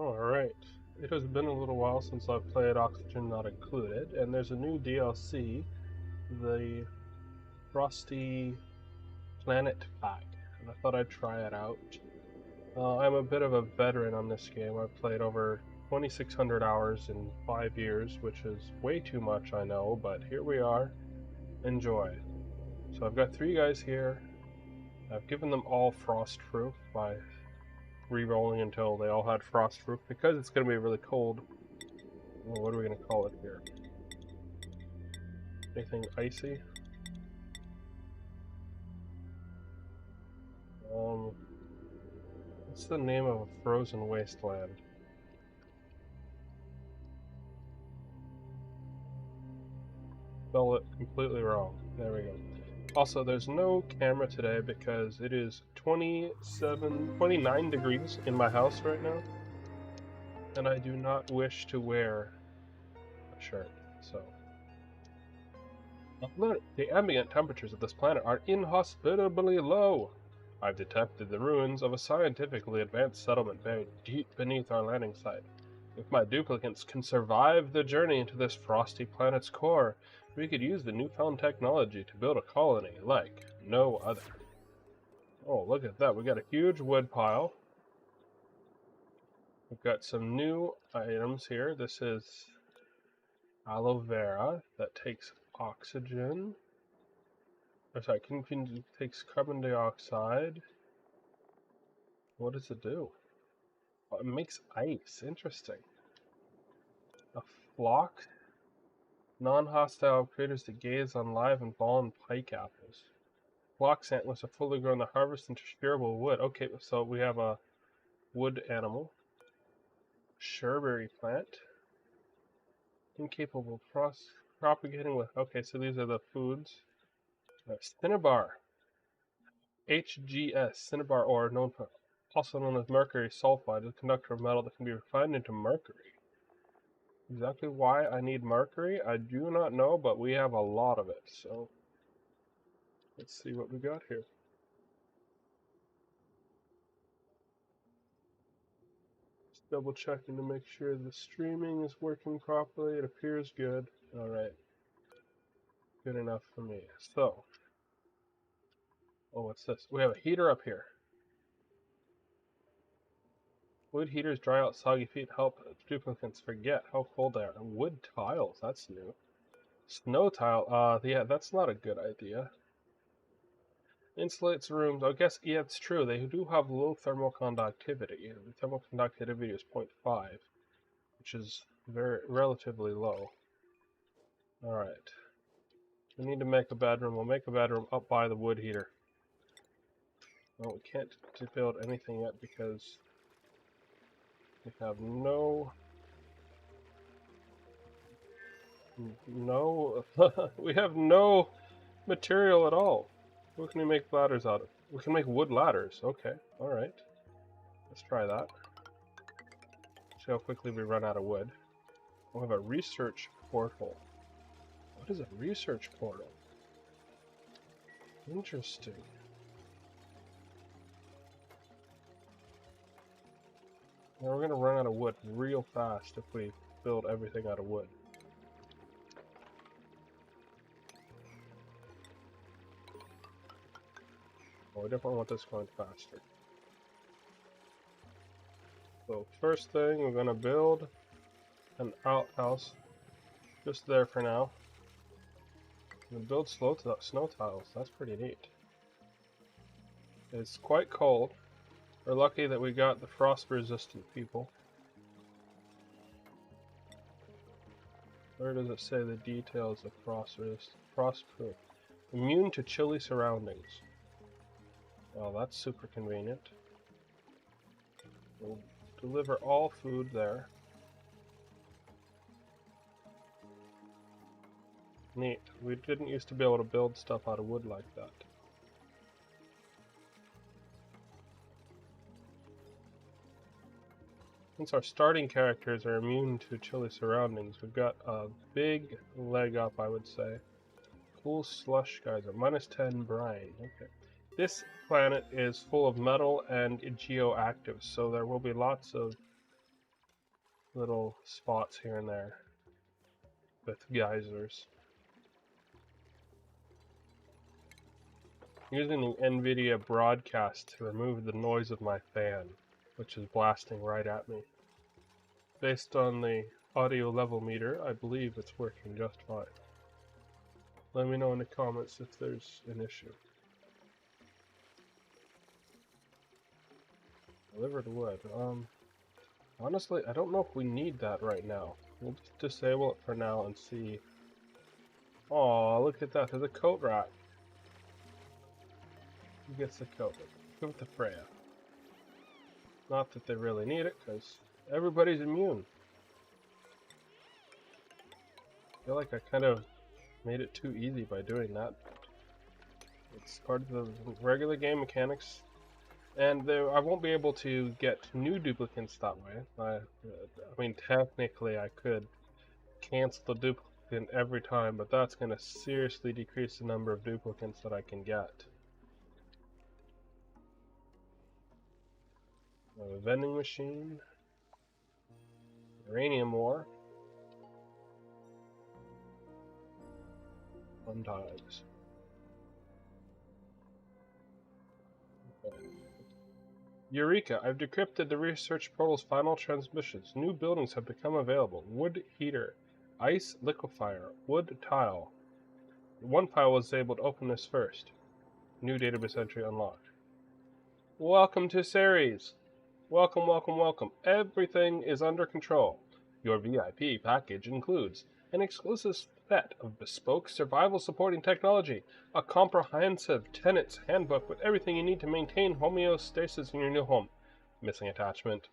Alright, it has been a little while since I've played Oxygen Not Included, and there's a new DLC, the Frosty Planet Pack, and I thought I'd try it out. I'm a bit of a veteran on this game. I've played over 2,600 hours in 5 years, which is way too much, I know, but here we are. Enjoy. So I've got 3 guys here. I've given them all frost-proof by re-rolling until they all had frost-proof, because it's going to be really cold. Well, what are we going to call it here? Anything icy? What's the name of a frozen wasteland? Spell it completely wrong. There we go. Also, there's no camera today because it is 29 degrees in my house right now, and I do not wish to wear a shirt, so... The ambient temperatures of this planet are inhospitably low. I've detected the ruins of a scientifically advanced settlement buried deep beneath our landing site. If my duplicates can survive the journey into this frosty planet's core, we could use the newfound technology to build a colony like no other. Oh, look at that. We got a huge wood pile. We've got some new items here. This is aloe vera that takes oxygen. Oh, sorry, takes carbon dioxide. What does it do? Oh, it makes ice. Interesting. A flock? Non-hostile critters that gaze on live and fallen pike apples. Flock's antlers are fully grown to harvest into shearable wood. Okay, so we have a wood animal. Sherberry plant. Incapable of propagating with... Okay, so these are the foods. Cinnabar. HGS, cinnabar ore, also known as mercury sulfide, is a conductor of metal that can be refined into mercury. Exactly why I need mercury, I do not know, but we have a lot of it, so let's see what we got here. Just double checking to make sure the streaming is working properly. It appears good. Alright. Good enough for me. So, oh, what's this? We have a heater up here. Wood heaters dry out soggy feet, help duplicates forget how cold they are. Wood tiles, that's new. Snow tile, yeah, that's not a good idea. Insulates rooms, I guess, yeah, it's true. They do have low thermal conductivity. The thermal conductivity is 0.5, which is relatively low. Alright. We need to make a bedroom. We'll make a bedroom up by the wood heater. Well, we can't build anything yet because we have no... we have no material at all. What can we make ladders out of? We can make wood ladders. Okay, alright. Let's try that. See how quickly we run out of wood. We'll have a research portal. What is a research portal? Interesting. Now we're going to run out of wood real fast if we build everything out of wood. Oh, we definitely want this going faster. So first thing, we're going to build an outhouse just there for now. And build snow tiles. That's pretty neat. It's quite cold. We're lucky that we got the frost-resistant people. Where does it say the details of frost-proof? Immune to chilly surroundings. Well, that's super convenient. We'll deliver all food there. Neat. We didn't used to be able to build stuff out of wood like that. Since our starting characters are immune to chilly surroundings, we've got a big leg up, I would say. Cool slush geyser, -10 brine. Okay. This planet is full of metal and geoactives, so there will be lots of little spots here and there with geysers. Using the NVIDIA broadcast to remove the noise of my fan, which is blasting right at me. Based on the audio level meter, I believe it's working just fine. Let me know in the comments if there's an issue. Delivered wood. Honestly, I don't know if we need that right now. We'll just disable it for now and see. Oh, look at that. There's a coat rack. Who gets the coat? Give it to Freya. Not that they really need it, because everybody's immune. I feel like I kind of made it too easy by doing that. It's part of the regular game mechanics. And I won't be able to get new duplicates that way. I mean, technically I could cancel the duplicate every time, but that's going to seriously decrease the number of duplicates that I can get. A vending machine. Uranium ore. Fun times. Okay. Eureka! I've decrypted the research portal's final transmissions. New buildings have become available. Wood heater, ice liquefier, wood tile. One file was able to open this first. New database entry unlocked. Welcome to Ceres. Welcome, welcome, welcome. Everything is under control. Your VIP package includes an exclusive set of bespoke survival supporting technology, a comprehensive tenant's handbook with everything you need to maintain homeostasis in your new home. Missing attachment.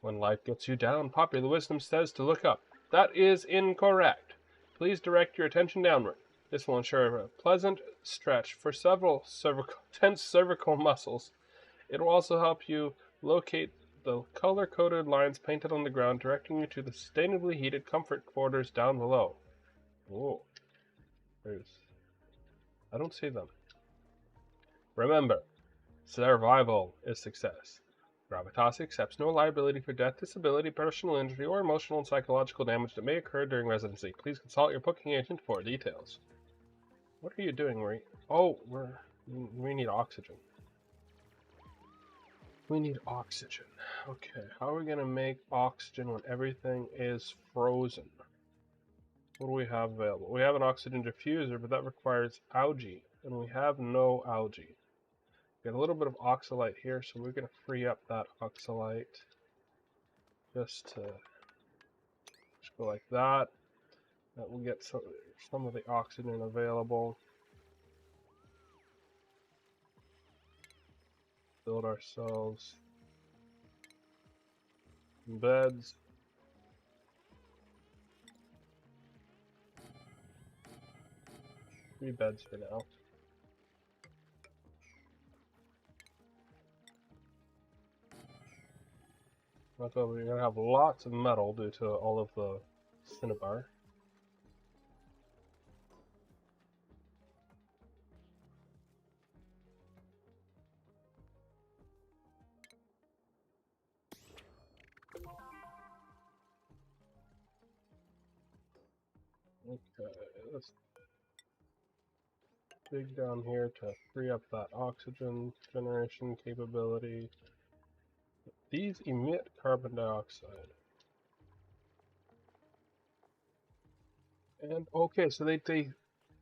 When life gets you down, popular wisdom says to look up. That is incorrect. Please direct your attention downward. This will ensure a pleasant stretch for several tense cervical muscles. It will also help you locate the color-coded lines painted on the ground, directing you to the sustainably heated comfort quarters down below. Oh, I don't see them. Remember, survival is success. Gravitas accepts no liability for death, disability, personal injury, or emotional and psychological damage that may occur during residency. Please consult your booking agent for details. What are you doing, Marie? Oh, we need oxygen. We need oxygen. Okay, how are we going to make oxygen when everything is frozen? What do we have available? We have an oxygen diffuser, but that requires algae, and we have no algae. We got a little bit of oxalite here, so we're going to free up that oxalite. Just go like that. That will get some of the oxygen available. Build ourselves some beds. Three beds for now. We're gonna have lots of metal due to all of the cinnabar. Okay, let's dig down here to free up that oxygen generation capability. These emit carbon dioxide. And okay, so they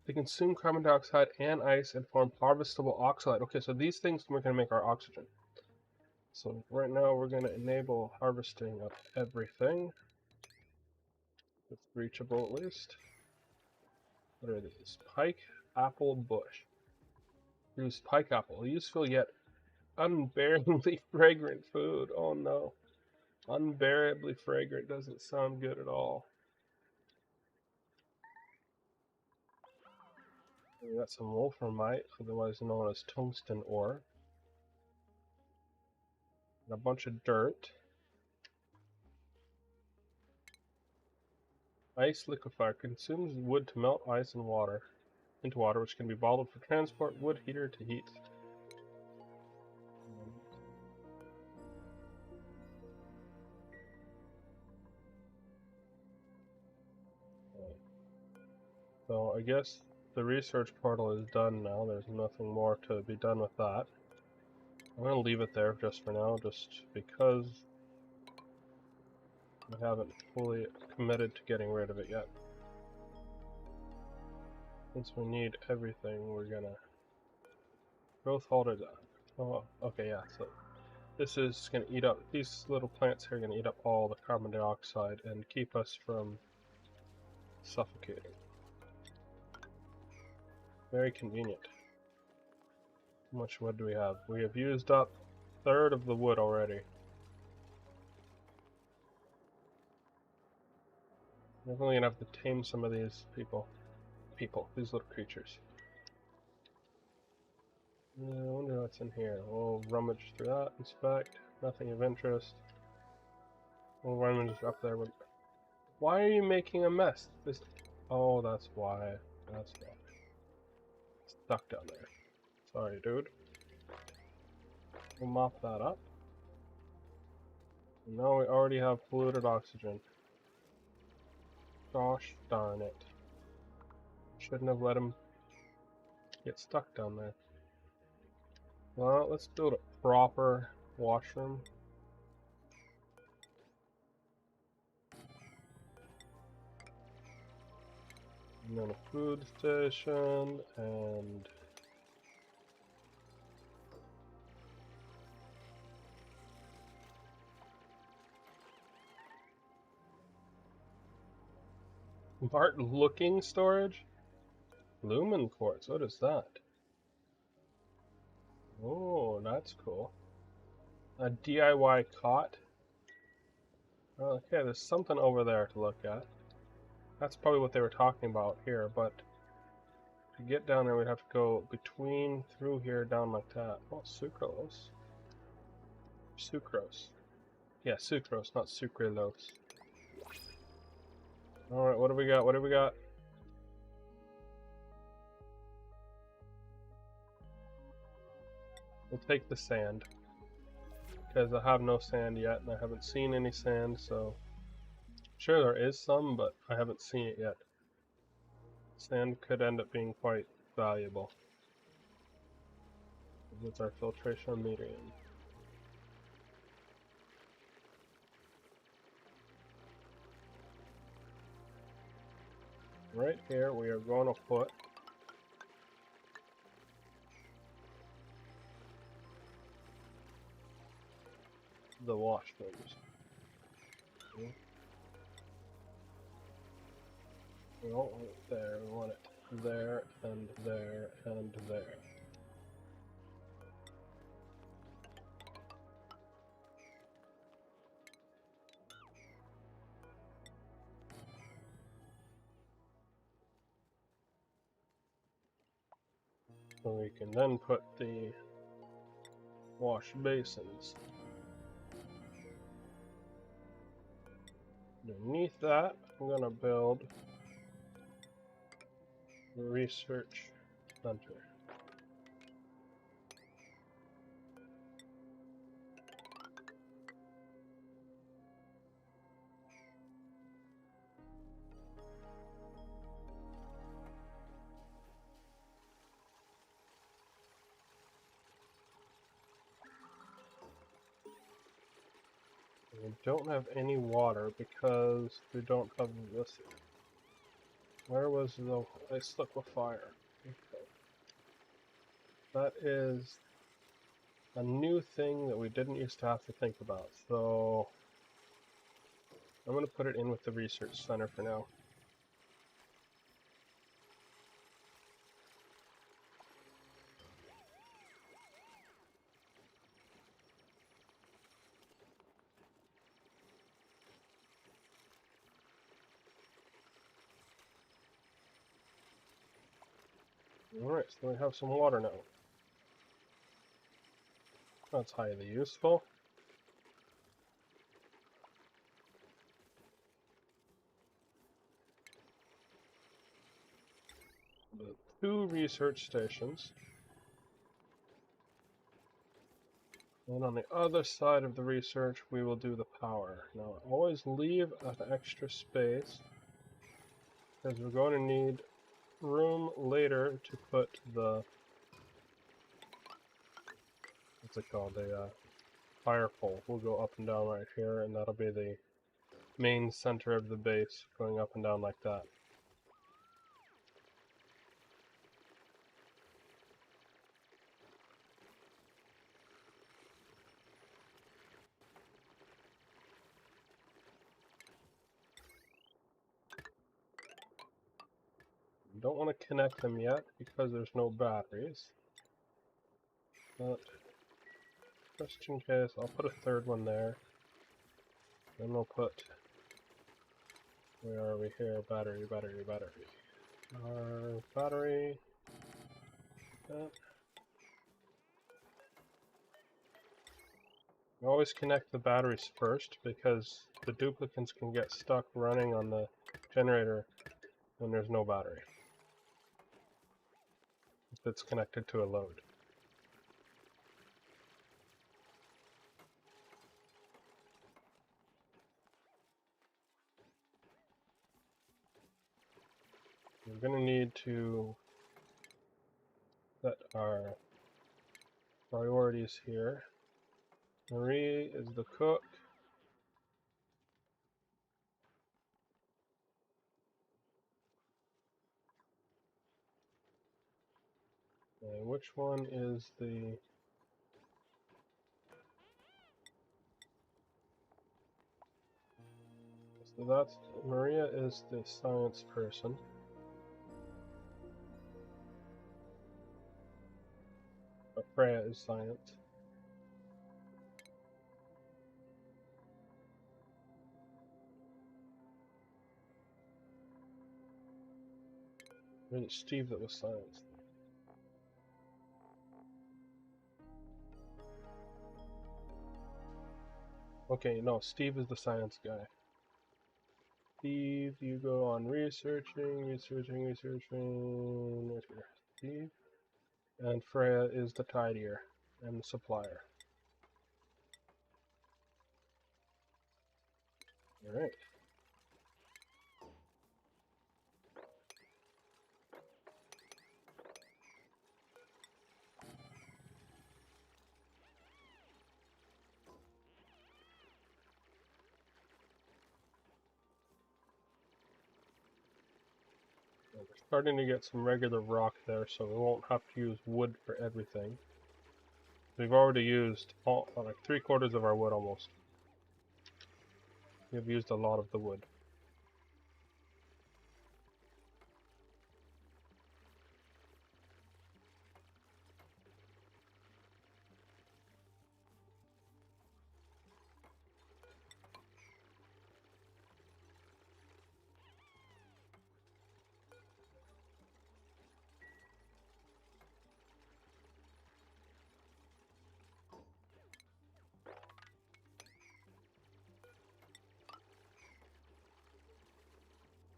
consume carbon dioxide and ice and form harvestable oxalate. Okay, so these things we're going to make our oxygen. So right now we're going to enable harvesting of everything. It's reachable at least. What are these? Pike apple bush. Use pike apple. Useful yet unbearably fragrant food. Oh no. Unbearably fragrant doesn't sound good at all. We got some wolframite, otherwise known as tungsten ore. And a bunch of dirt. Ice liquefier consumes wood to melt ice and water into water, which can be bottled for transport. Wood heater to heat. So I guess the research portal is done now. There's nothing more to be done with that. I'm going to leave it there just for now, just because I haven't fully committed to getting rid of it yet. Since we need everything, we're going to growth halted. Oh, okay, yeah, so this is going to eat up, these little plants here are going to eat up all the carbon dioxide and keep us from suffocating. Very convenient. How much wood do we have? We have used up a third of the wood already. Definitely gonna have to tame some of these these little creatures. I wonder what's in here. We'll rummage through that, inspect, nothing of interest. We'll rummage up there with... Why are you making a mess? This... Oh, that's why. That's why. Stuck down there. Sorry, dude. We'll mop that up. And now we already have polluted oxygen. Gosh darn it. Shouldn't have let him get stuck down there. Well, let's build a proper washroom. And then a food station, and Bart looking storage? Lumen quartz, what is that? Oh, that's cool. A DIY cot? Okay, there's something over there to look at. That's probably what they were talking about here, but to get down there we'd have to go through here, down like that. Oh, sucralose. Sucrose. Yeah, sucrose, not sucralose. Alright, what do we got? What do we got? We'll take the sand. Because I have no sand yet, and I haven't seen any sand, so... Sure, there is some, but I haven't seen it yet. Sand could end up being quite valuable. It's our filtration medium. Right here, we are going to put the washrooms. We don't want it there, we want it there, and there, and there. So we can then put the wash basins. Underneath that, I'm going to build the research center. We don't have any water because we don't have this. Where was the ice liquefier? Okay. That is a new thing that we didn't used to have to think about. So I'm going to put it in with the research center for now. Alright, so we have some water now. That's highly useful. The 2 research stations. And on the other side of the research, we will do the power. Now, always leave an extra space, because we're going to need room later to put the, what's it called, a fire pole. We'll go up and down right here, and that'll be the main center of the base, going up and down like that. Don't want to connect them yet because there's no batteries. But just in case, I'll put a third one there. Then we'll put, where are we here? Battery. Our battery. You always connect the batteries first because the duplicates can get stuck running on the generator when there's no battery. If it's connected to a load. We're going to need to set our priorities here. Marie is the cook. And which one is the... So that's... Maria is the science person. But Freya is science. Or is it Steve that was science? Okay, no, Steve is the science guy. Steve, you go on researching. Right here. Steve. And Freya is the tidier and the supplier. Alright. We're starting to get some regular rock there, so we won't have to use wood for everything. We've already used like 3/4 of our wood almost. We've used a lot of the wood.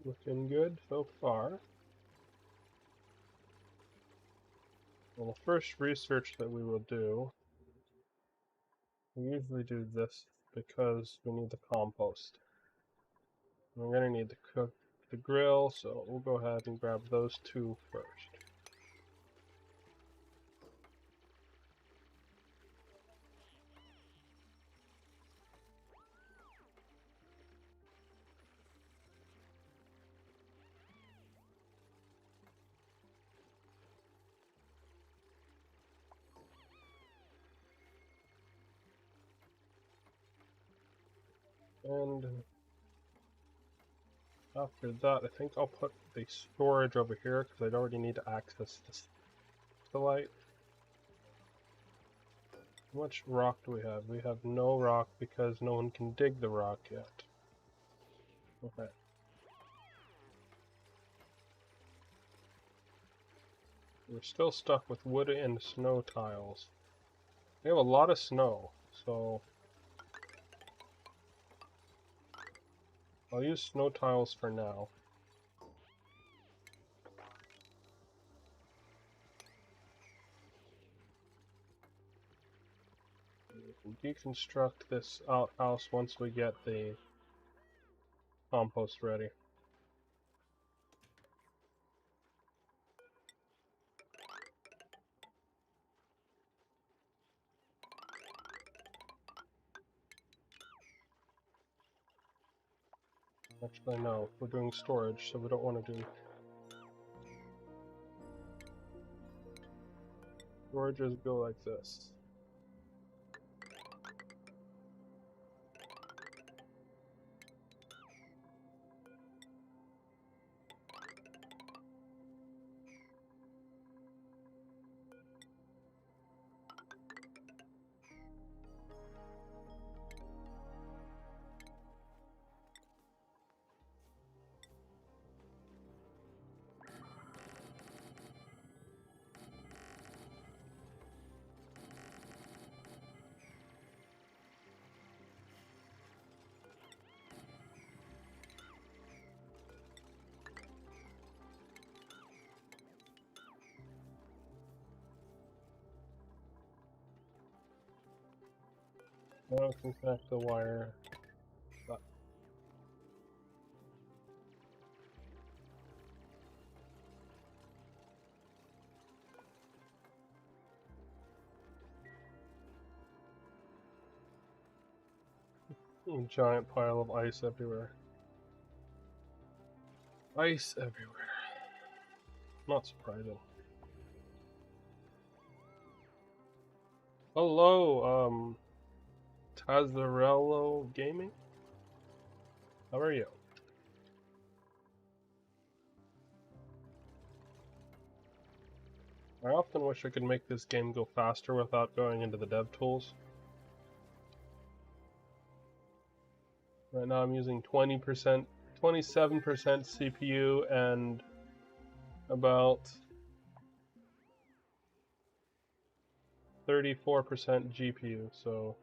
Looking good so far. Well, the first research that we will do, we usually do this because we need the compost. We're going to need to cook the grill, so we'll go ahead and grab those two first. And after that, I think I'll put the storage over here because I'd already need to access the light. How much rock do we have? We have no rock because no one can dig the rock yet. Okay. We're still stuck with wood and snow tiles. We have a lot of snow, so I'll use snow tiles for now. We can deconstruct this outhouse once we get the compost ready. Actually, no. We're doing storage, so we don't want to do... Storages go like this. Now we can connect the wire. Giant pile of ice everywhere. Ice everywhere. Not surprising. Hello, Tazarello Gaming? How are you? I often wish I could make this game go faster without going into the dev tools. Right now I'm using 20%, 27% CPU and about 34% GPU, so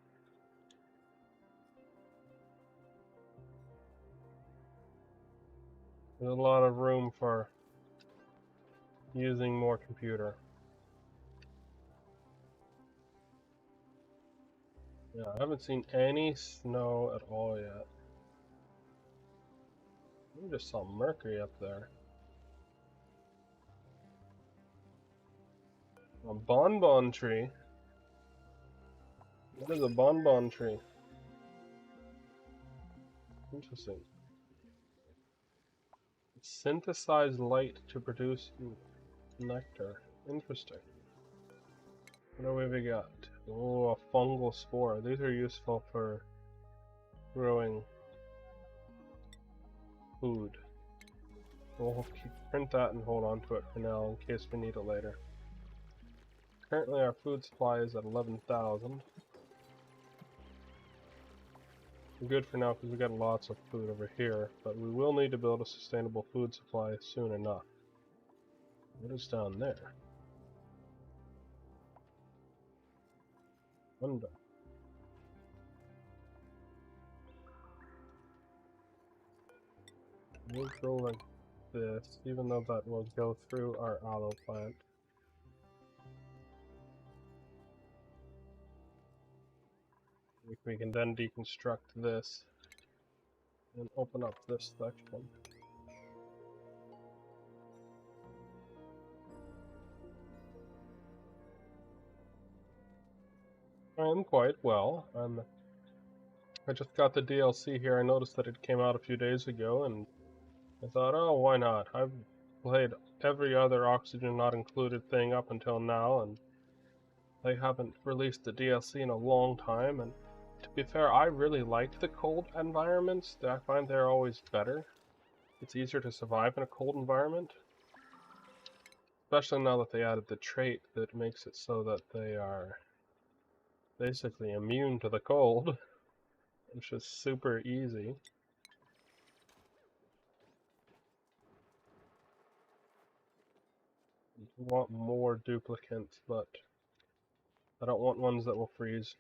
there's a lot of room for using more computer. Yeah, I haven't seen any snow at all yet. I just saw Mercury up there. A bonbon tree? What is a bonbon tree? Interesting. Synthesize light to produce nectar. Interesting. What do we got? Oh, a fungal spore. These are useful for growing food. We'll print that and hold on to it for now in case we need it later. Currently our food supply is at 11,000. We're good for now because we got lots of food over here, but we will need to build a sustainable food supply soon enough. What is down there? Window. We'll go like this, even though that will go through our aloe plant. We can then deconstruct this and open up this section. I'm quite well. I just got the DLC here. I noticed that it came out a few days ago, and I thought, oh, why not? I've played every other Oxygen Not Included thing up until now, and they haven't released the DLC in a long time, and to be fair, I really like the cold environments. I find they're always better. It's easier to survive in a cold environment. Especially now that they added the trait that makes it so that they are basically immune to the cold, which is super easy. I want more duplicates, but I don't want ones that will freeze.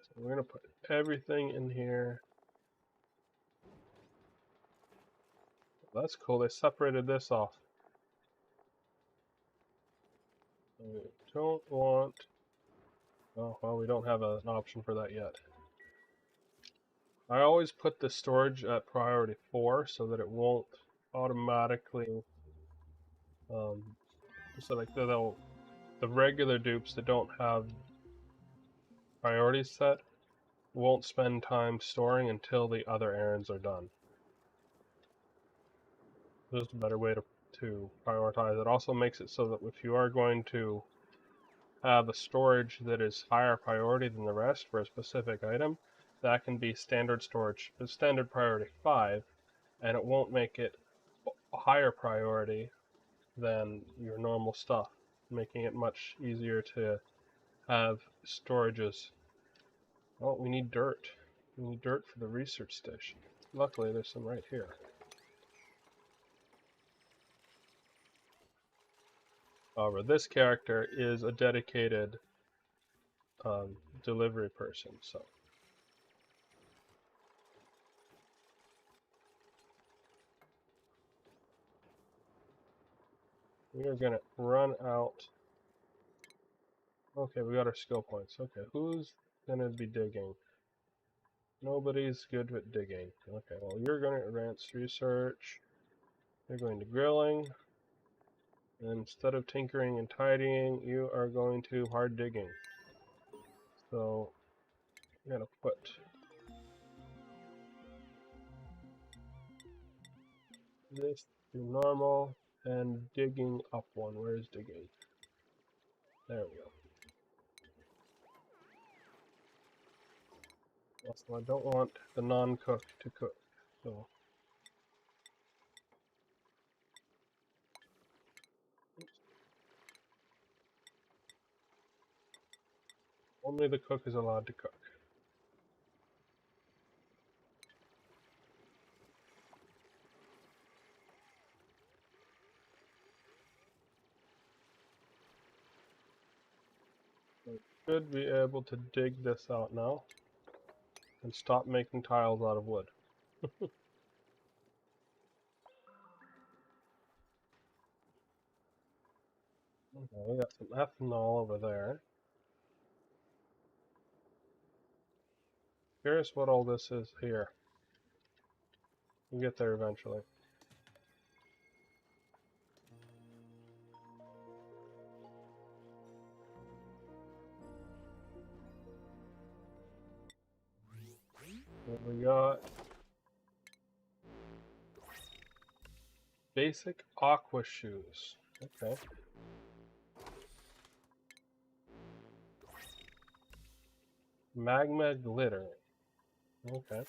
So we're going to put everything in here. That's cool, they separated this off. We don't want... Oh, well, we don't have an option for that yet. I always put the storage at priority 4 so that it won't automatically... so like the regular dupes that don't have priorities set won't spend time storing until the other errands are done. Just a better way to prioritize. It also makes it so that if you are going to have a storage that is higher priority than the rest for a specific item, that can be standard storage, standard priority 5, and it won't make it a higher priority than your normal stuff, making it much easier to have storages. Oh, we need dirt. We need dirt for the research station. Luckily, there's some right here. However, this character is a dedicated delivery person, so we are gonna run out. Okay, we got our skill points. Okay, who's gonna be digging? Nobody's good with digging. Okay, well, you're going to advanced research. You're going to grilling. And instead of tinkering and tidying, you are going to hard digging. So, I'm going to put this to normal and digging up one. Where's digging? There we go. Also, I don't want the non-cook to cook. So, only the cook is allowed to cook. So should be able to dig this out now and stop making tiles out of wood. Okay, we got some ethanol over there. Here's what all this is here. We'll get there eventually. What we got? Basic aqua shoes. Okay. Magma glitter. Okay.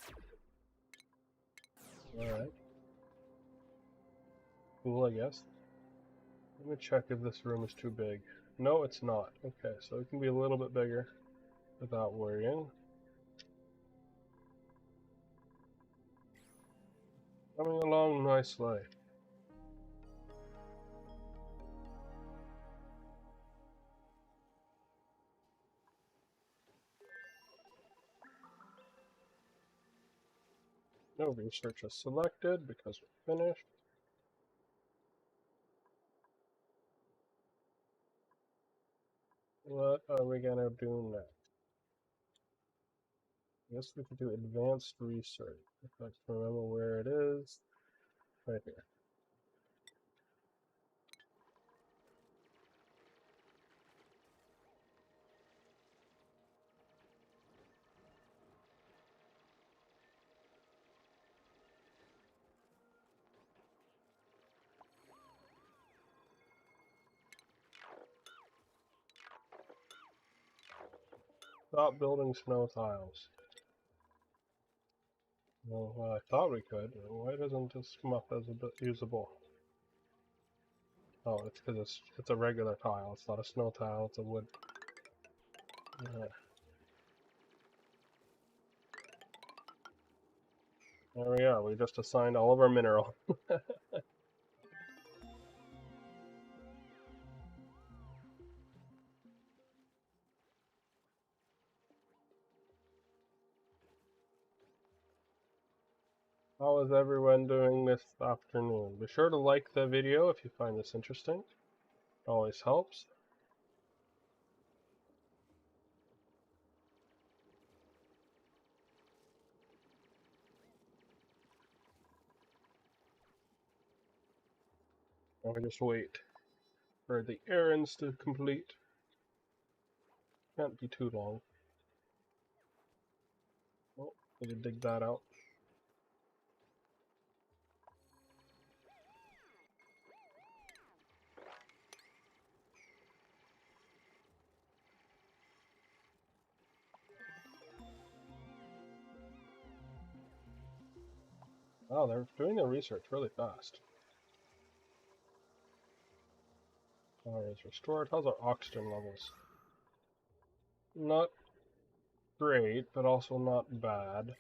Alright. Cool, I guess. Let me check if this room is too big. No, it's not. Okay, so it can be a little bit bigger without worrying. Coming along nicely. No research is selected because we're finished. What are we gonna do next? I guess we could do advanced research. If I can remember where it is. Right here. Stop building snow tiles. Well, I thought we could. Why doesn't this come up as a bit usable? Oh, it's because it's a regular tile. It's not a snow tile. It's a wood. Yeah. There we are. We just assigned all of our mineral. How is everyone doing this afternoon? Be sure to like the video if you find this interesting. It always helps. I'll just wait for the errands to complete. Can't be too long. Oh, need to dig that out. Wow, they're doing their research really fast. Power is restored. How's our oxygen levels? Not great, but also not bad.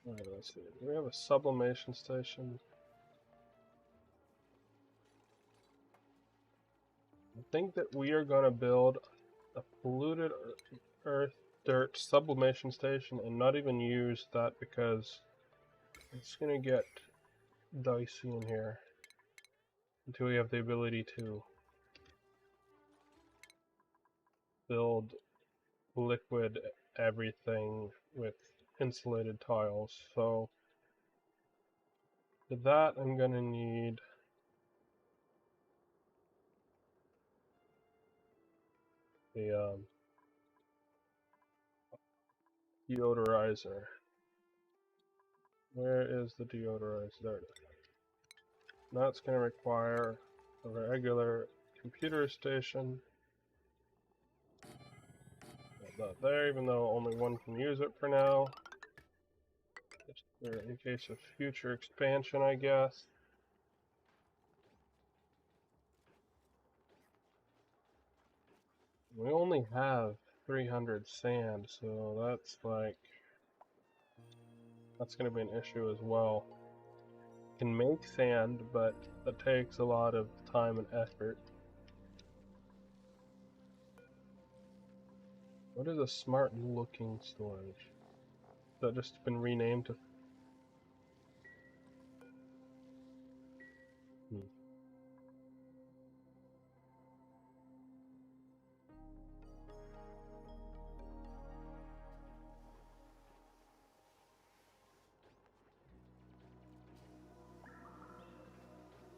Alright, let's see. Do we have a sublimation station? I think that we are going to build a polluted earth dirt sublimation station and not even use that because it's going to get dicey in here until we have the ability to build liquid everything with insulated tiles. So for that I'm going to need a deodorizer. Where is the deodorizer? There it is. That's going to require a regular computer station. Put that there, even though only one can use it for now. Just in case of future expansion, I guess. We only have 300 sand, so that's going to be an issue as well. Can make sand, but that takes a lot of time and effort. What is a smart looking storage? Has that just been renamed to...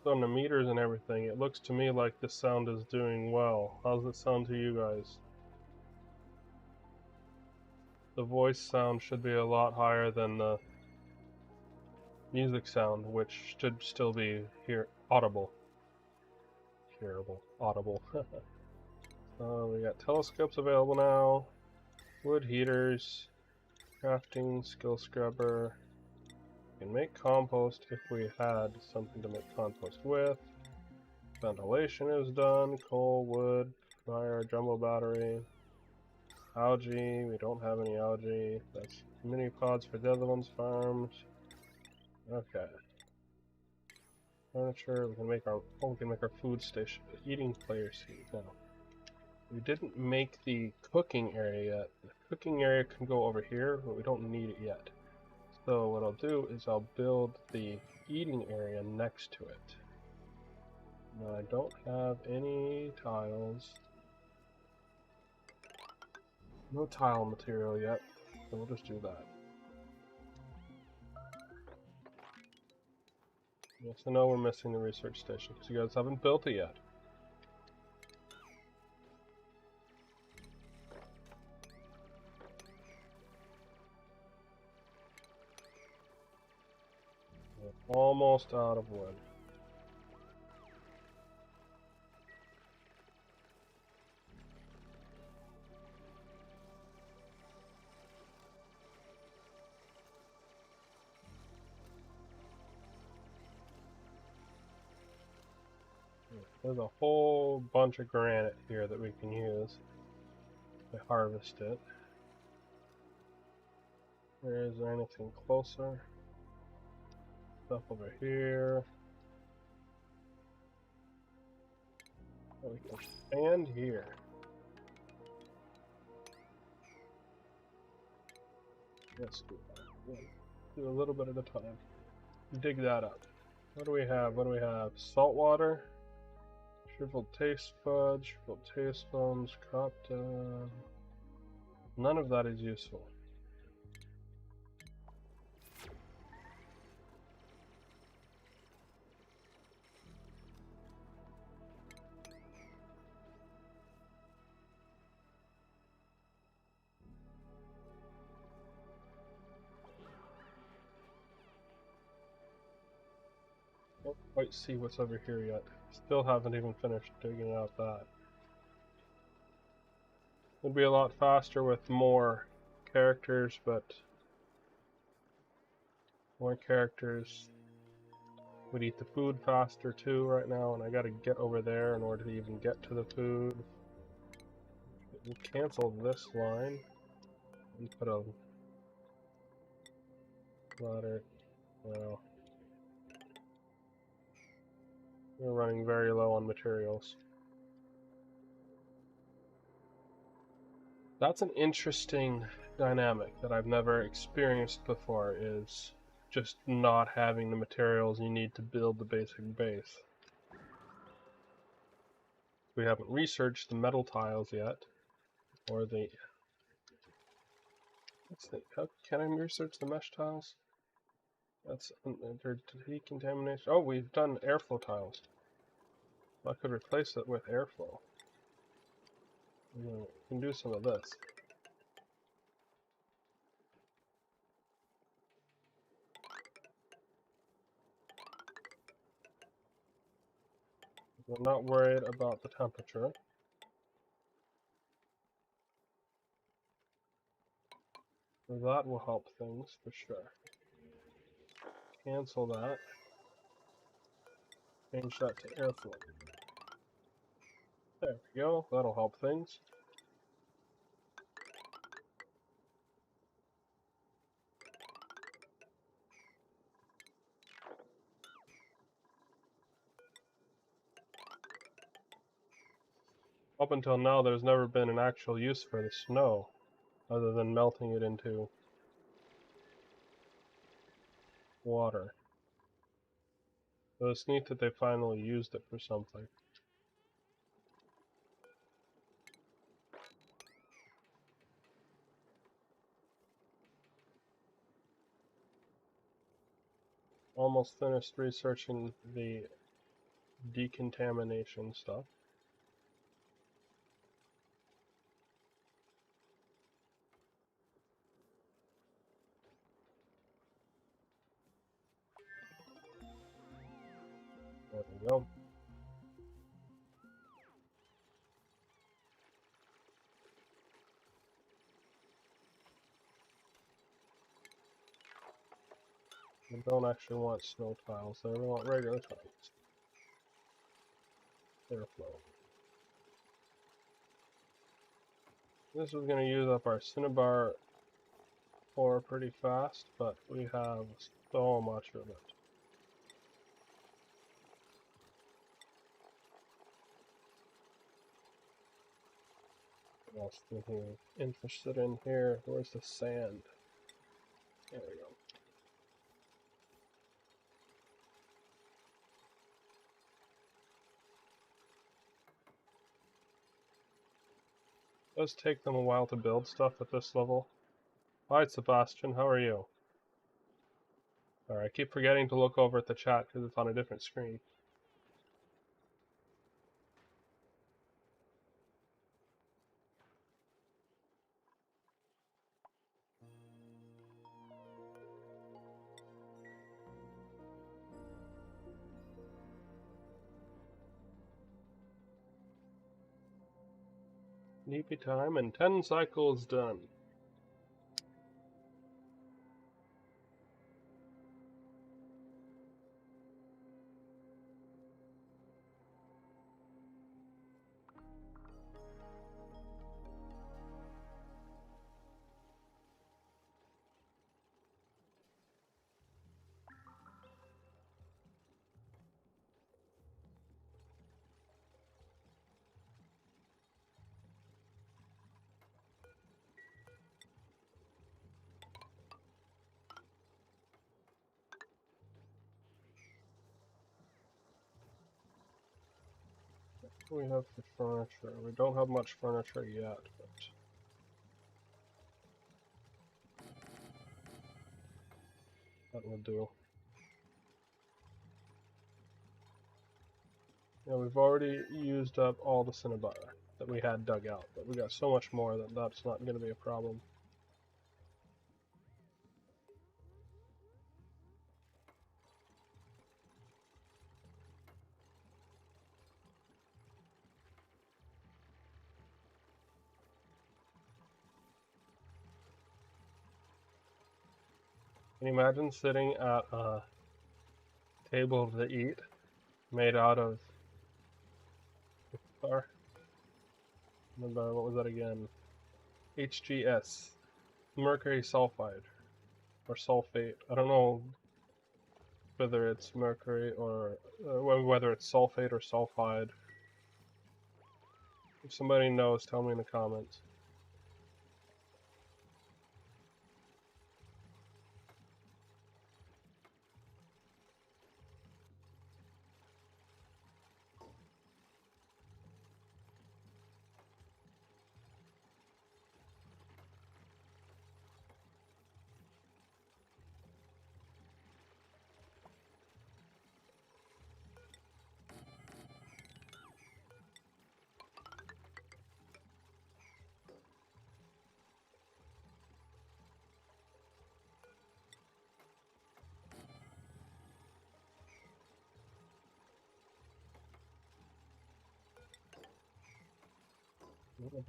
So on the meters and everything, it looks to me like the sound is doing well. How does it sound to you guys? The voice sound should be a lot higher than the music sound, which should still be audible. Hearable. Audible. We got telescopes available now. Wood heaters. Crafting. Skill scrubber. We can make compost if we had something to make compost with. Ventilation is done. Coal, wood, fire, jumbo battery. Algae, we don't have any algae. That's mini pods for the other ones, farms. Okay. Furniture, we can make our food station, eating player seat. Now, we didn't make the cooking area yet. The cooking area can go over here, but we don't need it yet. So what I'll do is I'll build the eating area next to it. Now, I don't have any tiles. No tile material yet, so we'll just do that. Yes, I know we're missing the research station because you guys haven't built it yet. We're almost out of wood. There's a whole bunch of granite here that we can use to harvest it. Is there anything closer? Stuff over here. Oh, we can stand here. Let's do that. We'll do a little bit at a time. Dig that up. What do we have? What do we have? Salt water. Shriveled taste fudge, shriveled taste foams, cropped. None of that is useful. Don't quite see what's over here yet. Still haven't even finished digging out that. It'd be a lot faster with more characters, but More characters would eat the food faster too right now, and I gotta get over there in order to even get to the food. We'll cancel this line and put a ladder. Well, we're running very low on materials. That's an interesting dynamic that I've never experienced before, is just not having the materials you need to build the basic base. We haven't researched the metal tiles yet, or the... Let's think, how can I research the mesh tiles? That's under decontamination. Oh, we've done airflow tiles. I could replace it with airflow. We can do some of this. I'm not worried about the temperature. That will help things for sure. Cancel that. Change that to airflow. There we go. That'll help things. Up until now, there's never been an actual use for the snow, other than melting it into water. So it's neat that they finally used it for something. Almost finished researching the decontamination stuff. There we go. We don't actually want snow tiles there, we want regular tiles. Airflow. This is going to use up our cinnabar ore pretty fast, but we have so much of it. What else are we interested in here? Where's the sand? There we go. It does take them a while to build stuff at this level. Hi Sebastian, how are you? Alright, I keep forgetting to look over at the chat because it's on a different screen. Sleepy time and 10 cycles done. What do we have for furniture? We don't have much furniture yet, but that will do. Yeah, we've already used up all the cinnabar that we had dug out, but we got so much more that that's not going to be a problem. Can you imagine sitting at a table to eat made out of, what was that again? HGS, mercury sulfide, or sulfate. I don't know whether it's mercury or whether it's sulfate or sulfide. If somebody knows, tell me in the comments.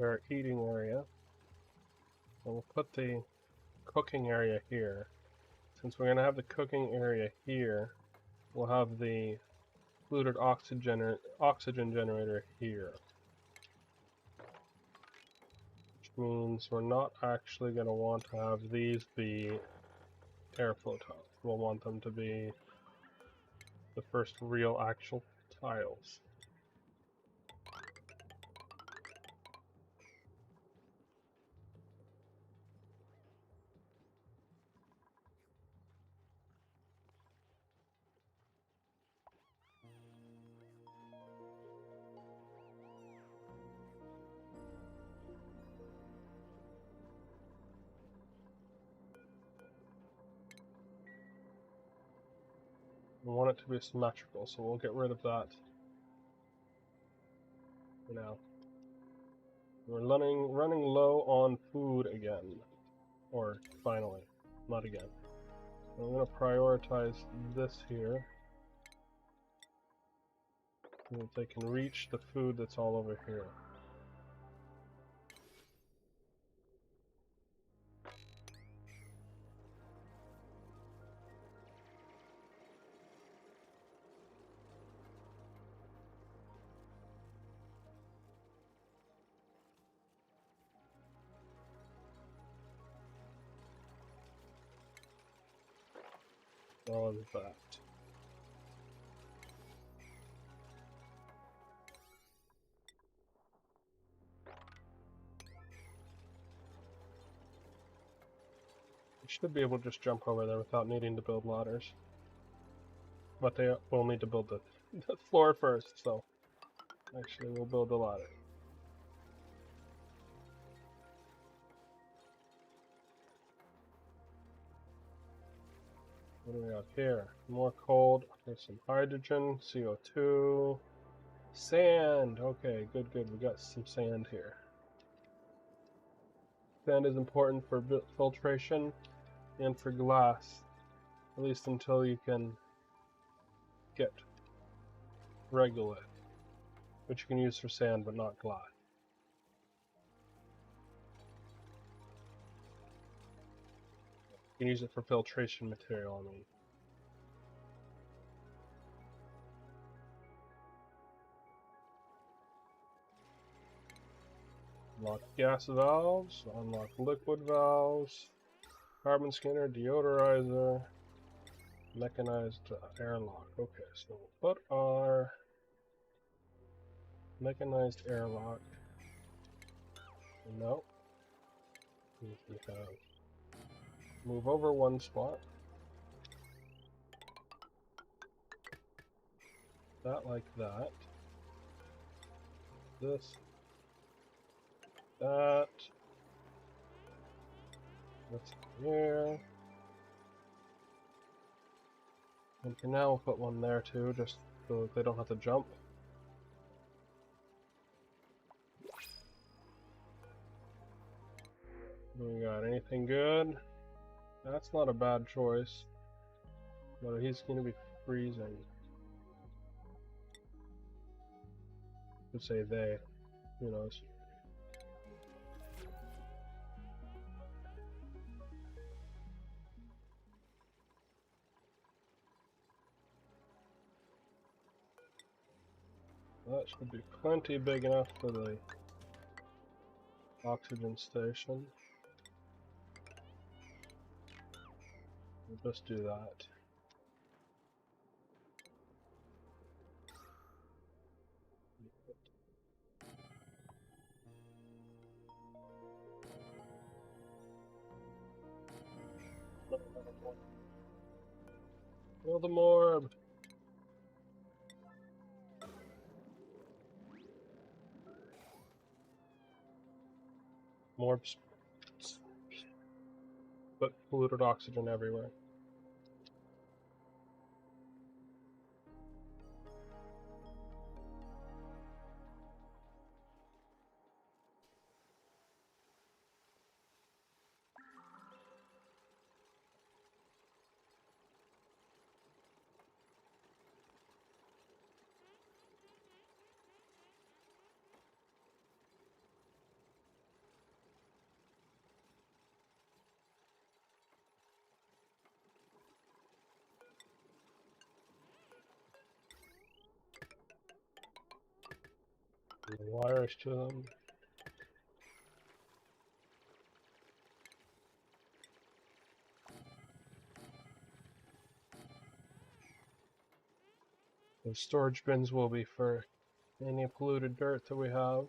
Our eating area. And we'll put the cooking area here. Since we're going to have the cooking area here, we'll have the fluid oxygen generator here. Which means we're not actually going to want to have these be airflow tiles. We'll want them to be the first real actual tiles. We want it to be symmetrical, so we'll get rid of that for now. We're running low on food again. Or finally, not again. I'm going to prioritize this here so that they can reach the food that's all over here. All of that. You should be able to just jump over there without needing to build ladders. But they will need to build the floor first, so actually we'll build the ladder. What do we got here? More cold, there's some hydrogen, CO2, sand. Okay, good. We got some sand here. Sand is important for filtration and for glass, at least until you can get regolith, which you can use for sand but not glass. You can use it for filtration material, I mean. Unlock gas valves, unlock liquid valves, carbon scanner, deodorizer, mechanized airlock. Okay, so we'll put our mechanized airlock. No. We have move over one spot. That like that. This. That. That's here. And for now we'll put one there too, just so that they don't have to jump. We got anything good? That's not a bad choice. But he's going to be freezing. Could say they. Who knows? That should be plenty big enough for the oxygen station. We'll just do that. Kill the morb! Morbs put polluted oxygen everywhere. The wires to them. The storage bins will be for any polluted dirt that we have.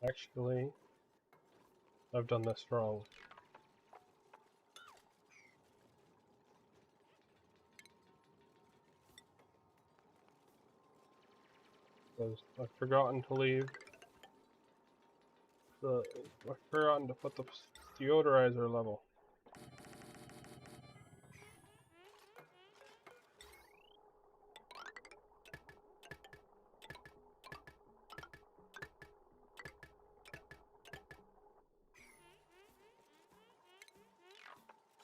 Actually, I've done this wrong. Because I've forgotten to leave I've forgotten to put the deodorizer level.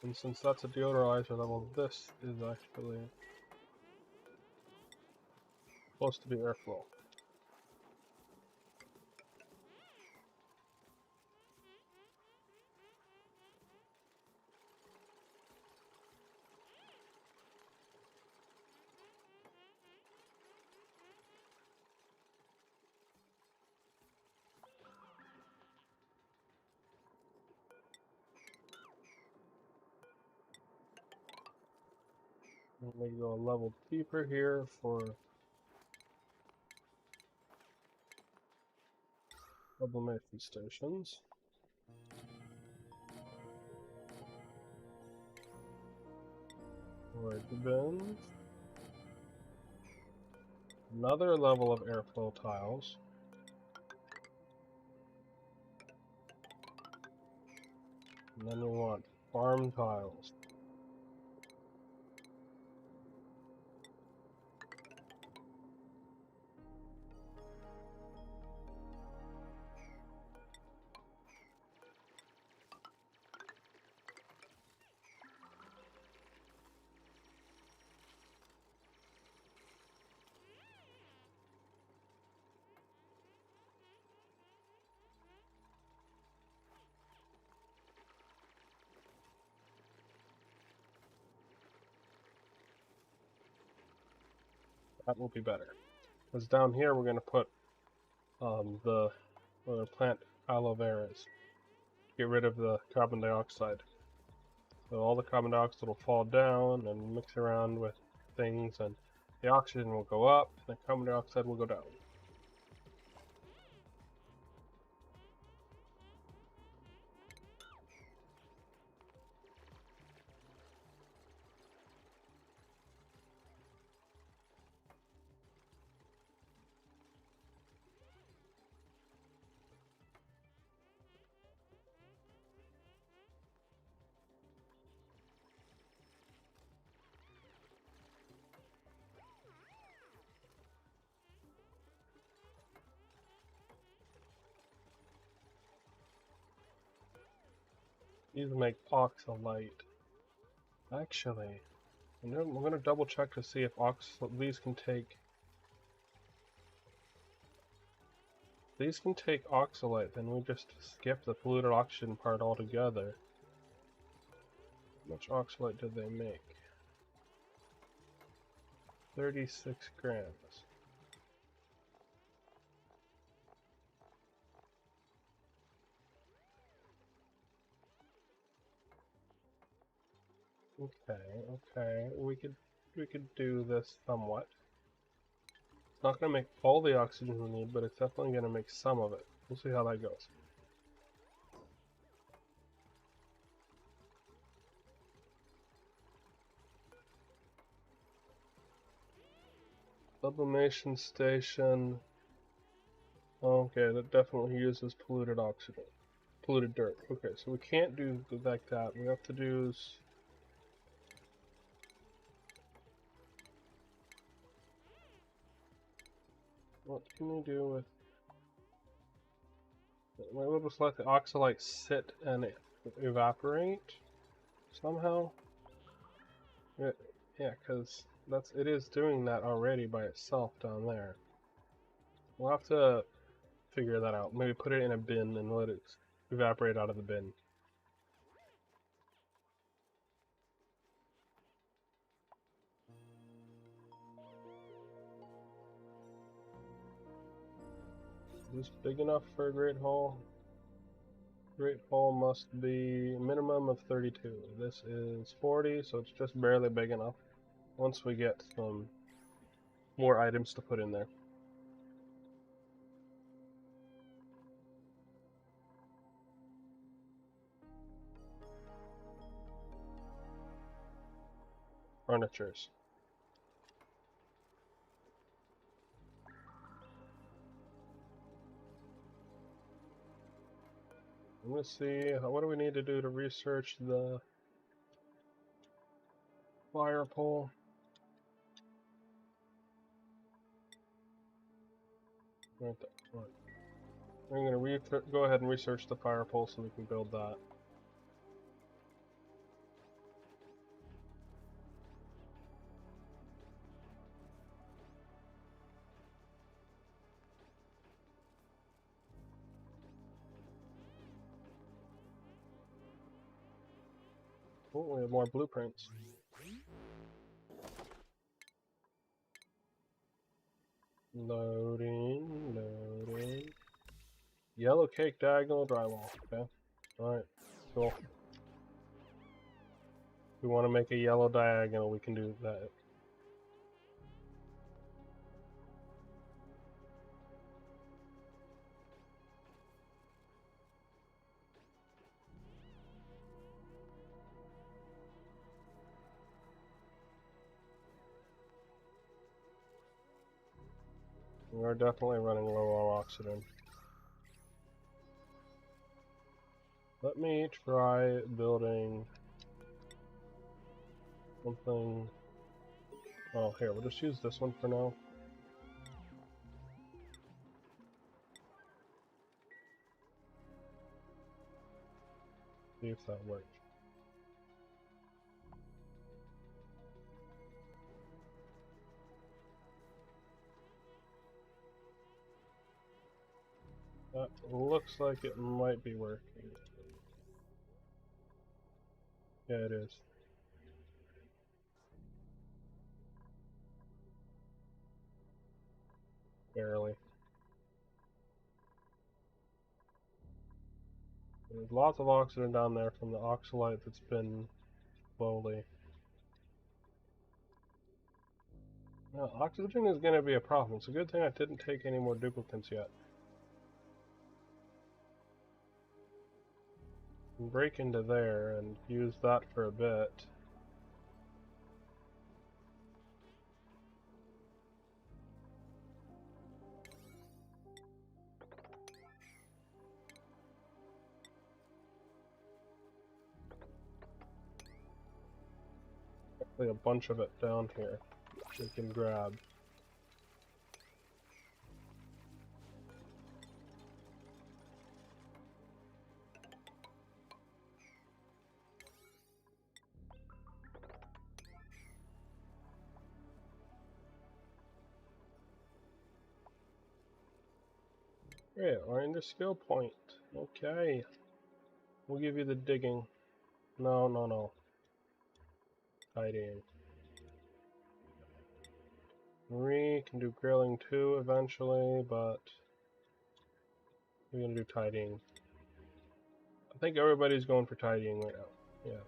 And since that's a deodorizer level, this is actually supposed to be airflow. Let me go a level deeper here for sublimation stations. Storage bins. Another level of airflow tiles. And then we want farm tiles. That will be better. Because down here we're going to put where the plant aloe veras. Get rid of the carbon dioxide. So all the carbon dioxide will fall down and mix around with things, and the oxygen will go up, and the carbon dioxide will go down. These make oxalate. Actually, I'm gonna double check to see if these can take. These can take oxalate, then we just skip the polluted oxygen part altogether. How much oxalate did they make? 36 grams. Okay, we could do this somewhat. It's not gonna make all the oxygen we need, but it's definitely gonna make some of it. We'll see how that goes. Sublimation station. Okay, that definitely uses polluted oxygen. Polluted dirt. Okay, so we can't do like that. We have to do. What can we do with? We'll just let the oxalate sit and evaporate somehow. Yeah, because it is doing that already by itself down there. We'll have to figure that out. Maybe put it in a bin and let it evaporate out of the bin. Is this big enough for a great hall? Great hall must be a minimum of 32. This is 40, so it's just barely big enough. Once we get some more items to put in there. Furnitures. Let's see, what do we need to do to research the fire pole? Right there. Right. I'm going to go ahead and research the fire pole so we can build that. Oh, we have more blueprints. Loading, loading. Yellow cake diagonal drywall. Okay. Alright, cool. If we want to make a yellow diagonal, we can do that. We are definitely running low on oxygen. Let me try building something. Oh, here, we'll just use this one for now. See if that works. That looks like it might be working. Yeah, it is. Barely. There's lots of oxygen down there from the oxalate that's been slowly. Now, oxygen is going to be a problem. It's a good thing I didn't take any more duplicates yet. Break into there and use that for a bit. Actually, a bunch of it down here we can grab. Great, earn the skill point. Okay. We'll give you the digging. No. Tidying. Marie can do grilling too eventually, but we're gonna do tidying. I think everybody's going for tidying right now. Yeah.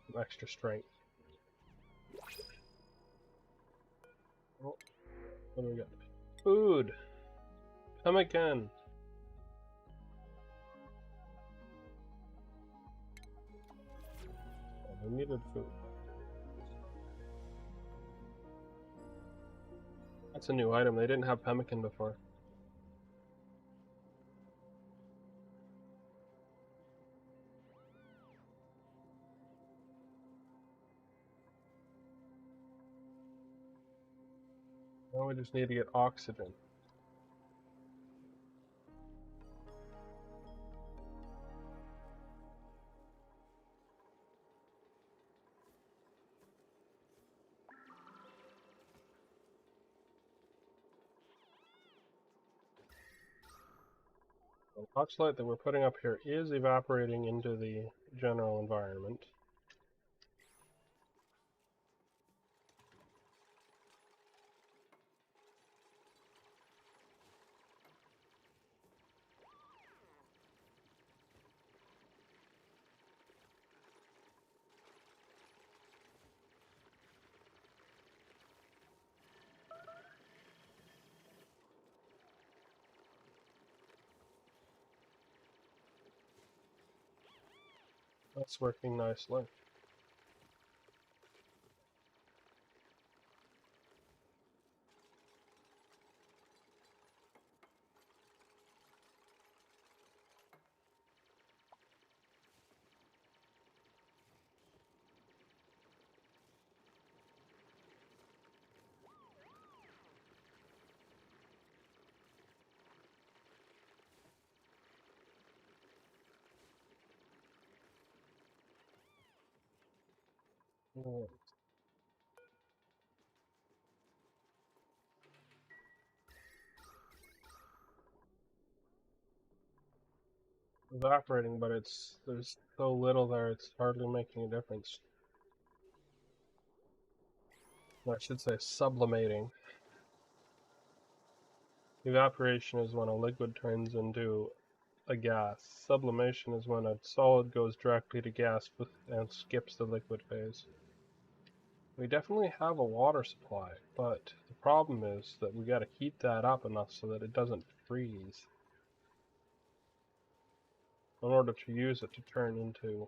Some extra strength. Oh, what do we got? Food! Come again! Oh, we needed food. That's a new item. They didn't have pemmican before. Now we just need to get oxygen. The oxalate that we're putting up here is evaporating into the general environment. That's working nicely. Evaporating, but there's so little there, it's hardly making a difference. I should say sublimating. Evaporation is when a liquid turns into a gas. Sublimation is when a solid goes directly to gas and skips the liquid phase. We definitely have a water supply, but the problem is that we gotta heat that up enough so that it doesn't freeze in order to use it to turn into.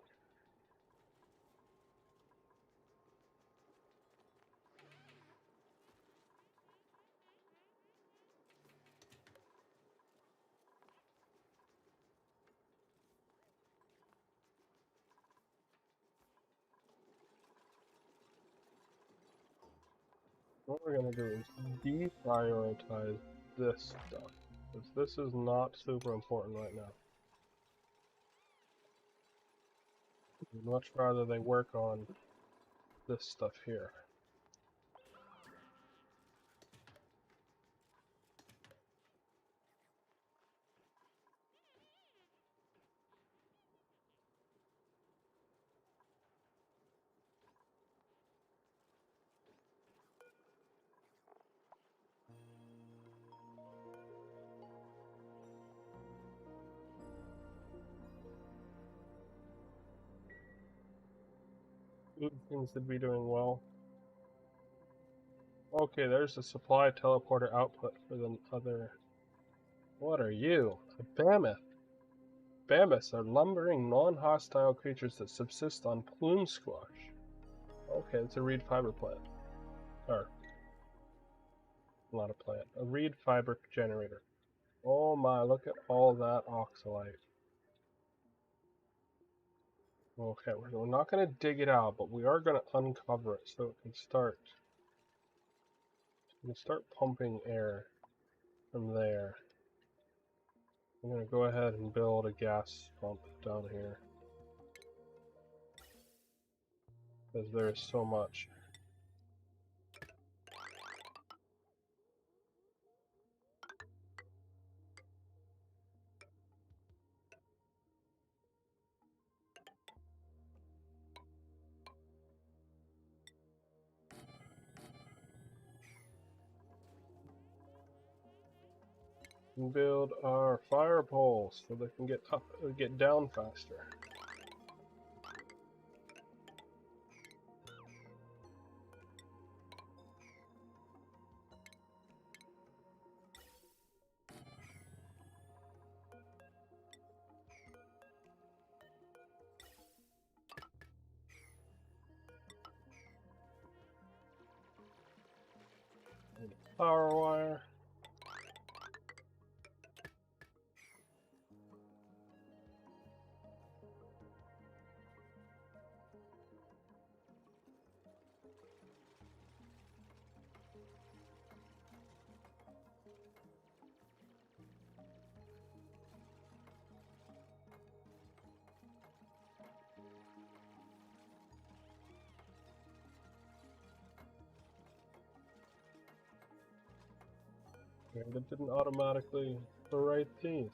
What we're gonna do is deprioritize this stuff, because this is not super important right now. I'd much rather they work on this stuff here. Food seems to be doing well. Okay, there's the supply teleporter output for the other. What are you? A mammoth. Mammoths are lumbering, non-hostile creatures that subsist on plume squash. Okay, it's a reed fiber plant. Or, not a plant. A reed fiber generator. Oh my, look at all that oxalate. Okay, we're not going to dig it out, but we are going to uncover it so it can start. We can start pumping air from there. I'm going to go ahead and build a gas pump down here, because there is so much. And build our fire poles so they can get down faster. Power wire. And it didn't automatically write these.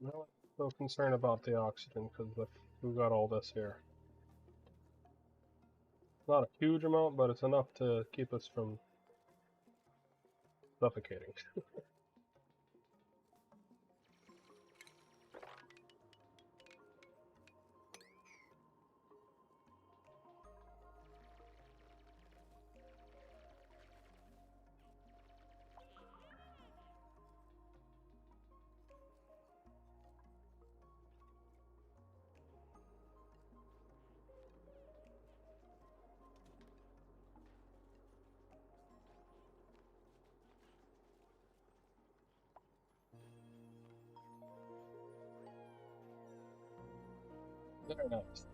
No, I'm so concerned about the oxygen because we've got all this here. Not a huge amount, but it's enough to keep us from suffocating. Very nice.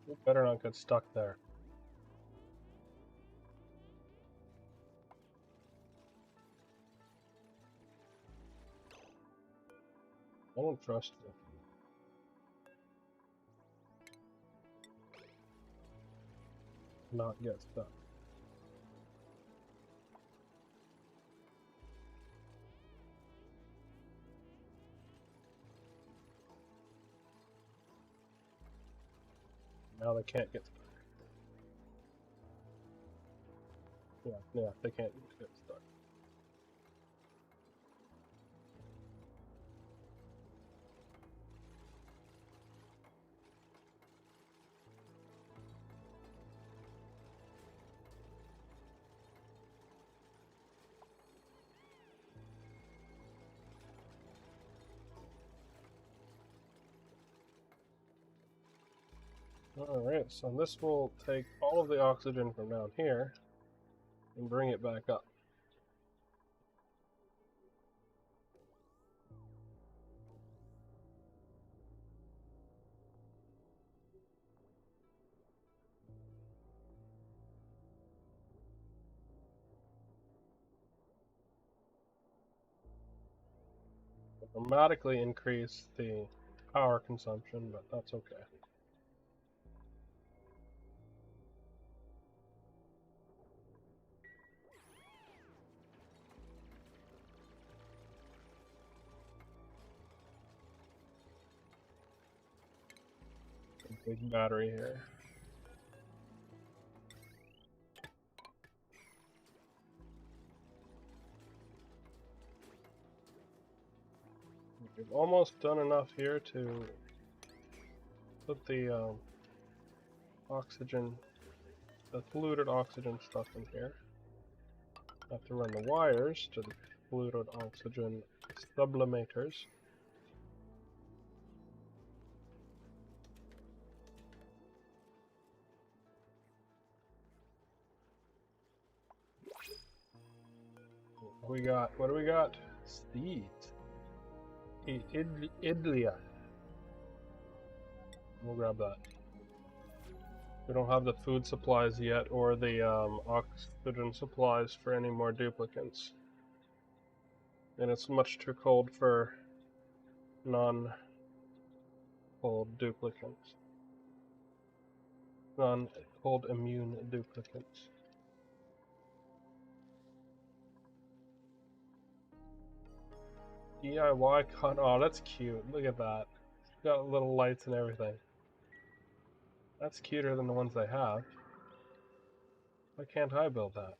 You better not get stuck there. I don't trust you. Not get stuck. Now they can't get stuck. Yeah, they can't get stuck. Alright, so this will take all of the oxygen from down here and bring it back up. It'll dramatically increase the power consumption, but that's okay. Big battery here. We've almost done enough here to put the oxygen, the polluted oxygen stuff in here. Have to run the wires to the polluted oxygen sublimators. What do we got? Seeds. Idlia. We'll grab that. We don't have the food supplies yet, or the oxygen supplies for any more duplicants. And it's much too cold for non-cold duplicants. Non-cold immune duplicants. DIY con. Oh, that's cute. Look at that. It's got little lights and everything. That's cuter than the ones they have. Why can't I build that?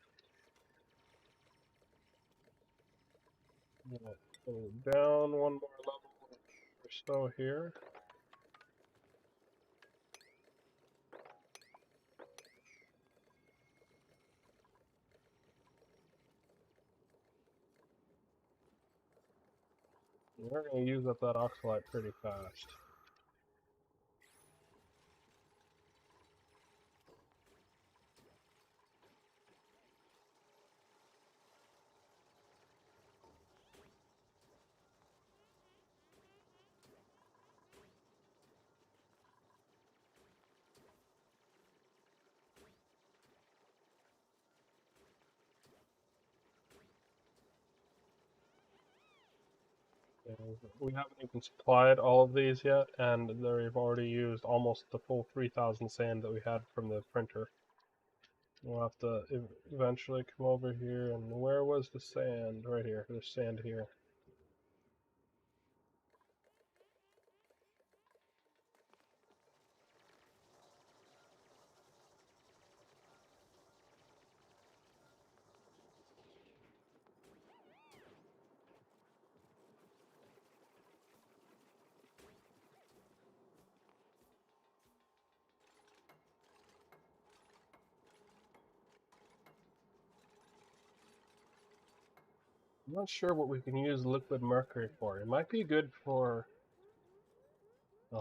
Go down one more level or so here. We're going to use up that oxalite pretty fast. We haven't even supplied all of these yet, and we've already used almost the full 3,000 sand that we had from the printer. We'll have to eventually come over here, and where was the sand? Right here. There's sand here. I'm not sure what we can use liquid mercury for. It might be good for a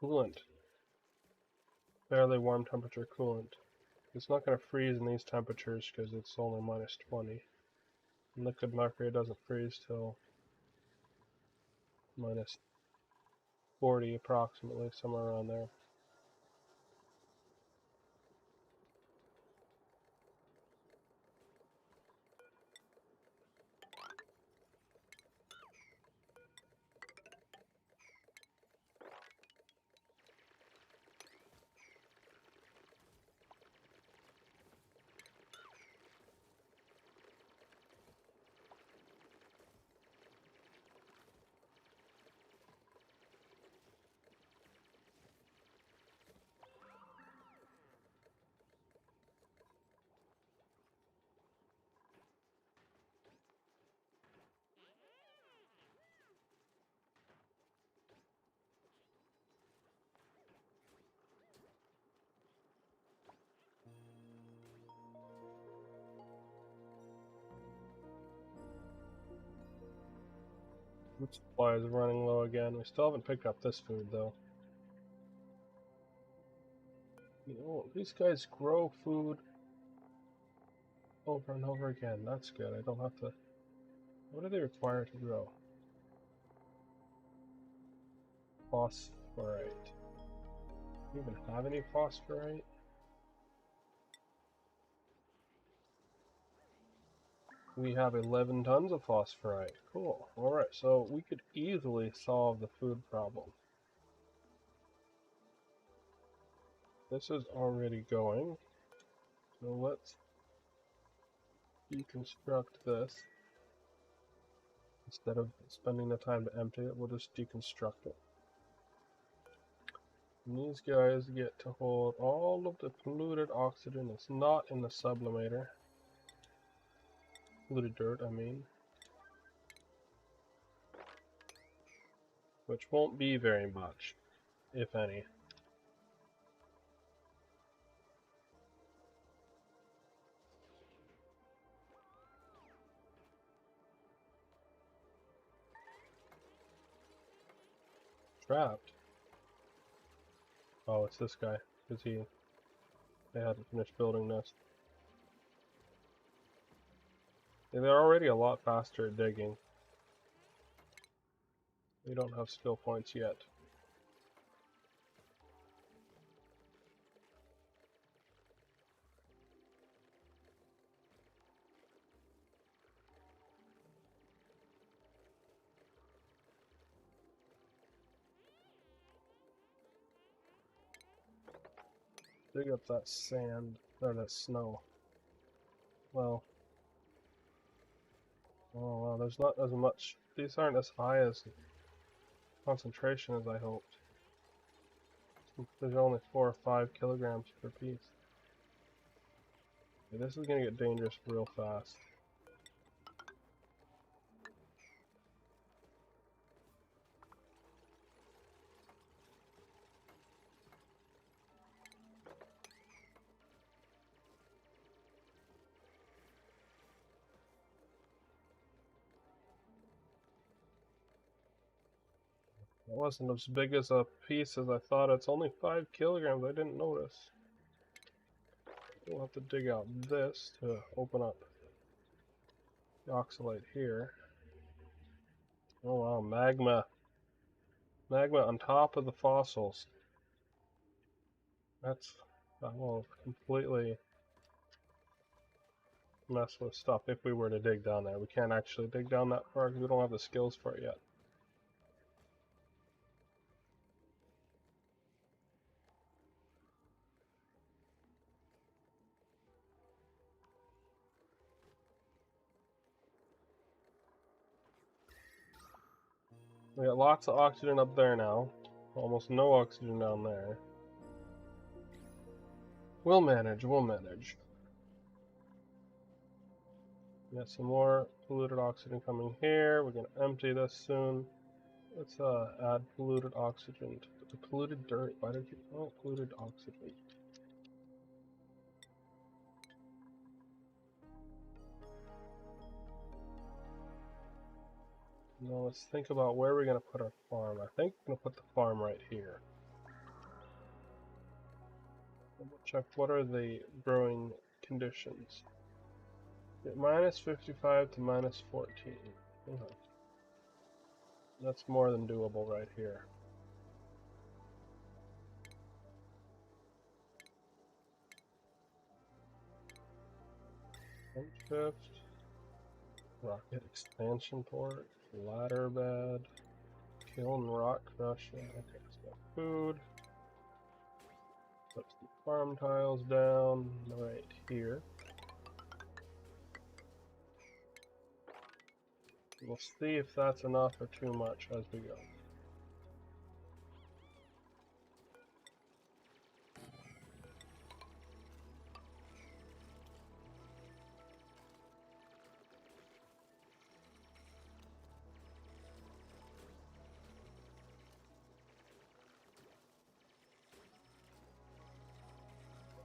coolant. Fairly warm temperature coolant. It's not going to freeze in these temperatures because it's only minus 20. Liquid mercury doesn't freeze till minus 40 approximately, somewhere around there. Food supply is running low again. We still haven't picked up this food though. You know, these guys grow food over and over again. That's good. I don't have to. What do they require to grow? Phosphorite. Do you even have any phosphorite? We have 11 tons of phosphorite. Cool. Alright, so we could easily solve the food problem. This is already going. So let's deconstruct this. Instead of spending the time to empty it, we'll just deconstruct it. And these guys get to hold all of the polluted oxygen that's not in the sublimator. Polluted dirt, I mean. which won't be very much, if any. Trapped? Oh, it's this guy, because they hadn't finished building this. Yeah, they're already a lot faster at digging. We don't have skill points yet. Dig up that sand, or that snow. Well, oh wow, there's not as much, these aren't as high as concentration as I hoped. There's only 4 or 5 kilograms per piece. Okay, this is gonna get dangerous real fast. It wasn't as big as a piece as I thought. It's only 5 kilograms. I didn't notice. We'll have to dig out this to open up the oxalate here. Oh wow, magma. Magma on top of the fossils. That will completely mess with stuff if we were to dig down there. We can't actually dig down that far because we don't have the skills for it yet. We got lots of oxygen up there now. Almost no oxygen down there. We'll manage, we'll manage. We got some more polluted oxygen coming here. We're going to empty this soon. Let's add polluted oxygen to the polluted dirt. Why did you... Oh, polluted oxygen. Now let's think about where we're going to put our farm. I think we're going to put the farm right here. Check what are the growing conditions. Minus 55 to minus 14. Okay. That's more than doable right here. Shift, rocket expansion port, ladder bed, kiln rock crushing. Okay, so food. Put some farm tiles down right here. We'll see if that's enough or too much as we go.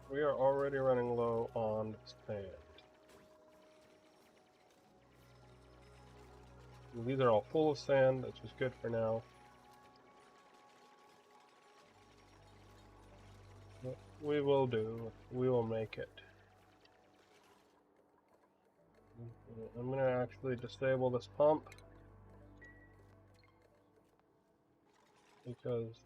We are already running low on sand. These are all full of sand, which is good for now. We will do. We will make it. I'm going to actually disable this pump because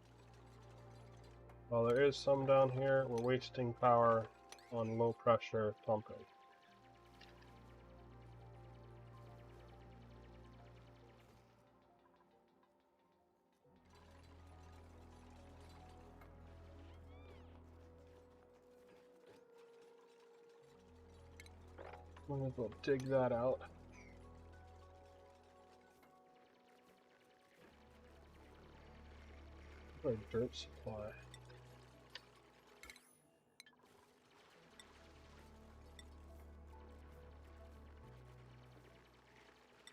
while there is some down here, we're wasting power on low pressure pumping. Might as well dig that out. Our dirt supply.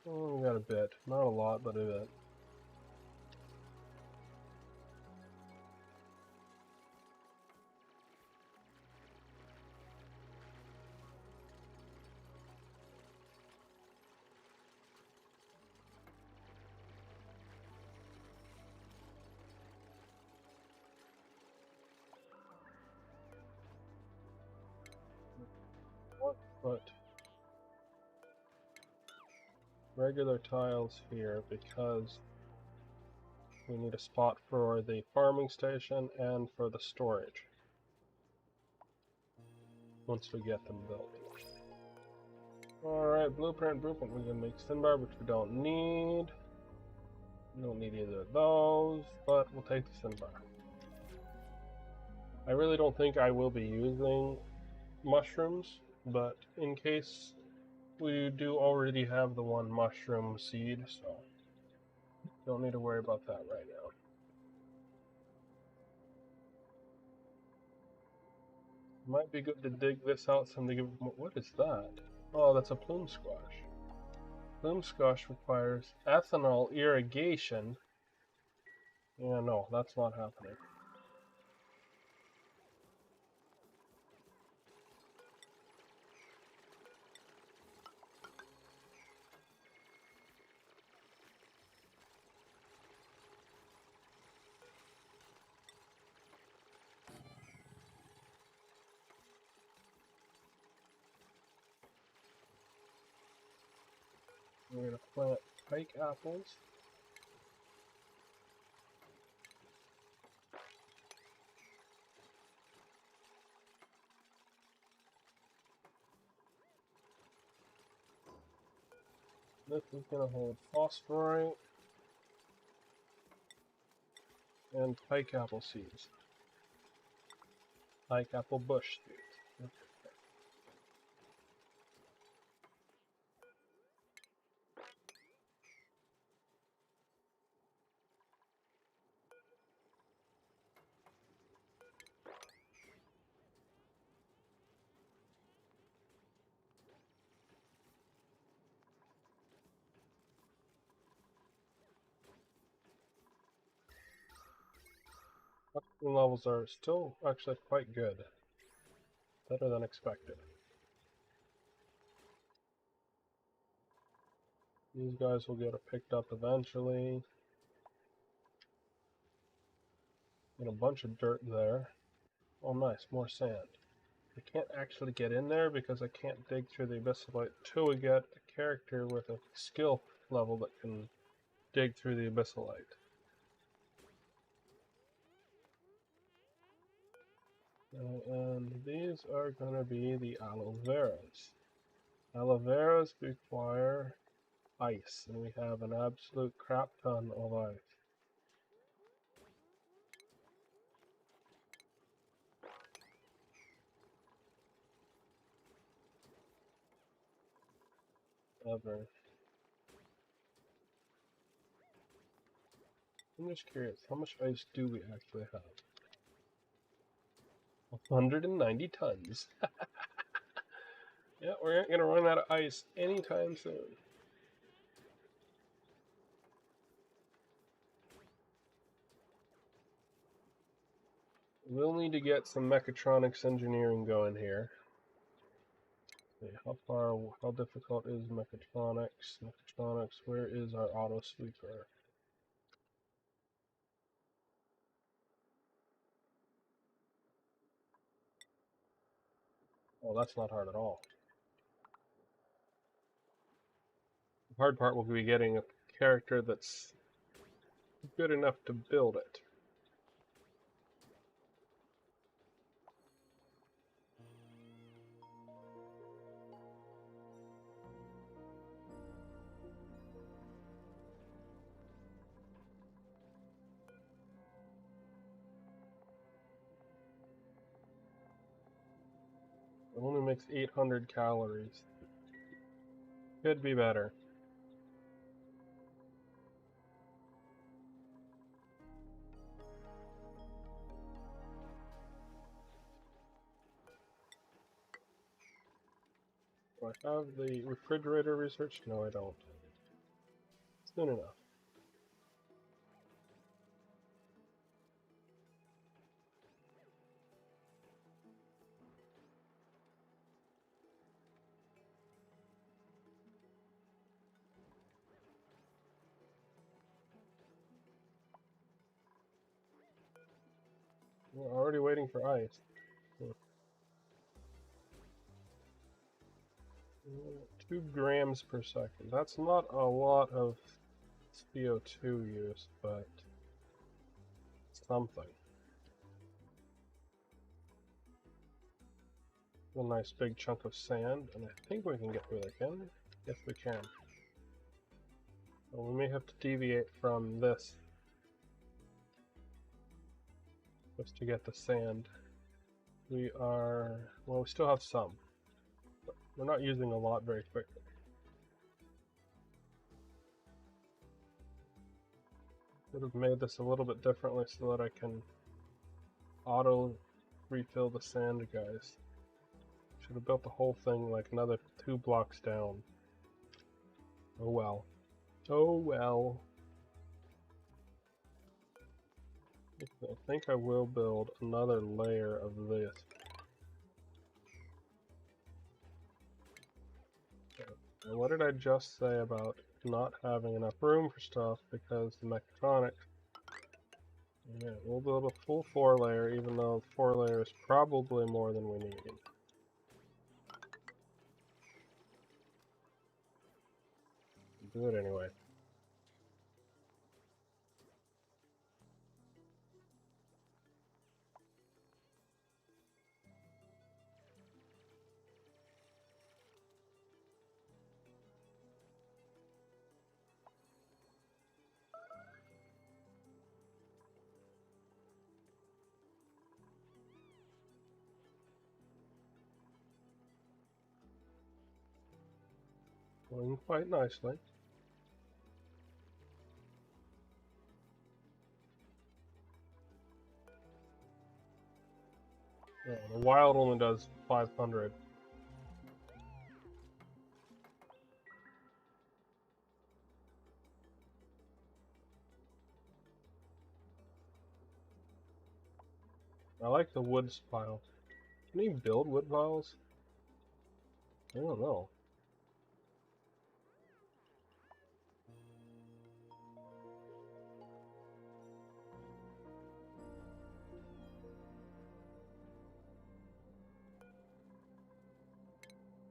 Oh, we got a bit. Not a lot, but a bit. put regular tiles here because we need a spot for the farming station and for the storage once we get them built. Alright, blueprint. We can make Sinbar, which we don't need. We don't need either of those, but we'll take the Sinbar. I really don't think I will be using mushrooms, but in case we do already have the one mushroom seed, so don't need to worry about that right now. Might be good to dig this out some to give. What is that? Oh, that's a plume squash. Plume squash requires ethanol irrigation. Yeah, no, that's not happening. We're going to plant pike apples. This is going to hold phosphorite and pike apple seeds. Pike apple bush seeds. Oxygen levels are still actually quite good. Better than expected. These guys will get picked up eventually. And a bunch of dirt there. Oh nice, more sand. I can't actually get in there because I can't dig through the abyssalite till we get a character with a skill level that can dig through the abyssalite. And these are going to be the aloe veras. Aloe veras require ice, and we have an absolute crap ton of ice. Ever. I'm just curious, how much ice do we actually have? 190 tons. Yeah, we aren't going to run out of ice anytime soon. We'll need to get some mechatronics engineering going here. Okay, how difficult is mechatronics? Mechatronics, where is our auto sweeper? Oh, that's not hard at all. The hard part will be getting a character that's good enough to build it. It only makes 800 calories. Could be better. Do I have the refrigerator research? No, I don't. Soon enough. We're already waiting for ice. 2 grams per second. That's not a lot of CO2 use, but something. A nice big chunk of sand, and I think we can get through it again. Yes, we can. Well, we may have to deviate from this just to get the sand. We still have some, but we're not using a lot very quickly. Could have made this a little bit differently so that I can auto refill the sand, guys. Should have built the whole thing like another 2 blocks down. Oh well. Oh well. I think I will build another layer of this. And what did I just say about not having enough room for stuff because the mechatronics? Yeah, we'll build a full 4 layer, even though 4 layer is probably more than we need. Do it anyway. Going quite nicely. Yeah, the wild only does 500. I like the wood pile. Can you build wood piles? I don't know.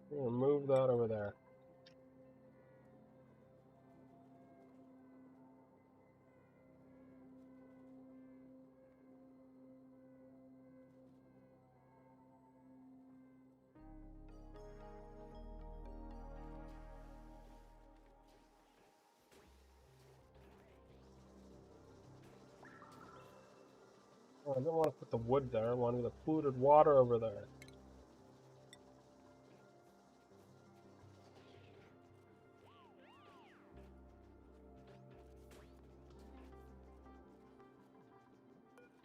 I'm gonna move that over there. Oh, I didn't want to put the wood there. I wanted the polluted water over there.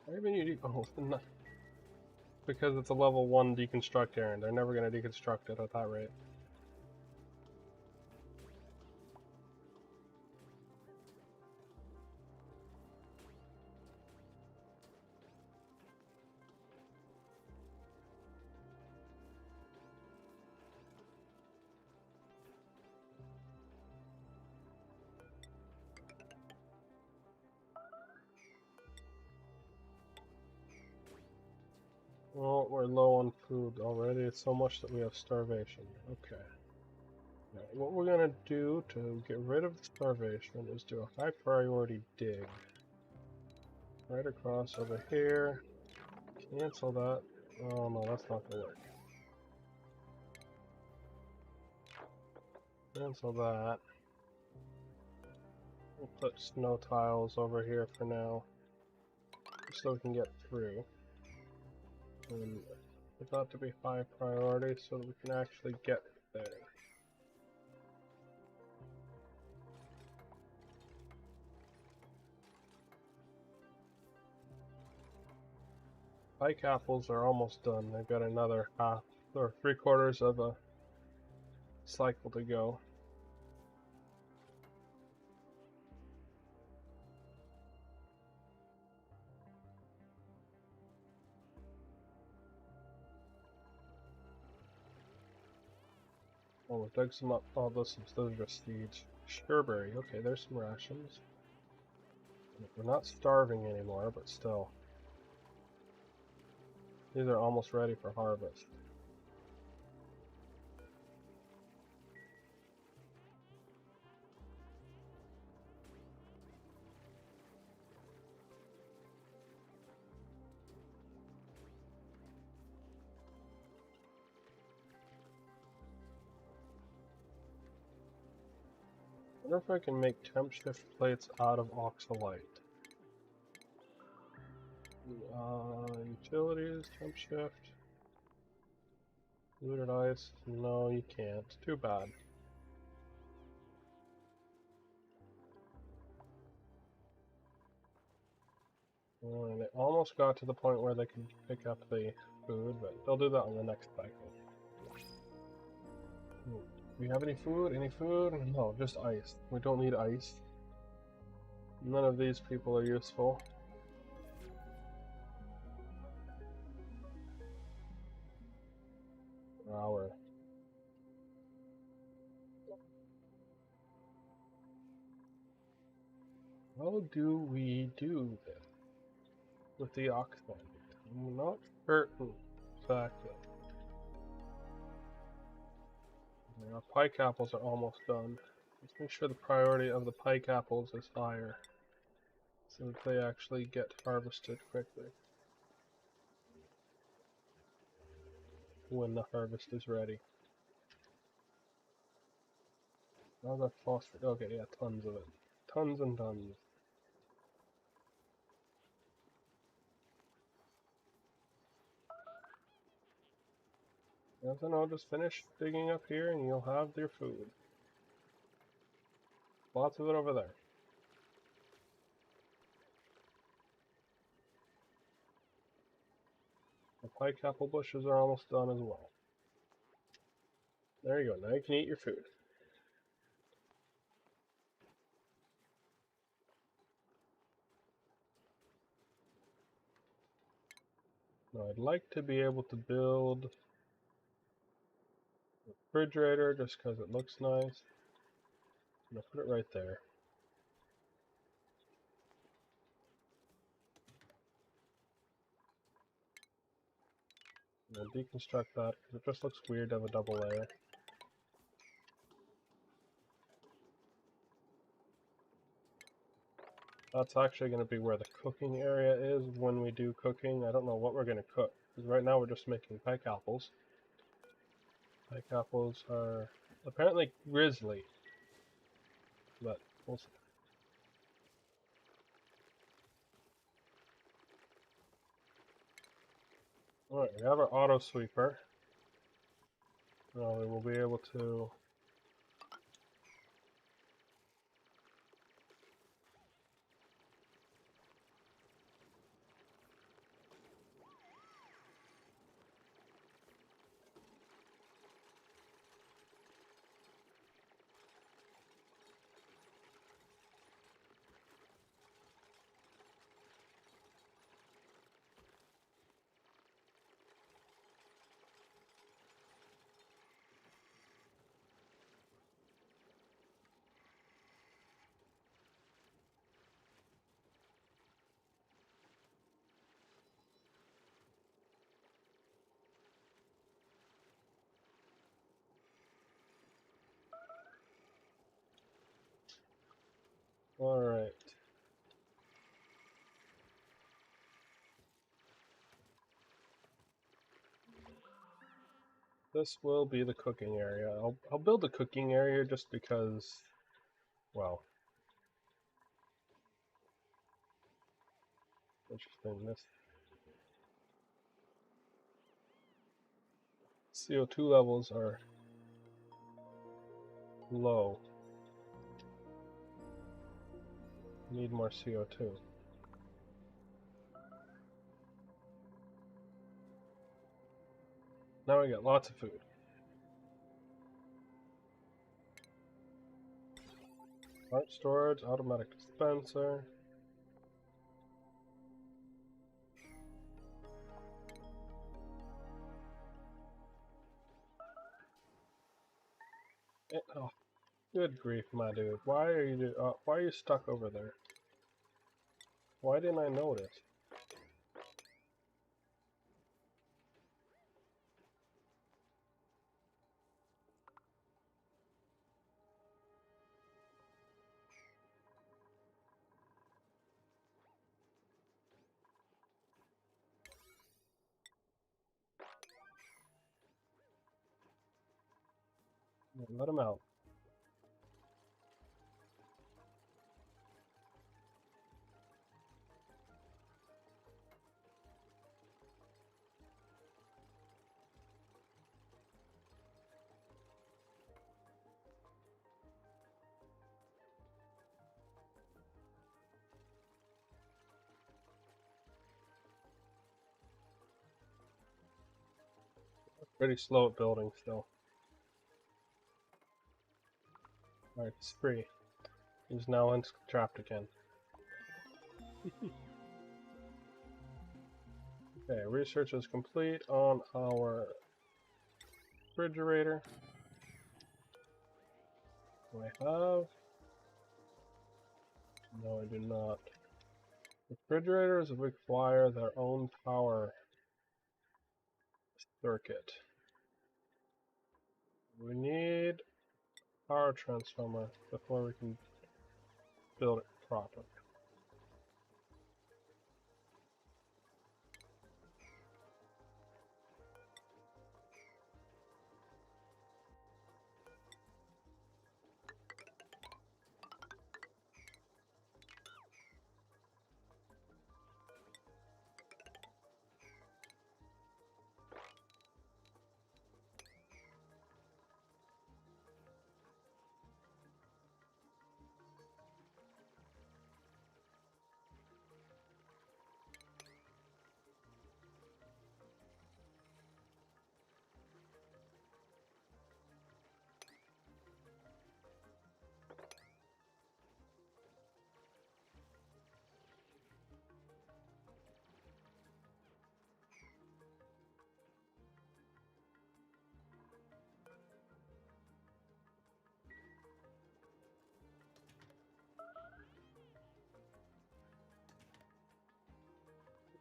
I even need because it's a level 1 deconstruct errand. They're never going to deconstruct it at that rate. Well, we're low on food already. It's so much that we have starvation. Okay. Now, what we're going to do to get rid of the starvation is do a high priority dig. Right across over here. Cancel that. Oh no, that's not going to work. Cancel that. We'll put snow tiles over here for now, so we can get through. And put that to be high priority so that we can actually get there. Pike apples are almost done. They've got another half or 3/4 of a cycle to go. Oh, we dug some up. Oh, those are just seeds. Strawberry. Okay, there's some rations. We're not starving anymore, but still. These are almost ready for harvest. wonder if I can make temp shift plates out of oxalite. Utilities, temp shift. Fluted ice. No, you can't. Too bad. And it almost got to the point where they could pick up the food, but they'll do that on the next cycle. Do we have any food? Any food? No, just ice. We don't need ice. None of these people are useful. Hour. How do we do this with the oxide? I'm not certain exactly. Our pike apples are almost done. Let's make sure the priority of the pike apples is higher, so that they actually get harvested quickly when the harvest is ready. Now the phosphorus. Okay, yeah, tons of it. Tons and tons. Nothing, I'll just finish digging up here and you'll have your food. Lots of it over there. The pike apple bushes are almost done as well. There you go, now you can eat your food. Now I'd like to be able to build a refrigerator just because it looks nice. I'm going to put it right there. We'll deconstruct that because it just looks weird to have a double layer. That's actually going to be where the cooking area is when we do cooking. I don't know what we're going to cook, because right now we're just making pike apples. Pike apples are apparently grizzly, but we'll see. Alright, we have our auto sweeper. Now we will be able to Alright. This will be the cooking area. I'll build the cooking area just because, well, interesting. This CO2 levels are low. Need more CO2. Now we got lots of food. Smart storage, automatic dispenser. Oh, good grief, my dude. Why are you stuck over there? Why didn't I notice? Let him out. Pretty slow at building still. Alright, it's free. He's now trapped again. Okay, research is complete on our refrigerator. Do I have? No, I do not. Refrigerators require their own power circuit. We need a power transformer before we can build it properly.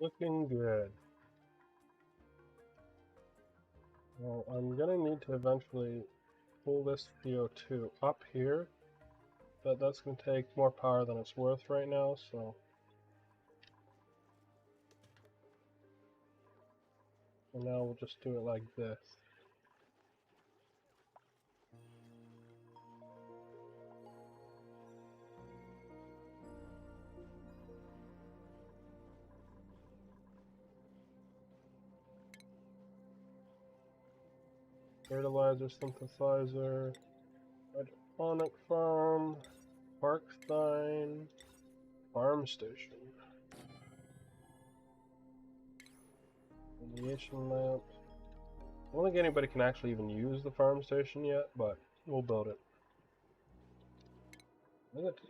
Looking good. Well, I'm gonna need to eventually pull this CO2 up here, but that's gonna take more power than it's worth right now, so for now we'll just do it like this. Fertilizer synthesizer, hydroponic farm, Parkstein, farm station, radiation lamp. I don't think anybody can actually even use the farm station yet, but we'll build it.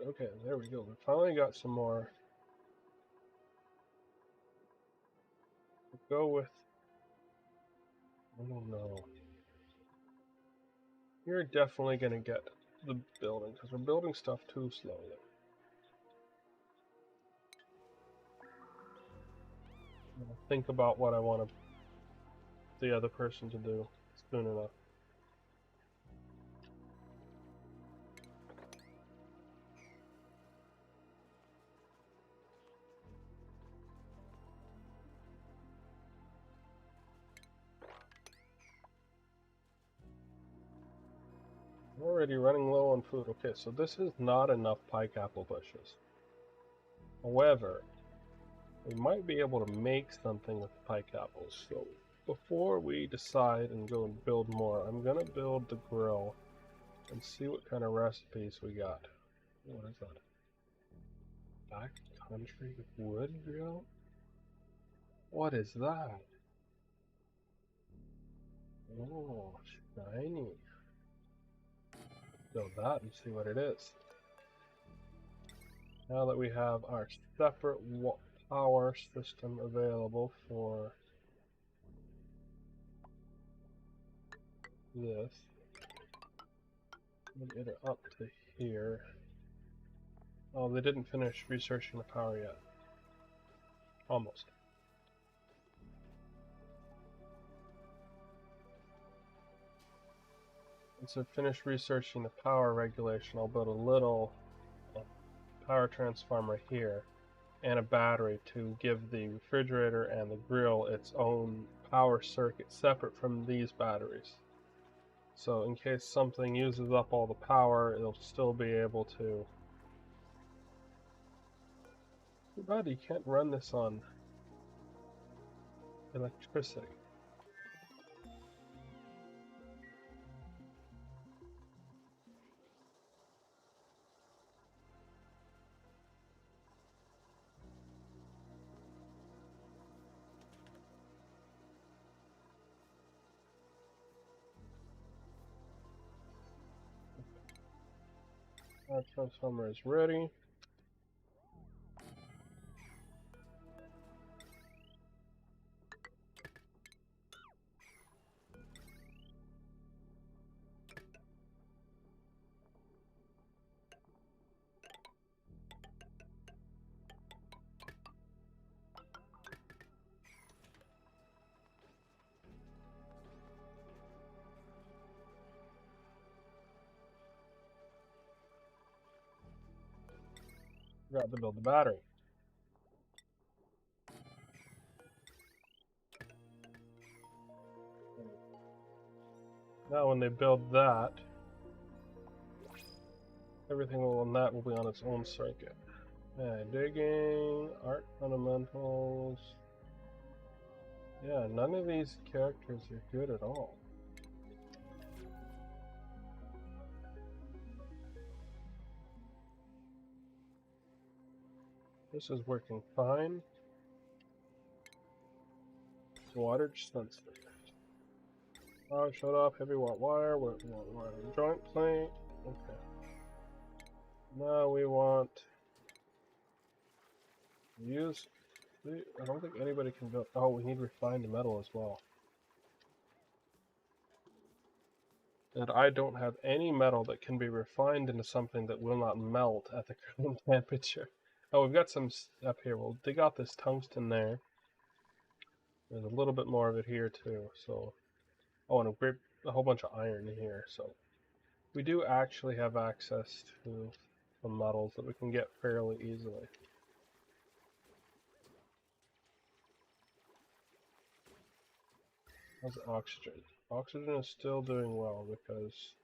Okay, there we go. We finally got some more. We'll go with, I don't know. You're definitely going to get the building, because we're building stuff too slowly. I'll think about what I want the other person to do soon enough. Already running low on food. Okay, so this is not enough pike apple bushes. However, we might be able to make something with pike apples. So before we decide and go and build more, I'm gonna build the grill and see what kind of recipes we got. What is that? Backcountry wood grill? What is that? Oh, shiny. Build that and see what it is. Now that we have our separate power system available for this, we'll get it up to here. Oh, they didn't finish researching the power yet. Almost. Once I finish researching the power regulation, I'll build a little power transformer here and a battery to give the refrigerator and the grill its own power circuit separate from these batteries. So in case something uses up all the power, it'll still be able to. Too bad you can't run this on electricity. Our transformer is ready. Forgot to build the battery. Now when they build that, everything on that will be on its own circuit. Yeah, digging, art fundamentals. Yeah, none of these characters are good at all. This is working fine. Water sensor. Power shut off, heavy watt wire, joint plate. Okay. Now we want use. I don't think anybody can build. Oh, we need refined metal as well. And I don't have any metal that can be refined into something that will not melt at the current temperature. Oh, we've got some up here. We'll dig out this tungsten there. There's a little bit more of it here too. So, oh, and a whole bunch of iron in here. So, we do actually have access to some metals that we can get fairly easily. How's oxygen? Oxygen is still doing well because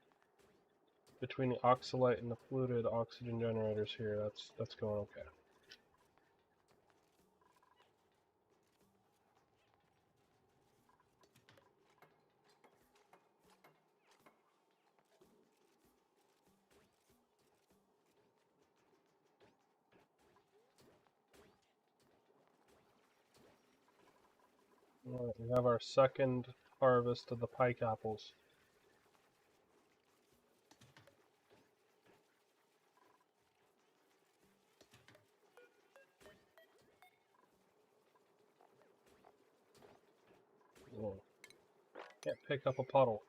between the oxalite and the fluted oxygen generators here, that's going okay. Alright, we have our second harvest of the pike apples. Whoa. Can't pick up a puddle.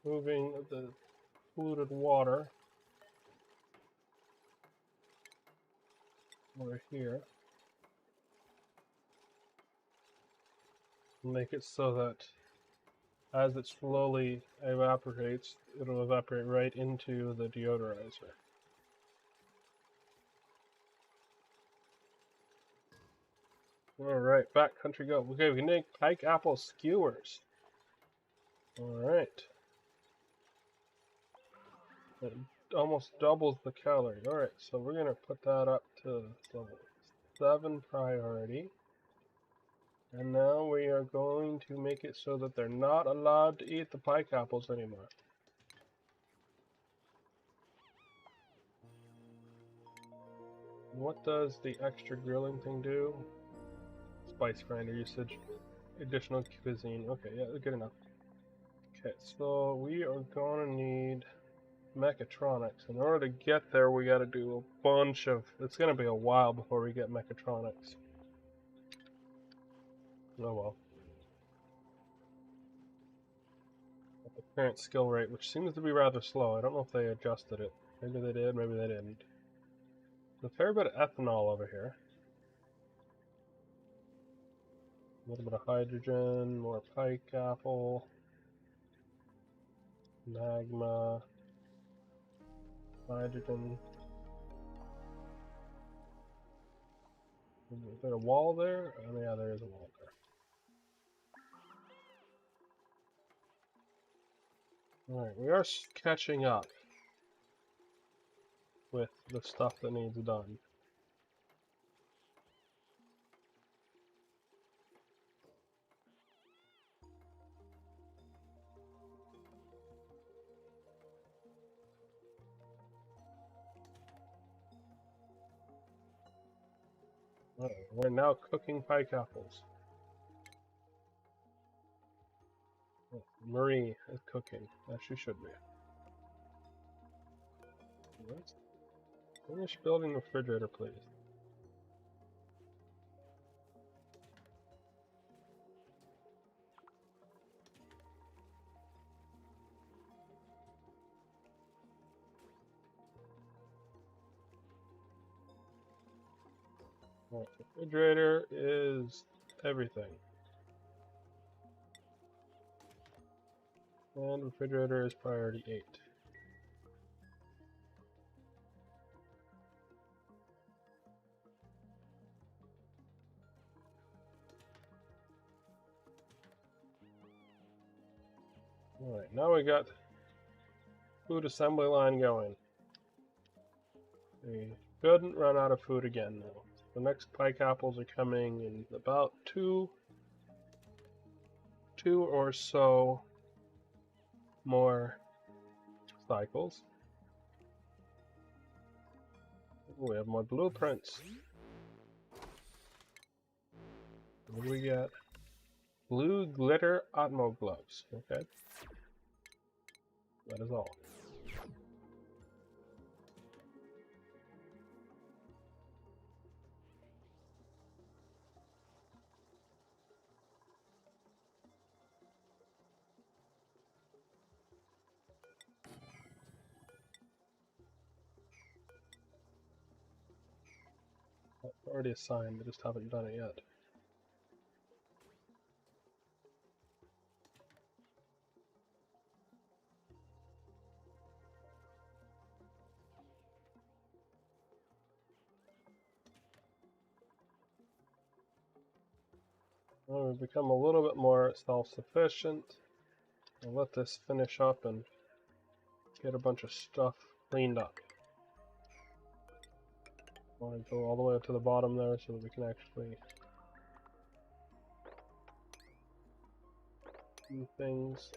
Moving the polluted water over here. Make it so that as it slowly evaporates, it'll evaporate right into the deodorizer. Alright, backcountry go. Okay, we can make pike apple skewers. Alright. It almost doubles the calorie. Alright, so we're going to put that up to level 7 priority. And now we are going to make it so that they're not allowed to eat the pike apples anymore. What does the extra grilling thing do? Spice grinder usage. Additional cuisine. Okay, yeah, good enough. Okay, so we are gonna need mechatronics. In order to get there, we gotta do a bunch of... It's gonna be a while before we get mechatronics. Oh well. At the current skill rate, which seems to be rather slow. I don't know if they adjusted it. Maybe they did, maybe they didn't. There's a fair bit of ethanol over here. A little bit of hydrogen, more pike apple, magma, hydrogen. Is there a wall there? Oh yeah, there is a wall there. Alright, we are catching up with the stuff that needs done. Alright, we're now cooking pike apples. Marie is cooking, as she should be. Let's finish building the refrigerator, please. Alright, refrigerator is everything. And refrigerator is priority 8. Alright, now we got food assembly line going. We shouldn't run out of food again now. The next pike apples are coming in about two or so more cycles. We have more blueprints. What do we get? Blue glitter Atmo gloves. Okay. That is all. That's already assigned, I just haven't done it yet. Well, we've become a little bit more self-sufficient. I'll let this finish up and get a bunch of stuff cleaned up. I want to go all the way up to the bottom there so that we can actually do things.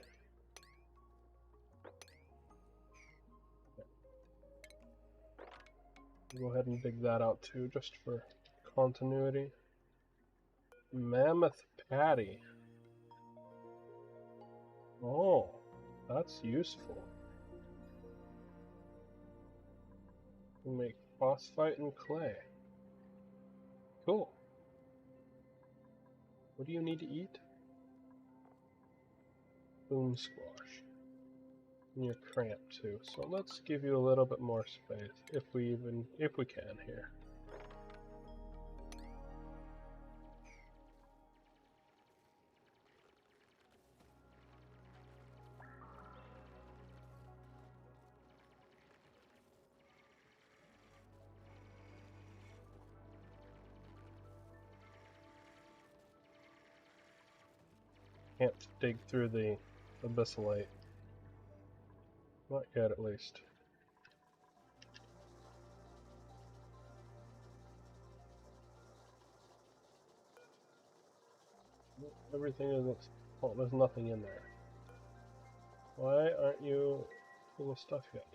Go ahead and dig that out too, just for continuity. Mammoth patty. Oh, that's useful. We make phosphite and clay. Cool. What do you need to eat? Boom squash. And you're cramped too, so let's give you a little bit more space, if we can here. Can't dig through the abyssalite. Not yet, at least. Everything isn't... Oh, there's nothing in there. Why aren't you full of stuff yet?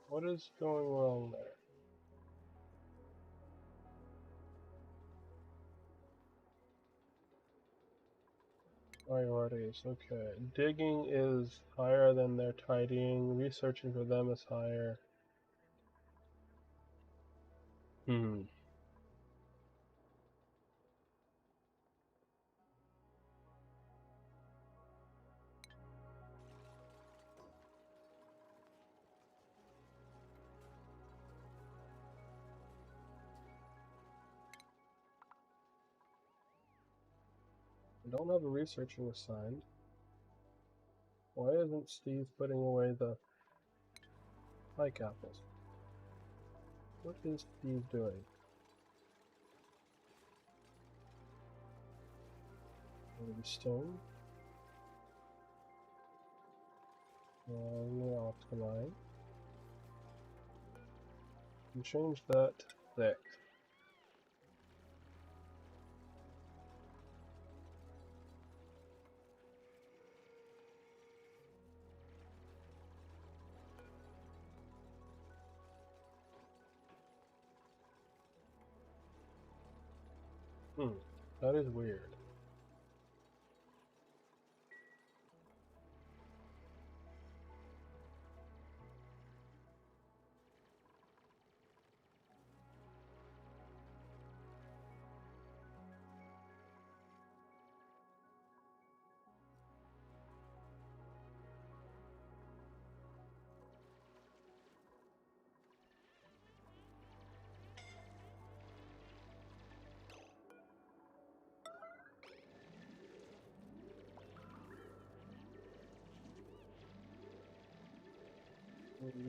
What is going wrong there? Priorities, okay. Digging is higher than their tidying. Researching for them is higher. I don't have a researching assigned. Why isn't Steve putting away the pike apples? What is Steve doing? The stone. The octaline. And change that thick. That is weird.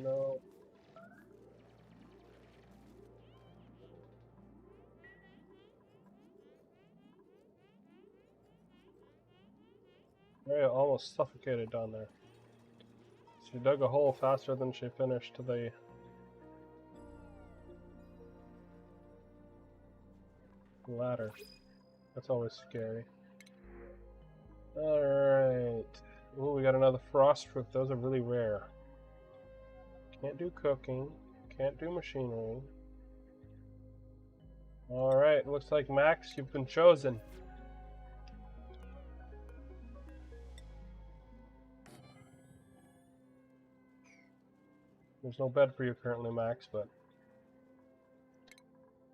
No. Maria almost suffocated down there. She dug a hole faster than she finished the ladder. That's always scary. Alright. Ooh, we got another frost fruit. Those are really rare. Can't do cooking. Can't do machinery. Alright, looks like Max, you've been chosen. There's no bed for you currently, Max, but...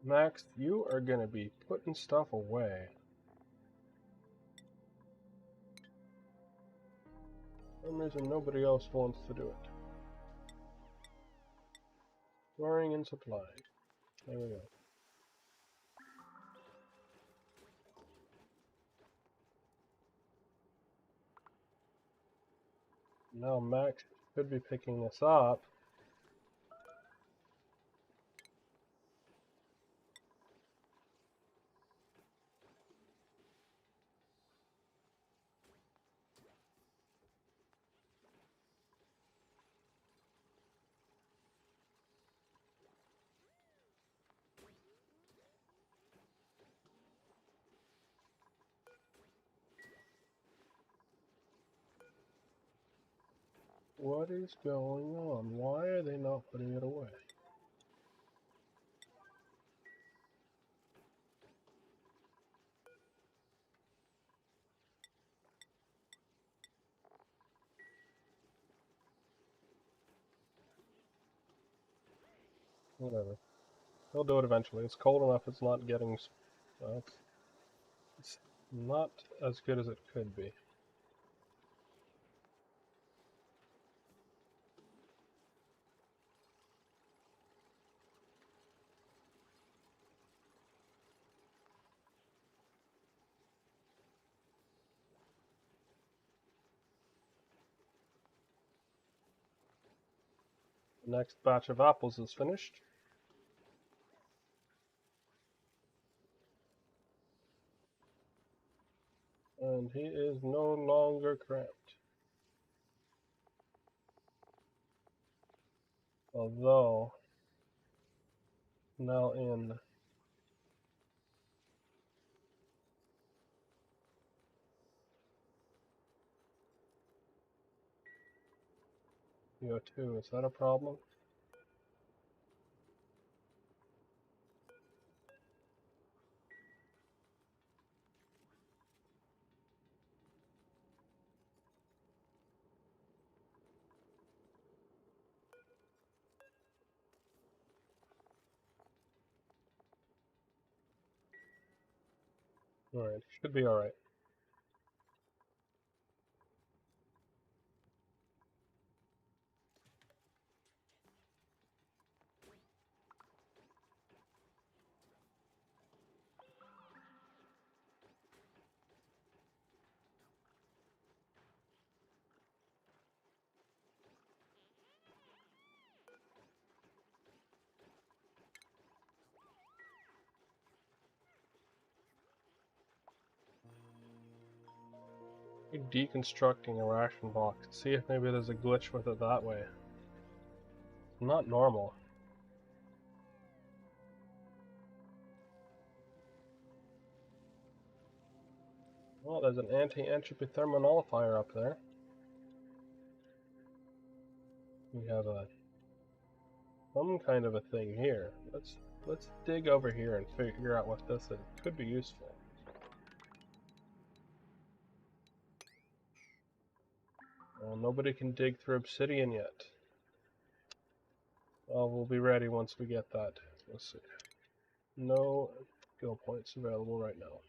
Max, you are gonna be putting stuff away. For some reason, nobody else wants to do it. Storing and supply. There we go. Now Max should be picking this up. What is going on? Why are they not putting it away? Whatever. They'll do it eventually. It's cold enough it's not getting... it's not as good as it could be. The next batch of apples is finished. And he is no longer cramped. Although, now in CO2, is that a problem? Alright, should be alright. Deconstructing a ration box. See if maybe there's a glitch with it that way. Not normal. Well, there's an anti-entropy thermonullifier up there. We have some kind of a thing here. Let's dig over here and figure out what this is. It could be useful. Well, nobody can dig through obsidian yet. Well, we'll be ready once we get that. Let's see. No skill points available right now.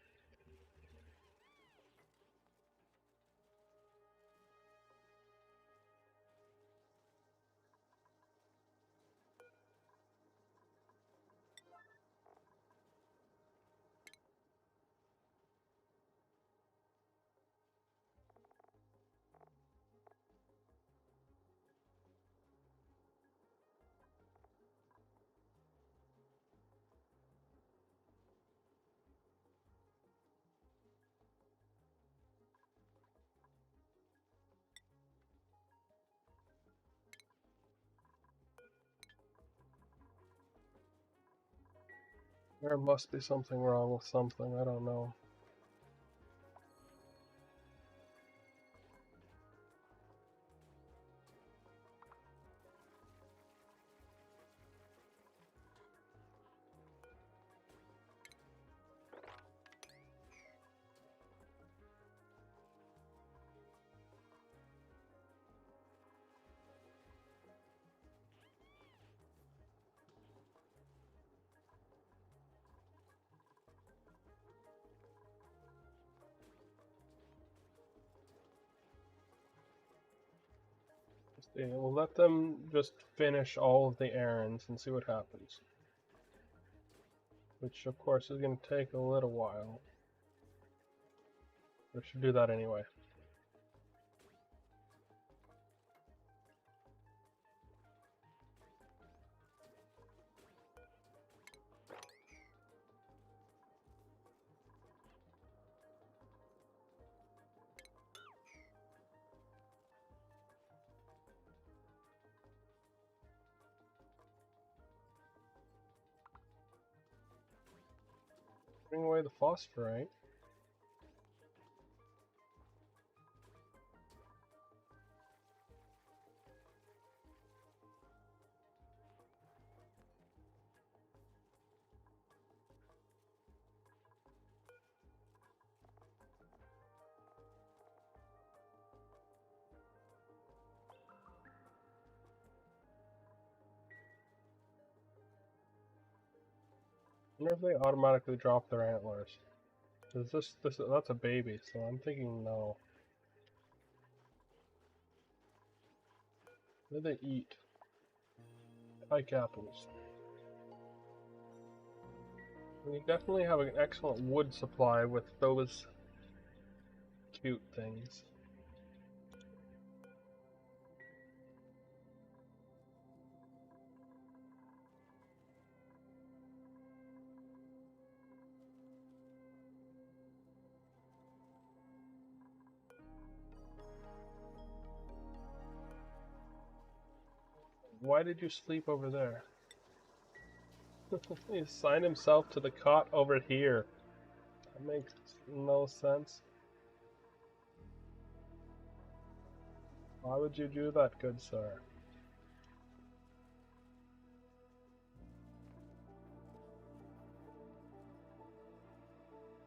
There must be something wrong with something, I don't know. Yeah, we'll let them just finish all of the errands and see what happens. Which, of course, is going to take a little while. We should do that anyway. Bring away the phosphorite. I wonder if they automatically drop their antlers. Is that's a baby, so I'm thinking no. What do they eat? Pike apples. We definitely have an excellent wood supply with those cute things. Why did you sleep over there? He assigned himself to the cot over here. That makes no sense. Why would you do that, good sir?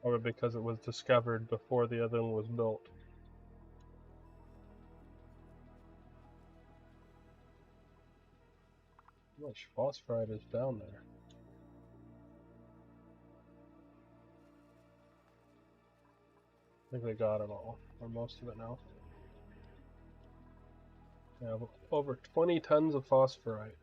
Or because it was discovered before the other one was built. How much phosphorite is down there? I think they got it all, or most of it now. Yeah, over 20 tons of phosphorite.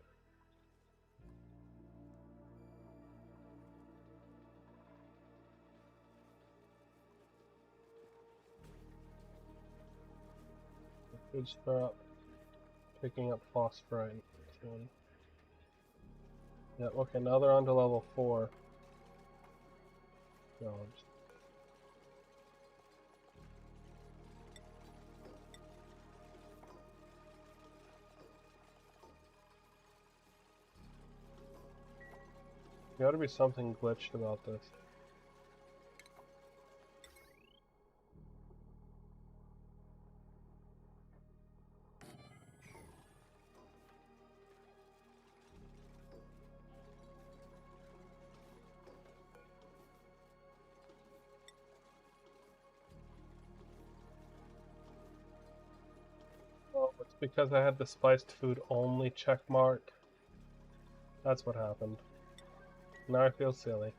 Should start picking up phosphorite soon. Yeah, okay, now they're on to level 4. God. There gotta be something glitched about this. Oh, it's because I had the spiced food only check mark. That's what happened. Now I feel silly.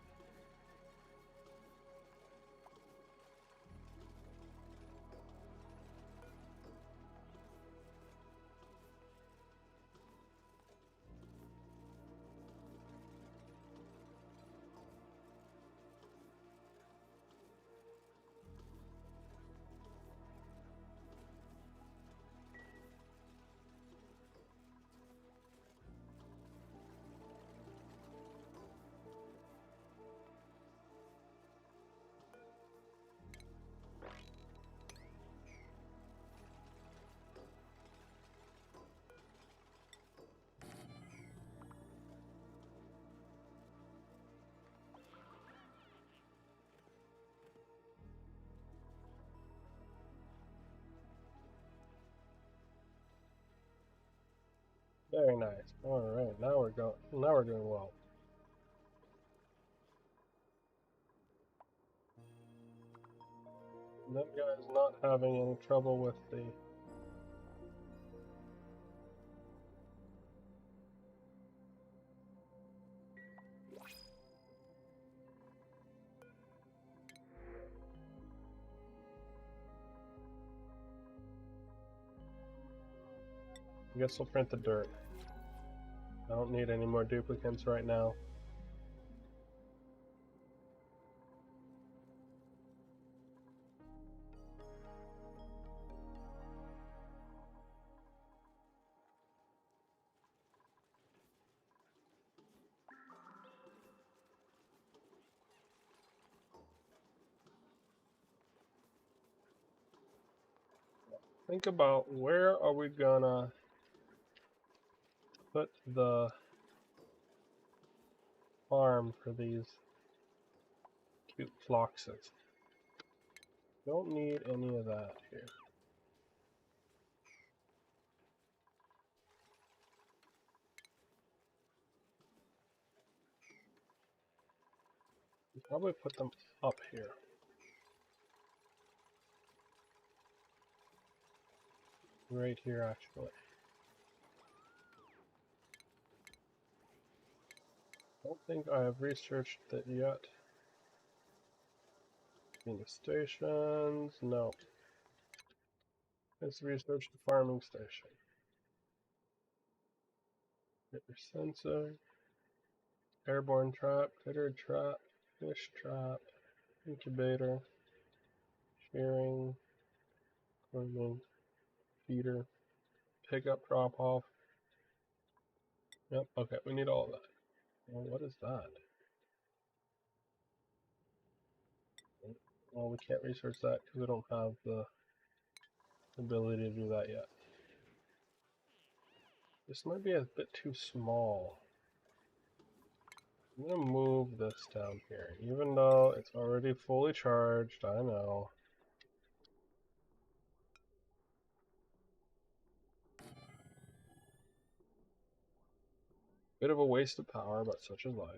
Very nice. Alright, now we're going. Now we're doing well. That guy's not having any trouble with the... I guess we'll print the dirt. I don't need any more duplicates right now. Think about where are we gonna put the farm for these cute floxes. Don't need any of that here. Probably put them up here. Right here, actually. Don't think I have researched it yet. In the stations, no. Let's research the farming station. Get your sensor. Airborne trap, critter trap, fish trap, incubator, shearing, clothing, feeder, pickup, drop off. Yep, okay, we need all of that. Well, what is that? Well, we can't research that because we don't have the ability to do that yet. This might be a bit too small. I'm gonna move this down here, even though it's already fully charged, I know. Bit of a waste of power, but such is life.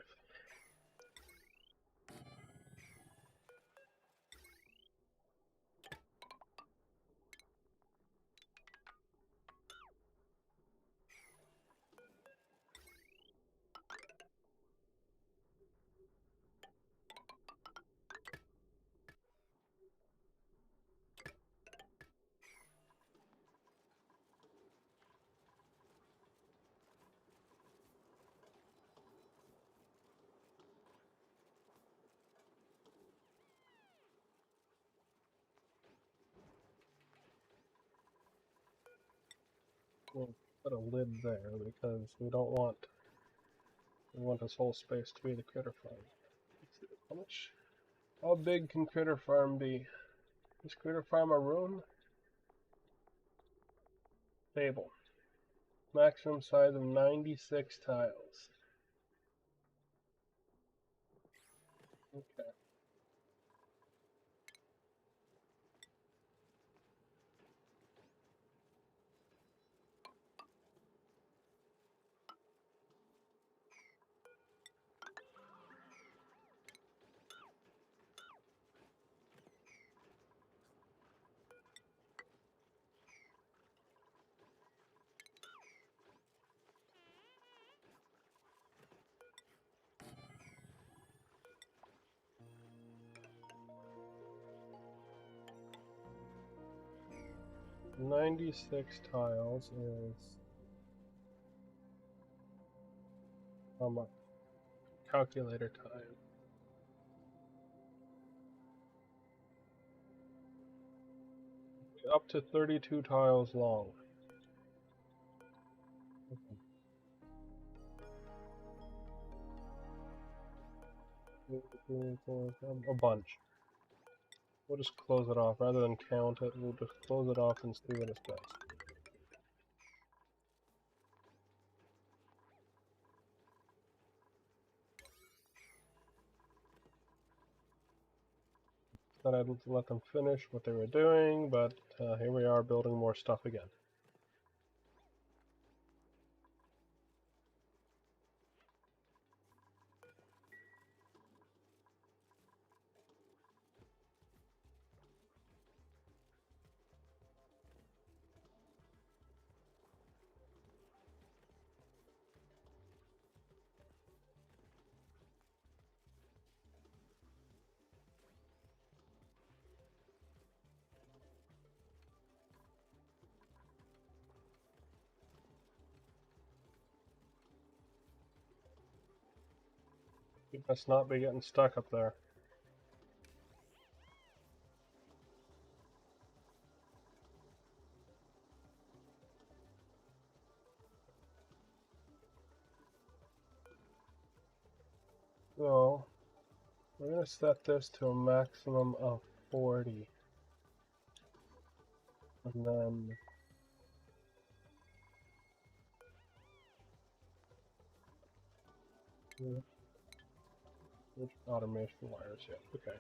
We'll put a lid there because we want this whole space to be the critter farm. Let's see, how big can critter farm be? Is critter farm a room? Table. Maximum size of 96 tiles. Okay. "96 tiles is how much? Calculator time. Up to 32 tiles long. A bunch. We'll just close it off. Rather than count it, we'll just close it off and see what it does. Thought I'd let them finish what they were doing, but here we are building more stuff again. You must not be getting stuck up there. So, we're going to set this to a maximum of 40. And then which automation wires? Yeah, okay.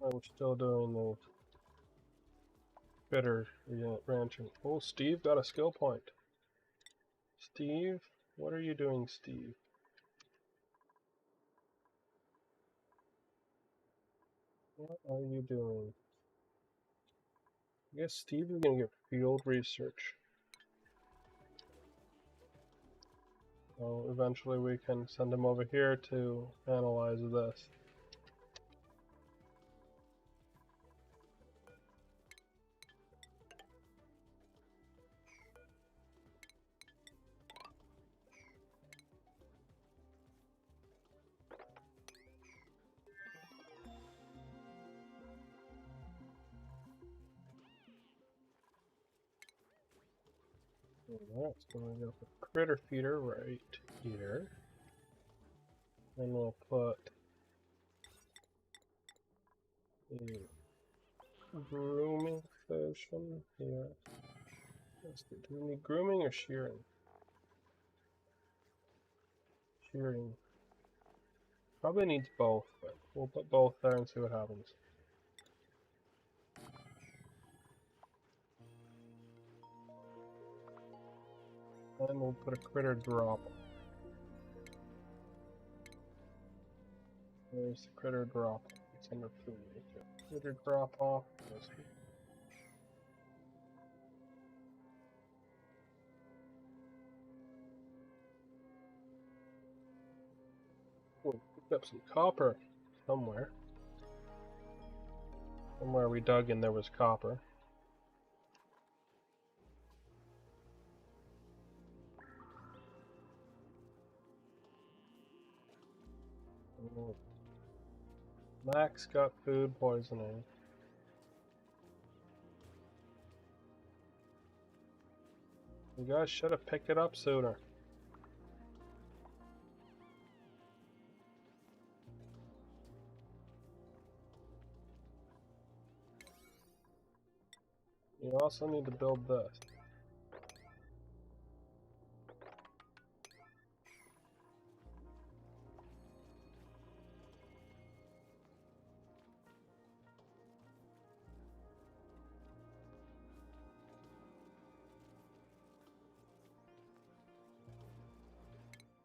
I'm still doing the critter ranching. Oh, Steve got a skill point. Steve, what are you doing, Steve? What are you doing? I guess Steve is going to get field research. So eventually we can send him over here to analyze this. That's going to go for critter feeder right here. Then we'll put the grooming station here. Do we need grooming or shearing? Shearing. Probably needs both, but we'll put both there and see what happens. And we'll put a critter drop. There's the critter drop. It's under food. Critter drop off. We picked up some copper somewhere. Somewhere we dug in there was copper. Max got food poisoning. You guys should have picked it up sooner. You also need to build this.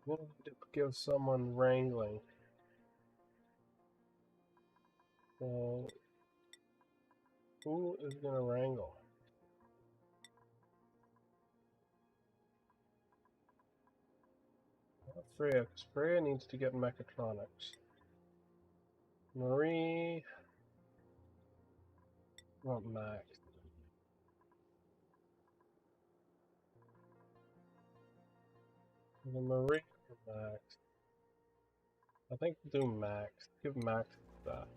You need to give someone wrangling. So, who is gonna wrangle? Not Freya, because Freya needs to get mechatronics. Marie, not Max. The Marie or Max. I think do Max. Give Max that.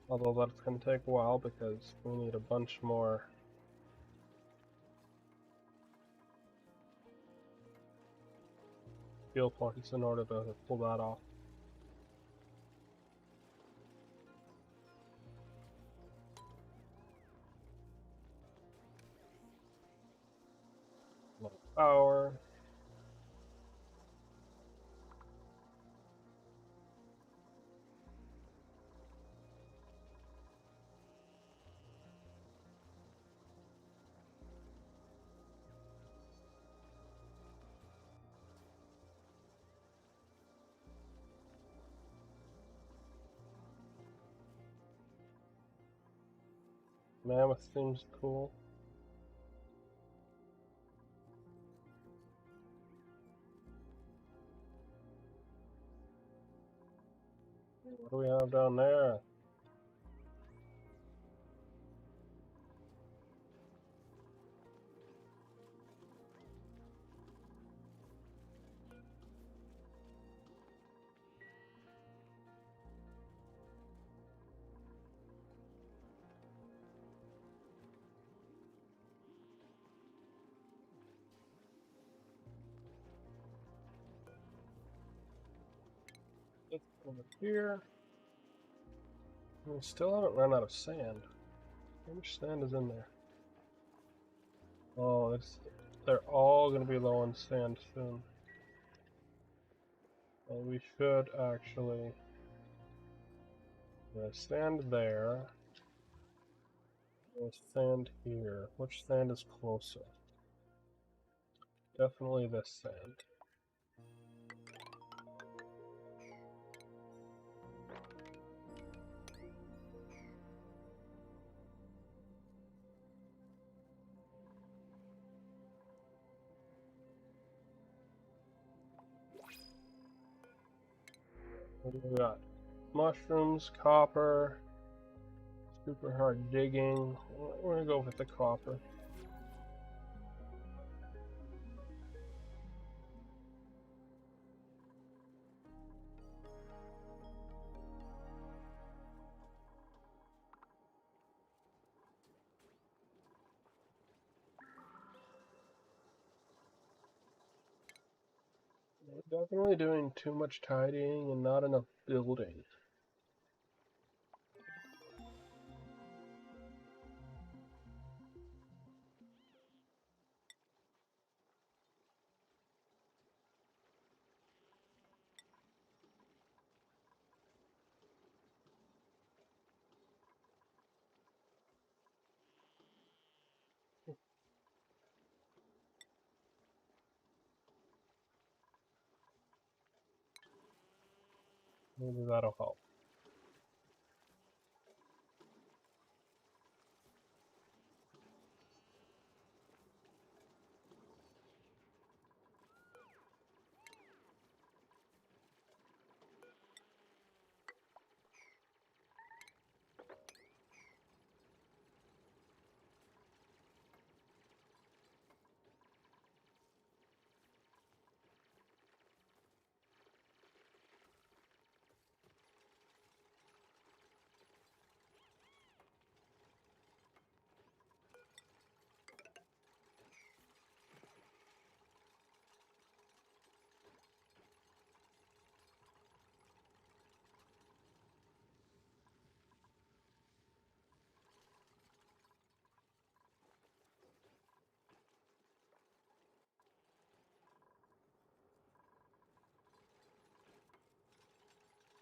Although that's gonna take a while because we need a bunch more skill points in order to pull that off. Low power. Mammoth seems cool. What do we have down there? Let's go over here. We still haven't run out of sand. How much sand is in there? Oh, they're all going to be low on sand soon. Well, we should actually sand there. There's sand here. Which sand is closer? Definitely this sand. What do we got? Mushrooms, copper, super hard digging. We're gonna go with the copper. We're definitely doing too much tidying and not enough building. Maybe that'll help.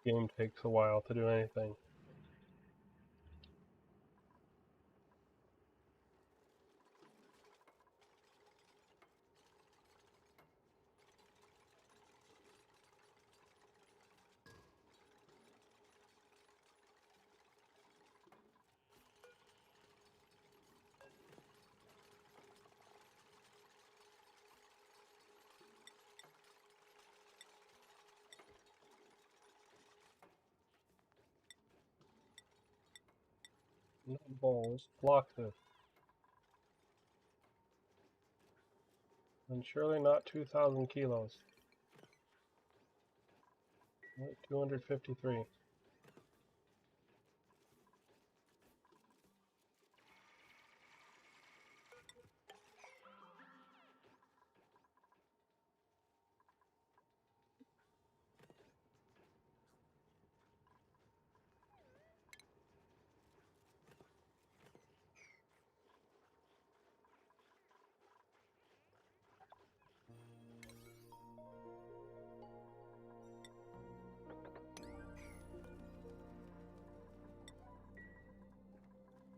game takes a while to do anything. Not balls, block this. And surely not 2,000 kilos. 253.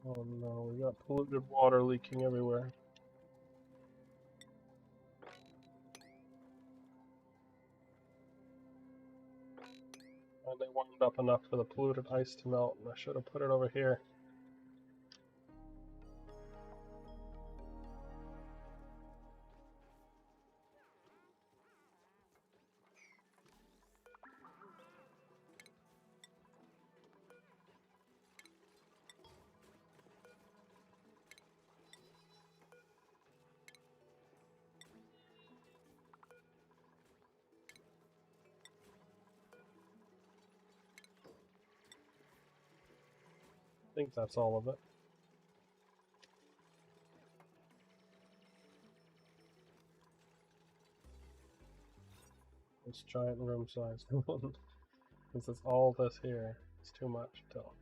Oh no, we got polluted water leaking everywhere. And they warmed up enough for the polluted ice to melt, and I should have put it over here. I think that's all of it. This giant room size one. Because it's all this here. It's too much still.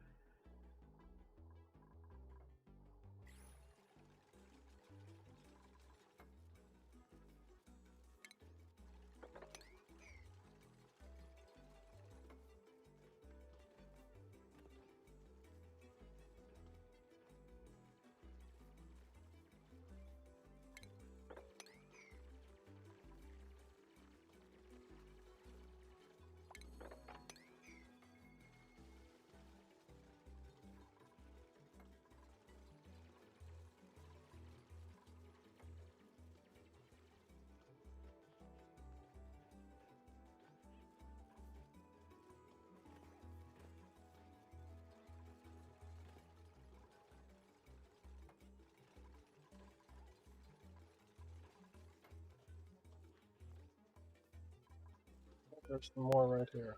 There's some more right here.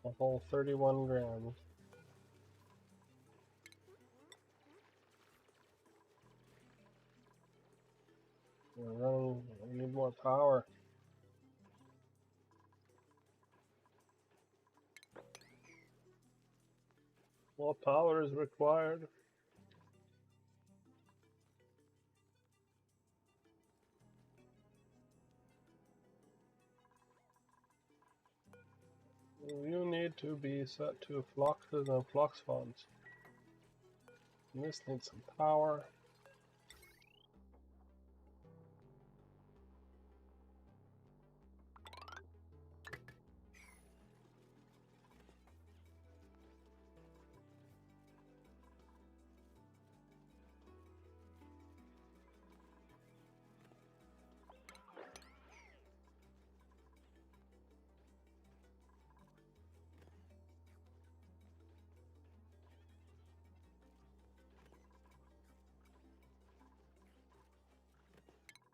A whole 31 grams. We're running, we need more power. More power is required. You need to be set to fluxes and flux funds. And this needs some power.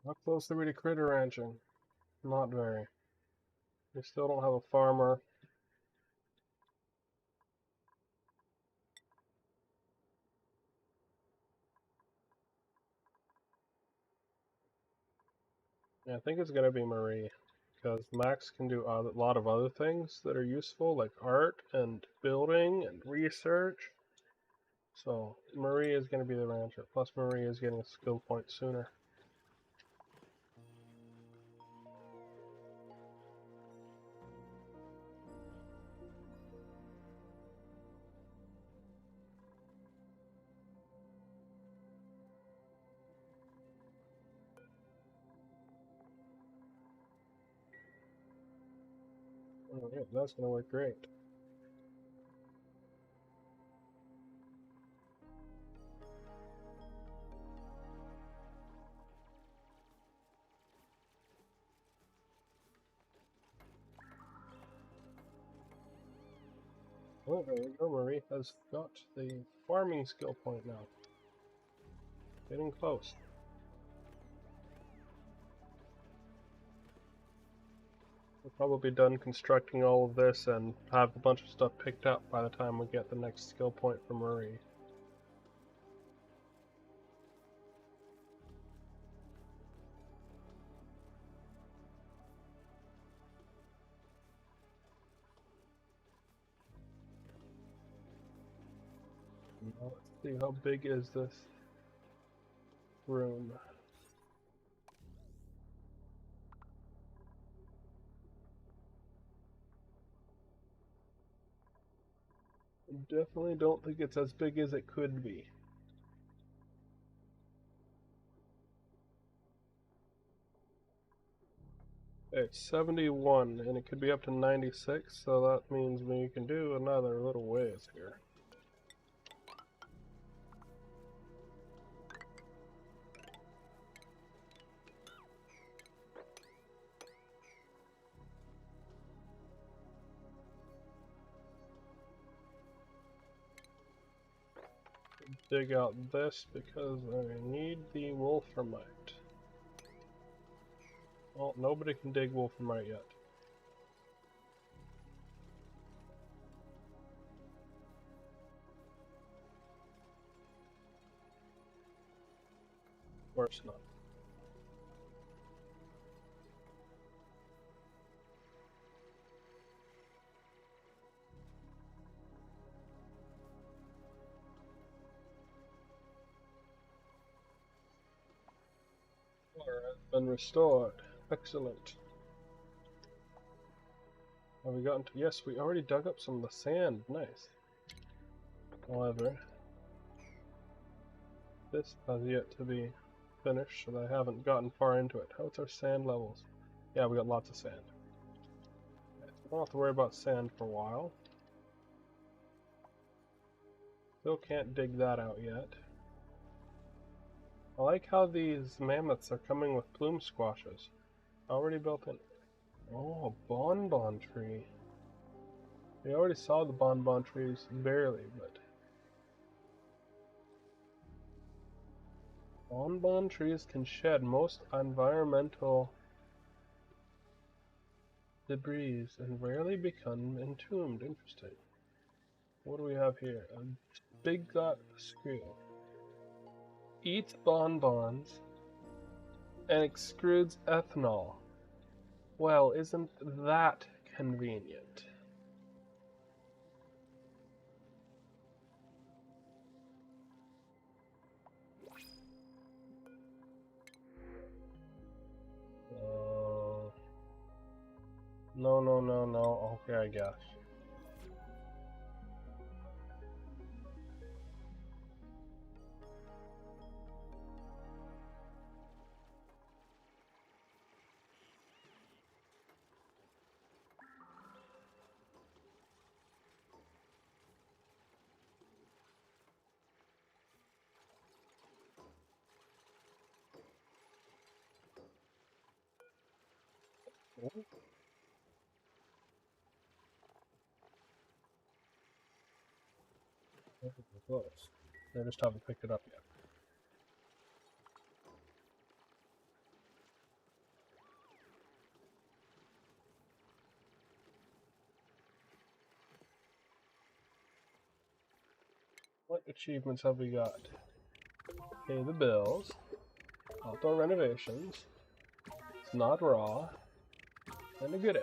How close are we to critter ranching? Not very. We still don't have a farmer. Yeah, I think it's going to be Marie, because Max can do a lot of other things that are useful, like art and building and research. So Marie is going to be the rancher. Plus Marie is getting a skill point sooner. Yeah, that's gonna work great. Oh, there we go. Marie has got the farming skill point now. Getting close. We'll probably be done constructing all of this and have a bunch of stuff picked up by the time we get the next skill point for Marie. Now let's see, how big is this room? Definitely don't think it's as big as it could be. It's 71, and it could be up to 96, so that means we can do another little ways here. Dig out this because I need the wolframite. Well, nobody can dig wolframite yet. Of course not. Water has been restored. Excellent. Have we gotten to... Yes, we already dug up some of the sand. Nice. However, this has yet to be finished, so I haven't gotten far into it. How's our sand levels? Yeah, we got lots of sand. Okay, so we don't have to worry about sand for a while. Still can't dig that out yet. I like how these mammoths are coming with plume squashes. Already built in. Oh, a bonbon tree. We already saw the bonbon trees barely, but... Bonbon trees can shed most environmental debris and rarely become entombed. Interesting. What do we have here? A big gut screw. Eats bonbons and extrudes ethanol. Well, isn't that convenient? No, no, no, no. Okay, I guess. Close. I just haven't picked it up yet. What achievements have we got? Pay the bills. Outdoor renovations. It's not raw. And a good egg.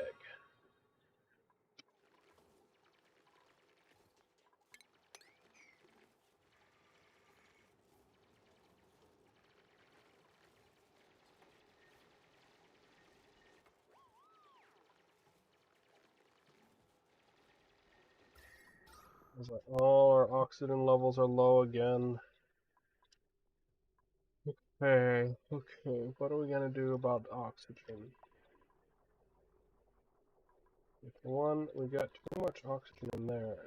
It's like, oh, our oxygen levels are low again. Okay, okay, what are we gonna do about oxygen? One, we got too much oxygen in there.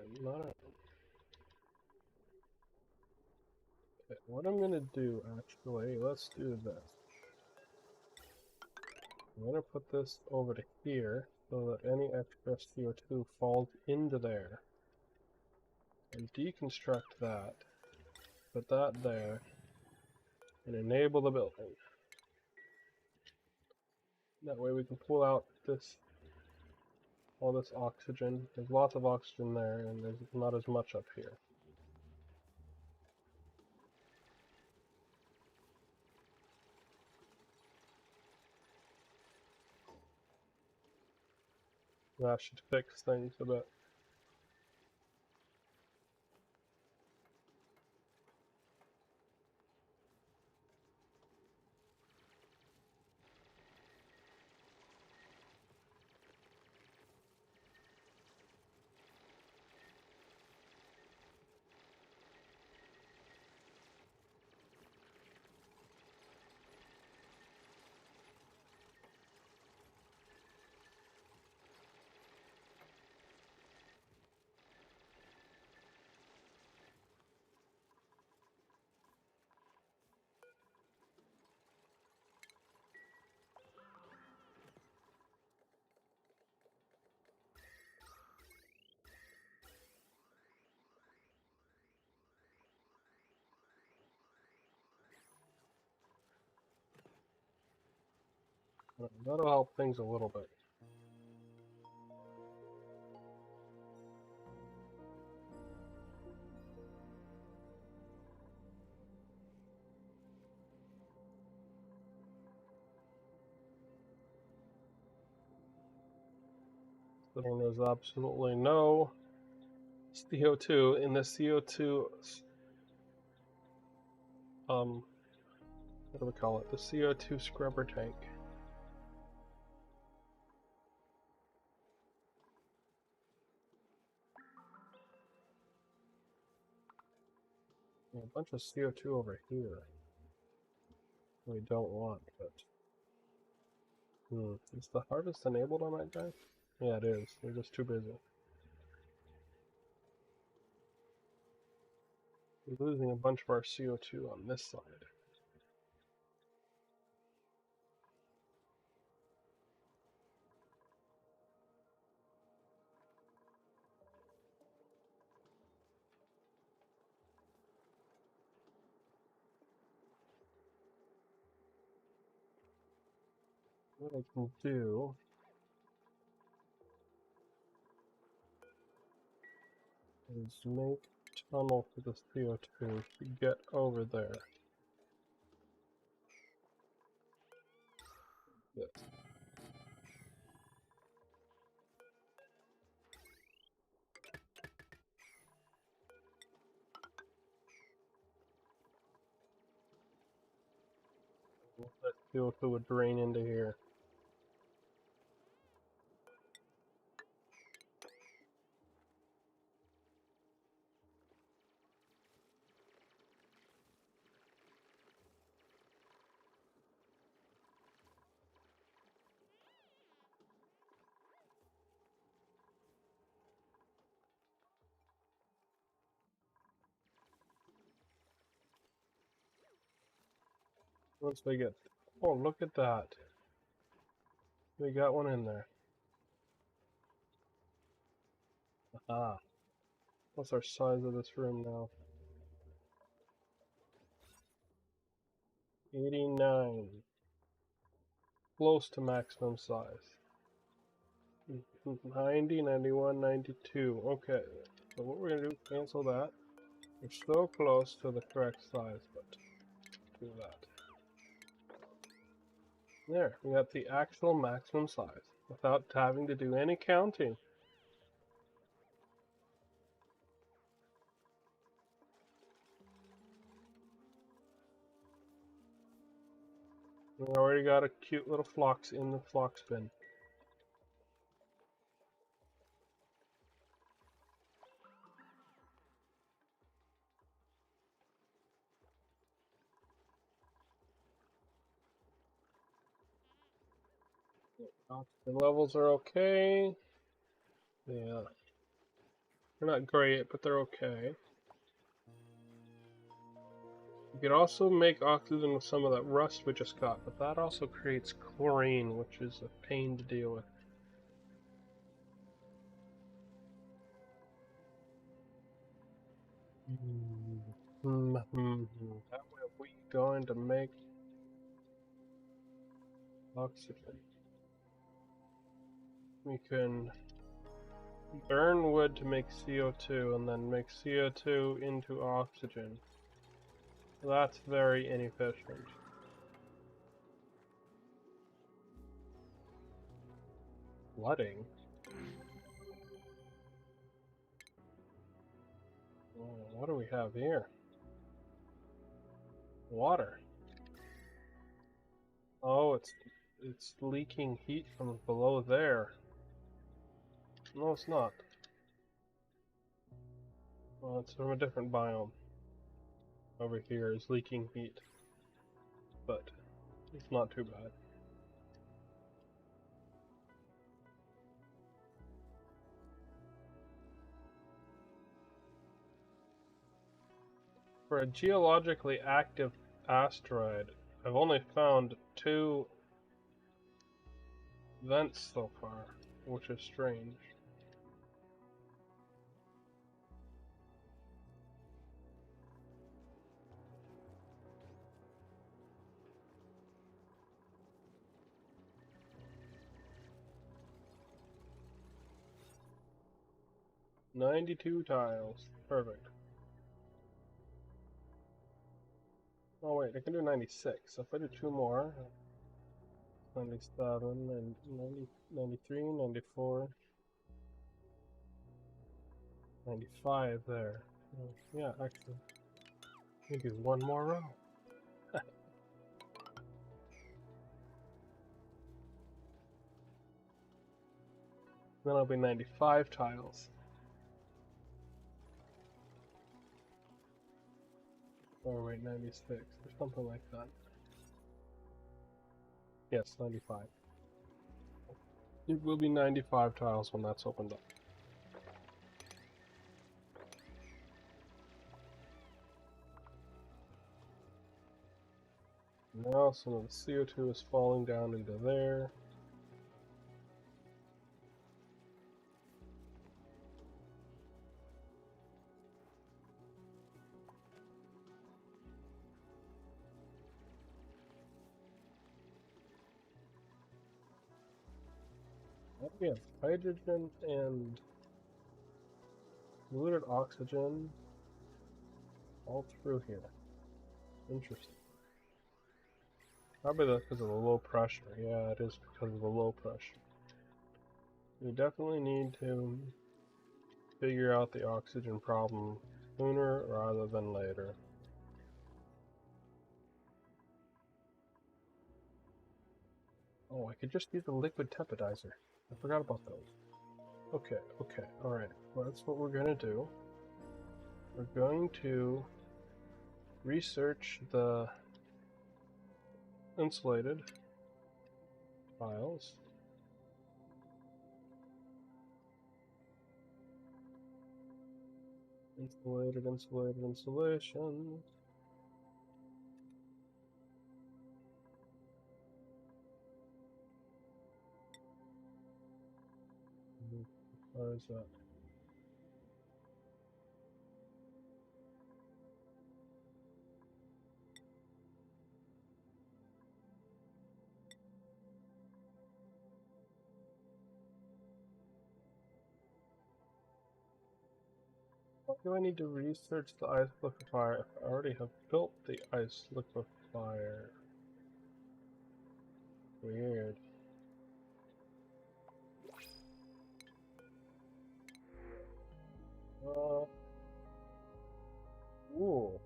Okay, what I'm gonna do actually, let's do this. I'm gonna put this over to here so that any extra CO2 falls into there. And deconstruct that. Put that there. And enable the building. That way we can pull out all this oxygen. There's lots of oxygen there, and there's not as much up here. That should fix things a bit. That'll help things a little bit. So there's absolutely no CO2 in the CO2, what do we call it? The CO2 scrubber tank. A bunch of CO2 over here. We don't want, but... Is the harvest enabled on that guy? Yeah, it is. We're just too busy. We're losing a bunch of our CO2 on this side. What I can do is make a tunnel for the CO2 to get over there. Yes. That CO2 would drain into here. Once we get... Oh, look at that. We got one in there. Aha. What's our size of this room now? 89. Close to maximum size. 90, 91, 92. Okay. So what we're going to do, cancel that. We're so close to the correct size, but do that. There, we got the actual maximum size without having to do any counting. We already got a cute little phlox in the phlox bin. Oxygen levels are okay. Yeah. They're not great, but they're okay. You could also make oxygen with some of that rust we just got, but that also creates chlorine, which is a pain to deal with. How are we going to make oxygen? We can burn wood to make CO2 and then make CO2 into oxygen. That's very inefficient. Flooding? Oh, what do we have here? Water. Oh, it's leaking heat from below there. No, it's not. Well, it's from a different biome. Over here is leaking heat. But it's not too bad. For a geologically active asteroid, I've only found 2 vents so far, which is strange. "92 tiles. Perfect. Oh wait, I can do 96. So if I do 2 more, 97, and 90, 93, 94, 95 there. Yeah, actually, maybe 1 more row. Then I'll be 95 tiles. Or wait, 96, or something like that. Yes, 95. It will be 95 tiles when that's opened up. Now some of the CO2 is falling down into there. We have hydrogen and diluted oxygen all through here. Interesting. Probably because of the low pressure. Yeah, it is because of the low pressure. We definitely need to figure out the oxygen problem sooner rather than later. Oh, I could just use the liquid tepidizer. I forgot about those. Okay, alright. Well, that's what we're gonna do. We're going to research the insulated files. Insulated, insulation. Where is that? Why do I need to research the ice liquefier if I already have built the ice liquefier? Weird. Ooh.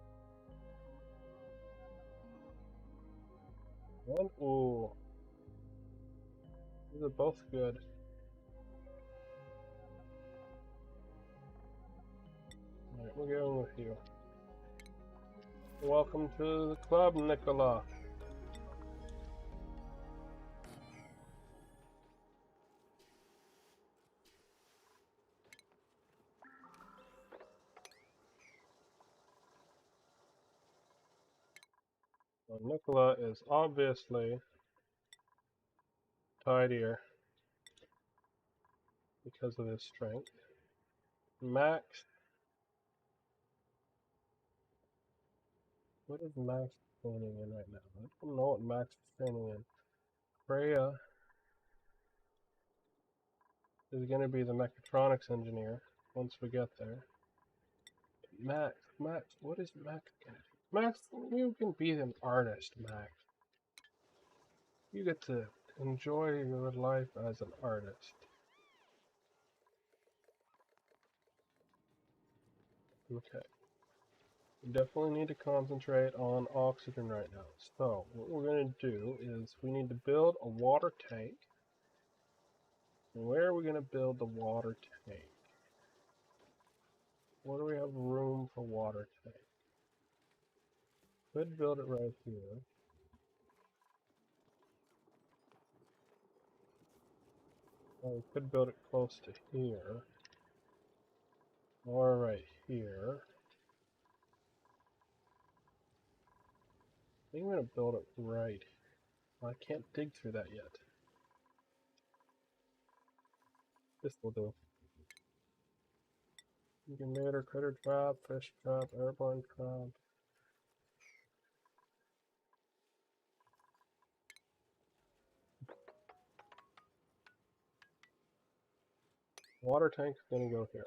And ooh. These are both good. Alright, we're going with you. Welcome to the club, Nicola. Well, Nicola is obviously tidier because of his strength. Max, what is Max training in right now? I don't know what Max is training in. Freya is going to be the mechatronics engineer once we get there. Max, what is Max going to do? Max, you can be an artist, Max. You get to enjoy your life as an artist. Okay. We definitely need to concentrate on oxygen right now. So, what we're going to do is we need to build a water tank. And where are we going to build the water tank? Where do we have room for water tank? Could build it right here. Or we could build it close to here. Or right here. I think I'm going to build it right. I can't dig through that yet. This will do. Incubator, critter trap, fish trap, airborne trap. Water tank is going to go here.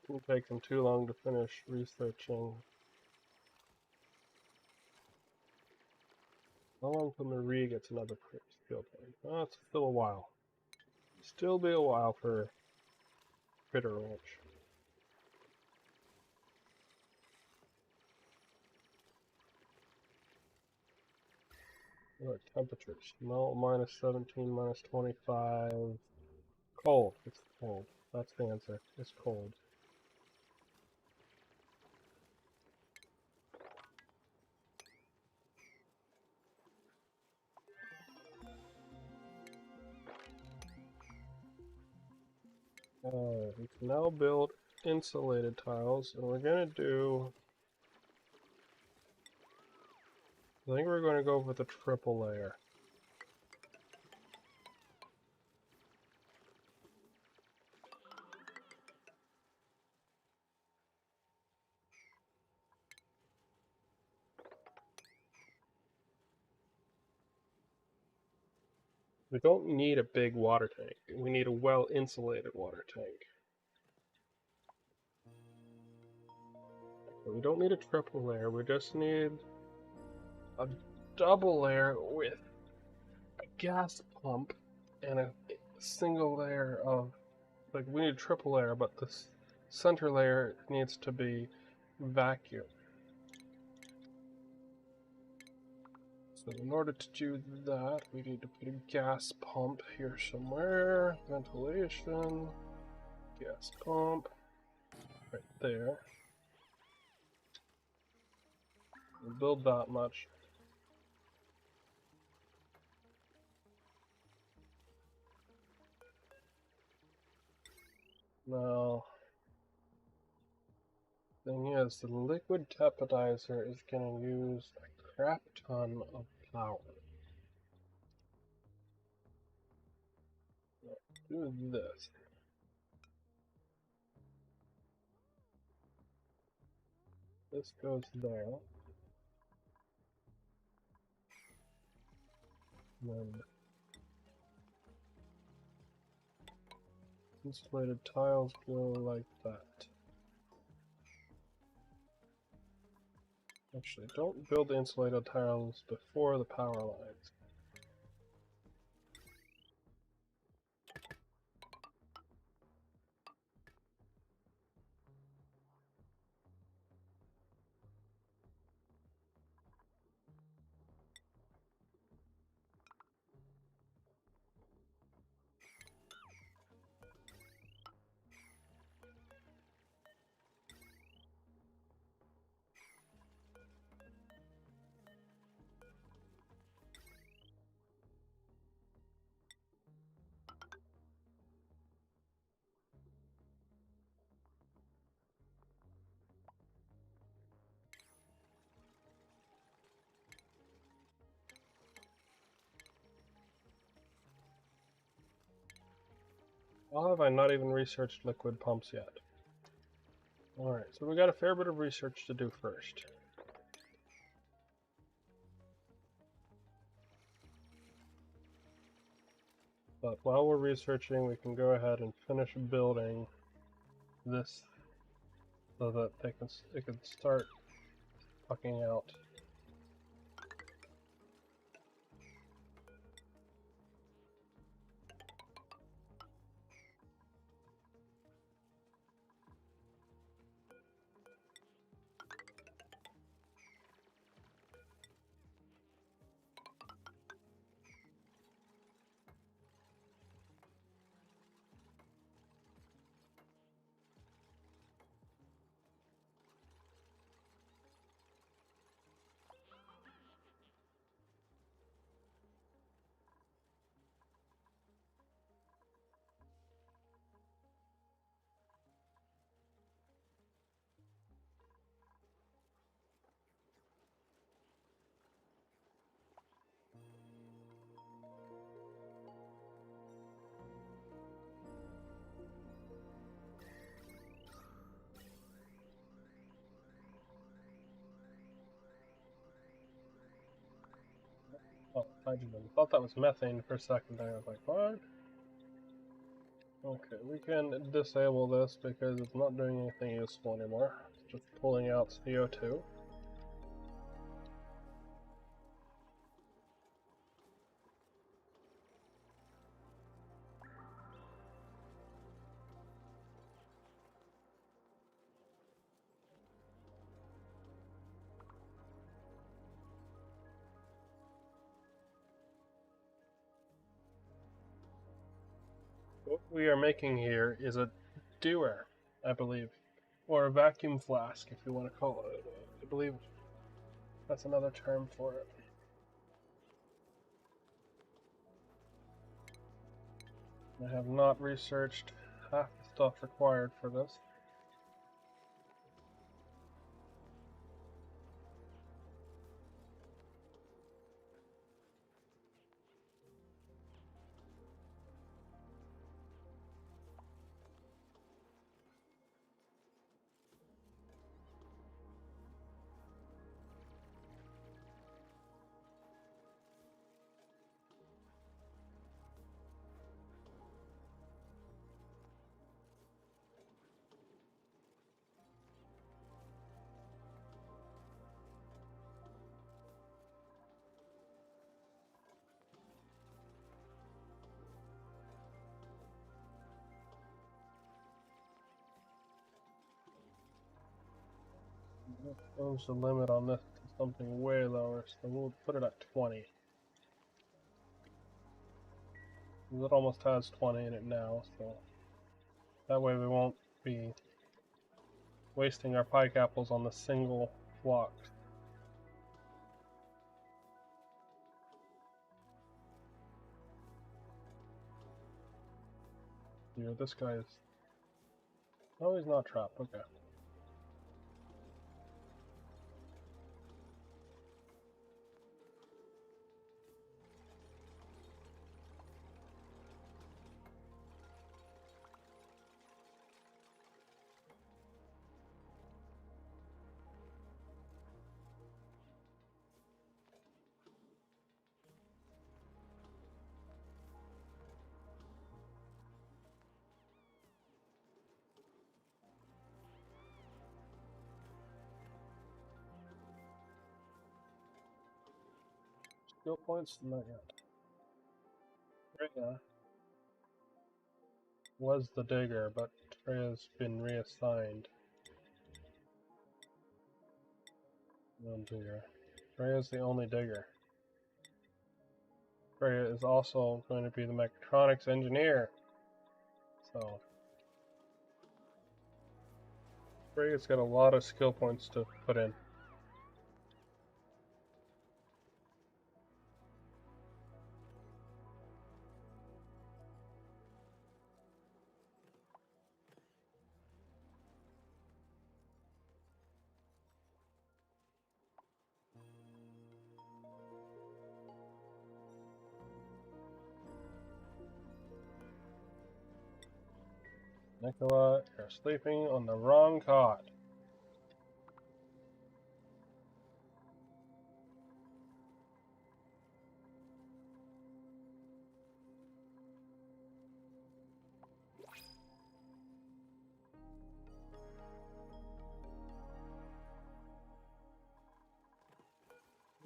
It will take them too long to finish researching. How long till Marie gets another skill point? Oh, it's still a while. Still be a while for Critter Ranch. What temperatures? No, minus 17, minus 25. Cold. It's cold. That's the answer. It's cold. We can now build insulated tiles, and we're gonna do. I think we're going to go with a triple layer. We don't need a big water tank. We need a well-insulated water tank. We don't need a triple layer. We just need a double layer with a gas pump and a single layer of, like, we need a triple layer, but the center layer needs to be vacuum. So in order to do that, we need to put a gas pump here somewhere. Ventilation, gas pump, right there. We'll build that much. Now, thing is, the liquid tepidizer is going to use a crap ton of power. Do this. This goes there. And then insulated tiles go like that. Actually, don't build the insulated tiles before the power lines. How have I not even researched liquid pumps yet? Alright, so we got a fair bit of research to do first. But while we're researching, we can go ahead and finish building this so that it can start fucking out. Oh, hydrogen. I thought that was methane for a second there. I was like, what? Okay, we can disable this because it's not doing anything useful anymore. It's just pulling out CO2. What we are making here is a dewar, I believe. Or a vacuum flask, if you want to call it. I believe that's another term for it. I have not researched half the stuff required for this. Change the limit on this to something way lower, so we'll put it at 20. It almost has 20 in it now, so that way we won't be wasting our pike apples on the single flock. You know, this guy is... Oh, he's not trapped, okay. Skill points? Not yet. Freya was the digger, but Freya's been reassigned. No digger. Freya's the only digger. Freya is also going to be the mechatronics engineer. So Freya's got a lot of skill points to put in. Nicola, you're sleeping on the wrong cot.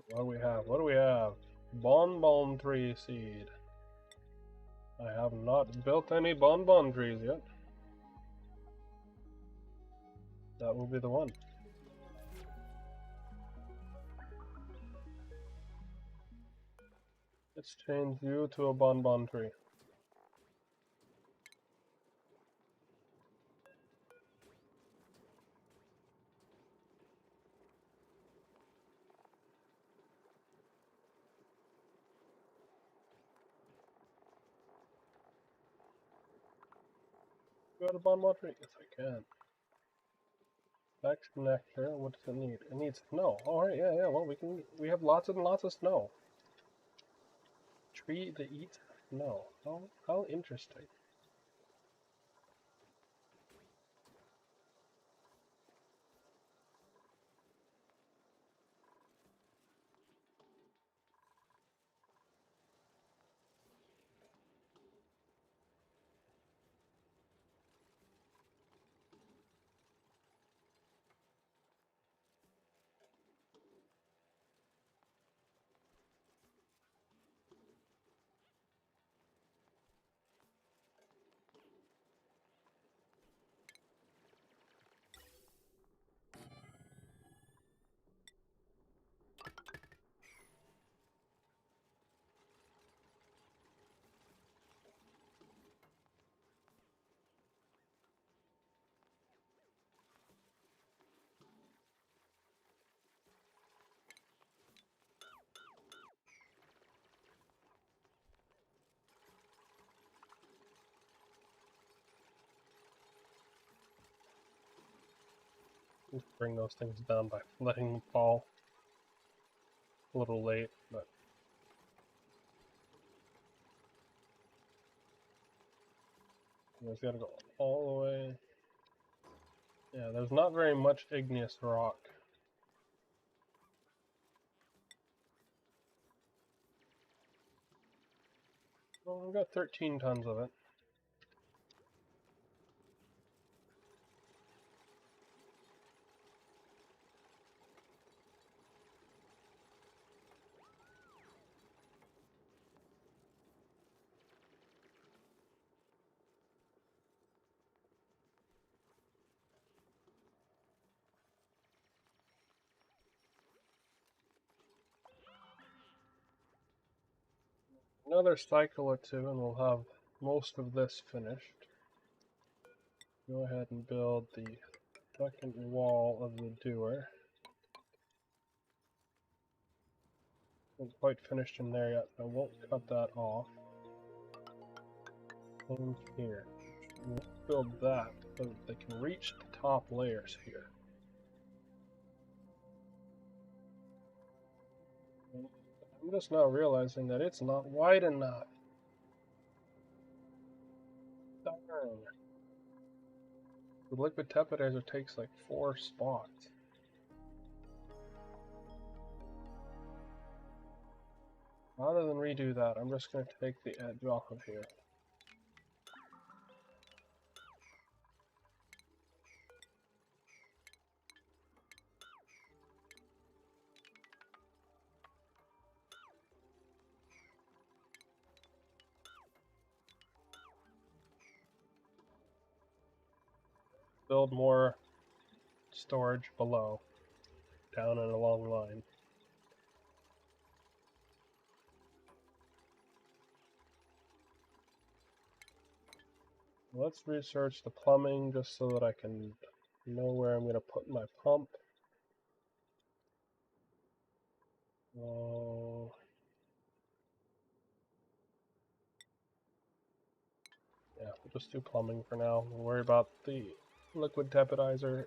What do we have? What do we have? Bonbon tree seed. I have not built any bonbon trees yet. That will be the one. Let's change you to a bonbon tree. Go to bonbon tree? Yes, I can. Back to nectar. What does it need? It needs snow. Alright, yeah. Well, we have lots and lots of snow. Tree that eats snow. How interesting. Just bring those things down by letting them fall. A little late, but you just gotta go all the way. Yeah, there's not very much igneous rock. Well, I've got 13 tons of it. Another cycle or two and we'll have most of this finished. Go ahead and build the second wall of the doer. Not quite finished in there yet, so I won't cut that off. And here. Let's build that so that they can reach the top layers here. I'm just now realizing that it's not wide enough. Darn. The liquid tepanizer takes like 4 spots. Rather than redo that, I'm just going to take the edge off of here. Build more storage below, down and along line. Let's research the plumbing just so that I can know where I'm going to put my pump. Oh, yeah, we'll just do plumbing for now. We'll worry about the liquid tepanizer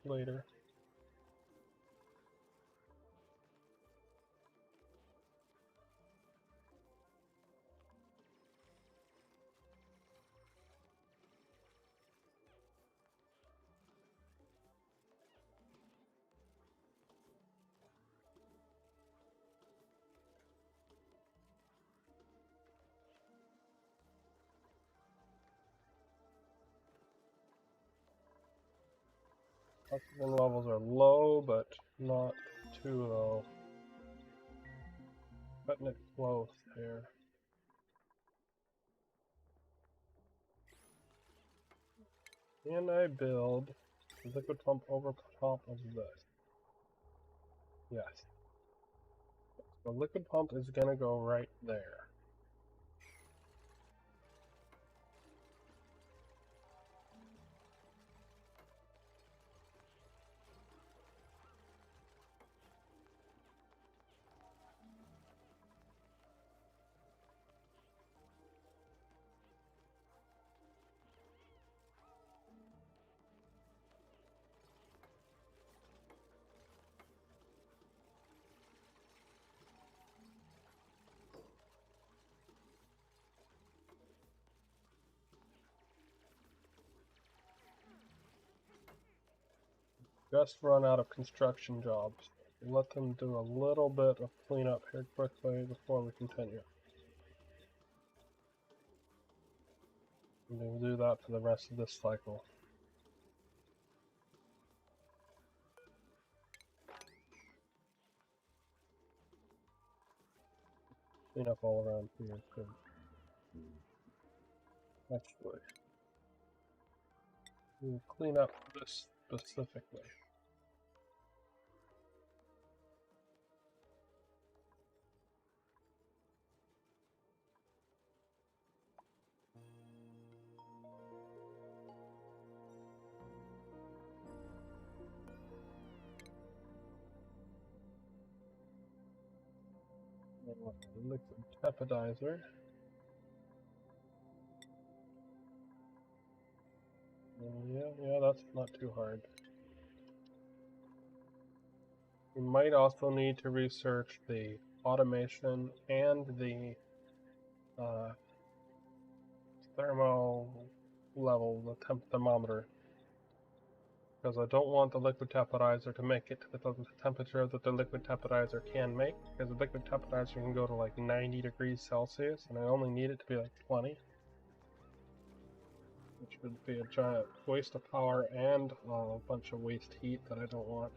later. Oxygen levels are low, but not too low. Letting it flow there. Can I build a liquid pump over top of this? Yes. The liquid pump is gonna go right there. Just run out of construction jobs. Let them do a little bit of cleanup here quickly before we continue. And we'll do that for the rest of this cycle. Clean up all around here too. Actually, we'll clean up this specifically. Liquid tapidizer. Yeah, that's not too hard. We might also need to research the automation and the thermal level, the thermometer. Because I don't want the liquid tapidizer to make it to the temperature that the liquid tapidizer can make, because the liquid tapidizer can go to like 90 degrees Celsius, and I only need it to be like 20. Which would be a giant waste of power and a bunch of waste heat that I don't want.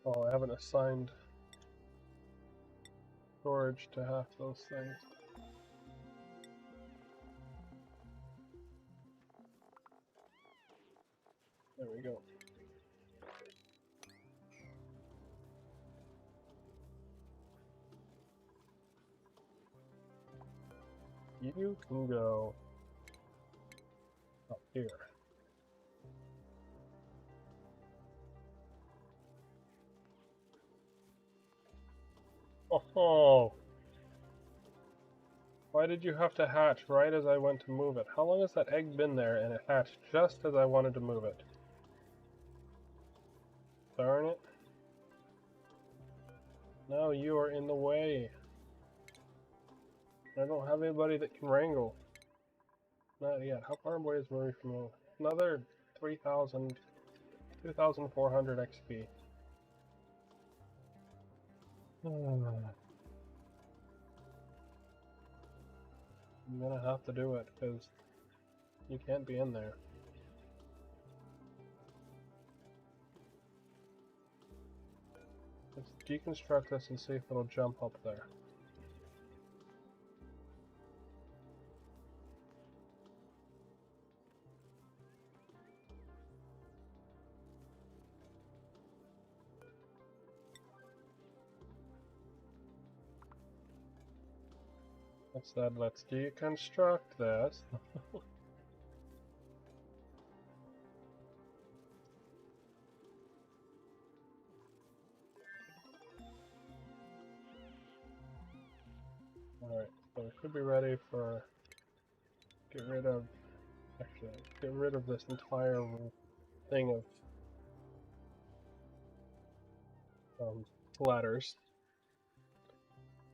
Oh, I haven't assigned storage to half those things. There we go. You can go up here. Oh! Why did you have to hatch right as I went to move it? How long has that egg been there and it hatched just as I wanted to move it? Darn it. No, you are in the way. I don't have anybody that can wrangle. Not yet. How far away is Murray from home? Another 3,000, 2,400 XP. I'm gonna have to do it, because you can't be in there. Let's deconstruct this and see if it'll jump up there. I said, let's deconstruct this. Alright, so we should be ready for get rid of this entire thing of ladders.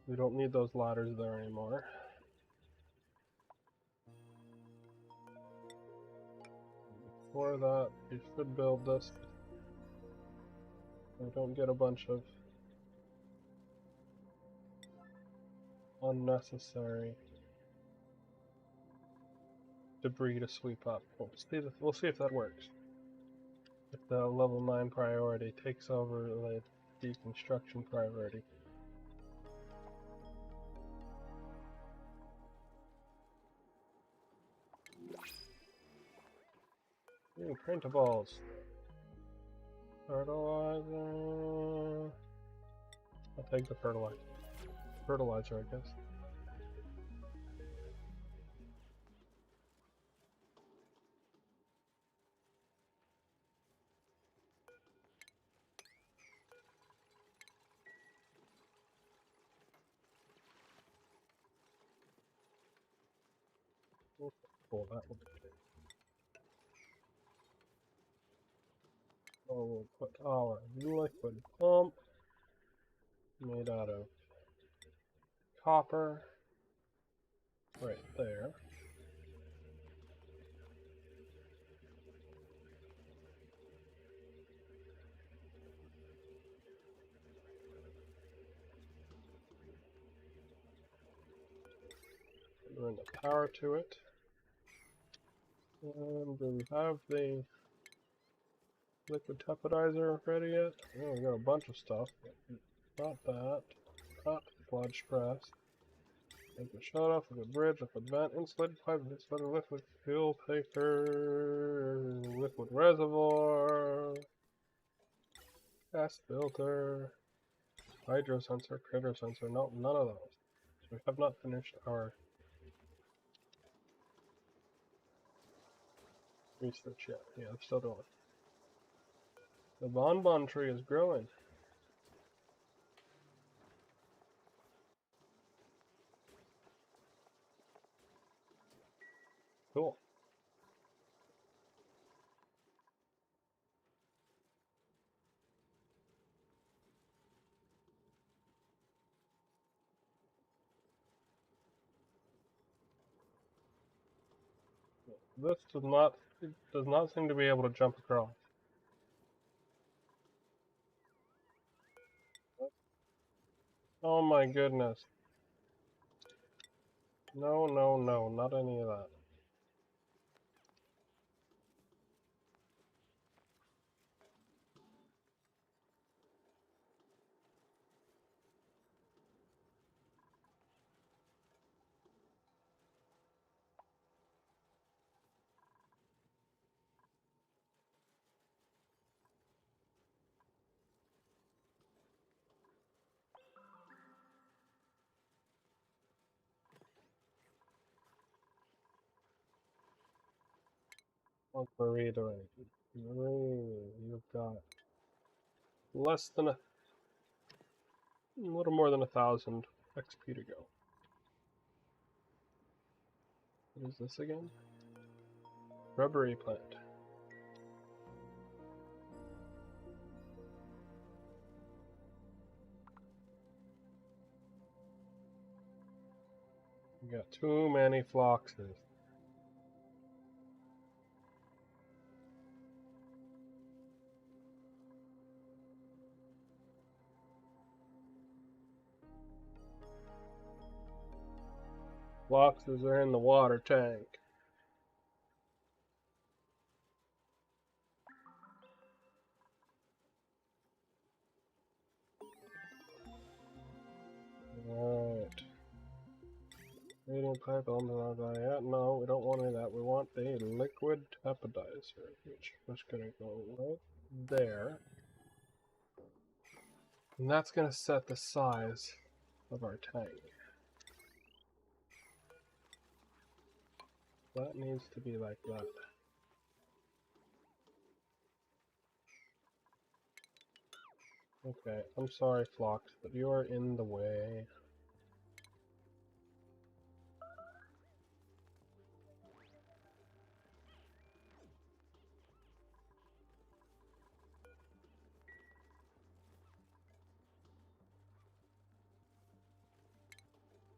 We don't need those ladders there anymore. Before that, we should build this. We don't get a bunch of unnecessary debris to sweep up. We'll see if that works. If the level 9 priority takes over the deconstruction priority. Ooh, printables. Fertilizer. I'll take the fertilizer. Fertilizer, I guess. We'll pull that one. Oh, we'll put our liquid pump made out of copper right there. Run the power to it. And do we have the liquid tepidizer ready yet? Oh, we got a bunch of stuff. Not that. Not sludge press. Liquid shut off, liquid bridge, liquid vent, insulated pipe, insulated liquid fuel taker, liquid reservoir, gas filter, hydro sensor, critter sensor. No, none of those. So we have not finished our research yet. Yeah, I'm still doing. The bonbon tree is growing. Cool. This does not seem to be able to jump across. Oh my goodness. No, no, no, not any of that. What's Marie doing? Marie, you've got less than a little more than 1,000 XP to go. What is this again? Rubbery plant. We got too many phloxes. Phloxes are in the water tank. Alright. Reading pipe element of that. No, we don't want any of that. We want the liquid tepidizer, which is going to go right there. And that's going to set the size of our tank. That needs to be like that. Okay, I'm sorry, Phlox, but you're in the way.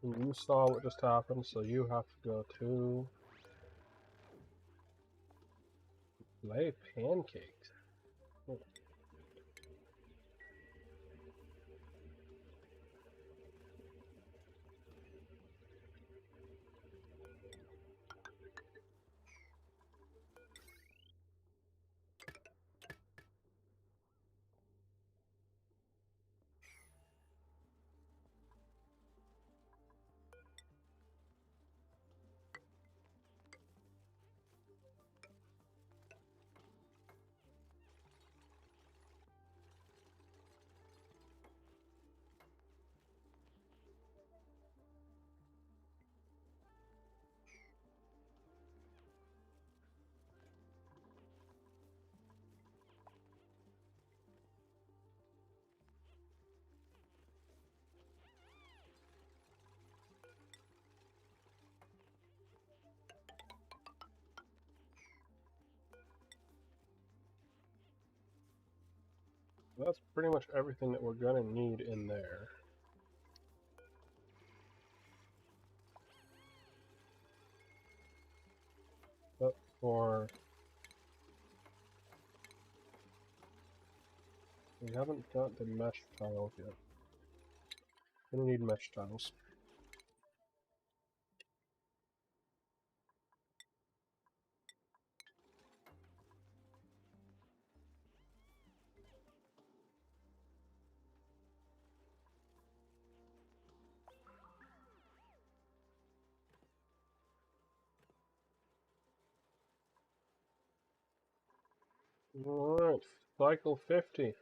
And you saw what just happened, so you have to go to lay pancakes. Oh. That's pretty much everything that we're gonna need in there. But for... we haven't got the mesh tiles yet. We need mesh tiles. Alright, cycle 50.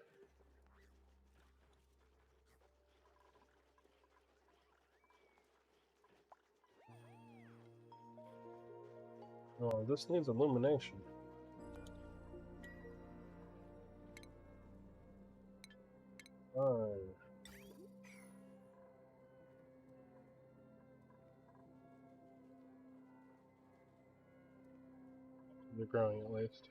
Oh, this needs illumination. Fine. They're growing at least.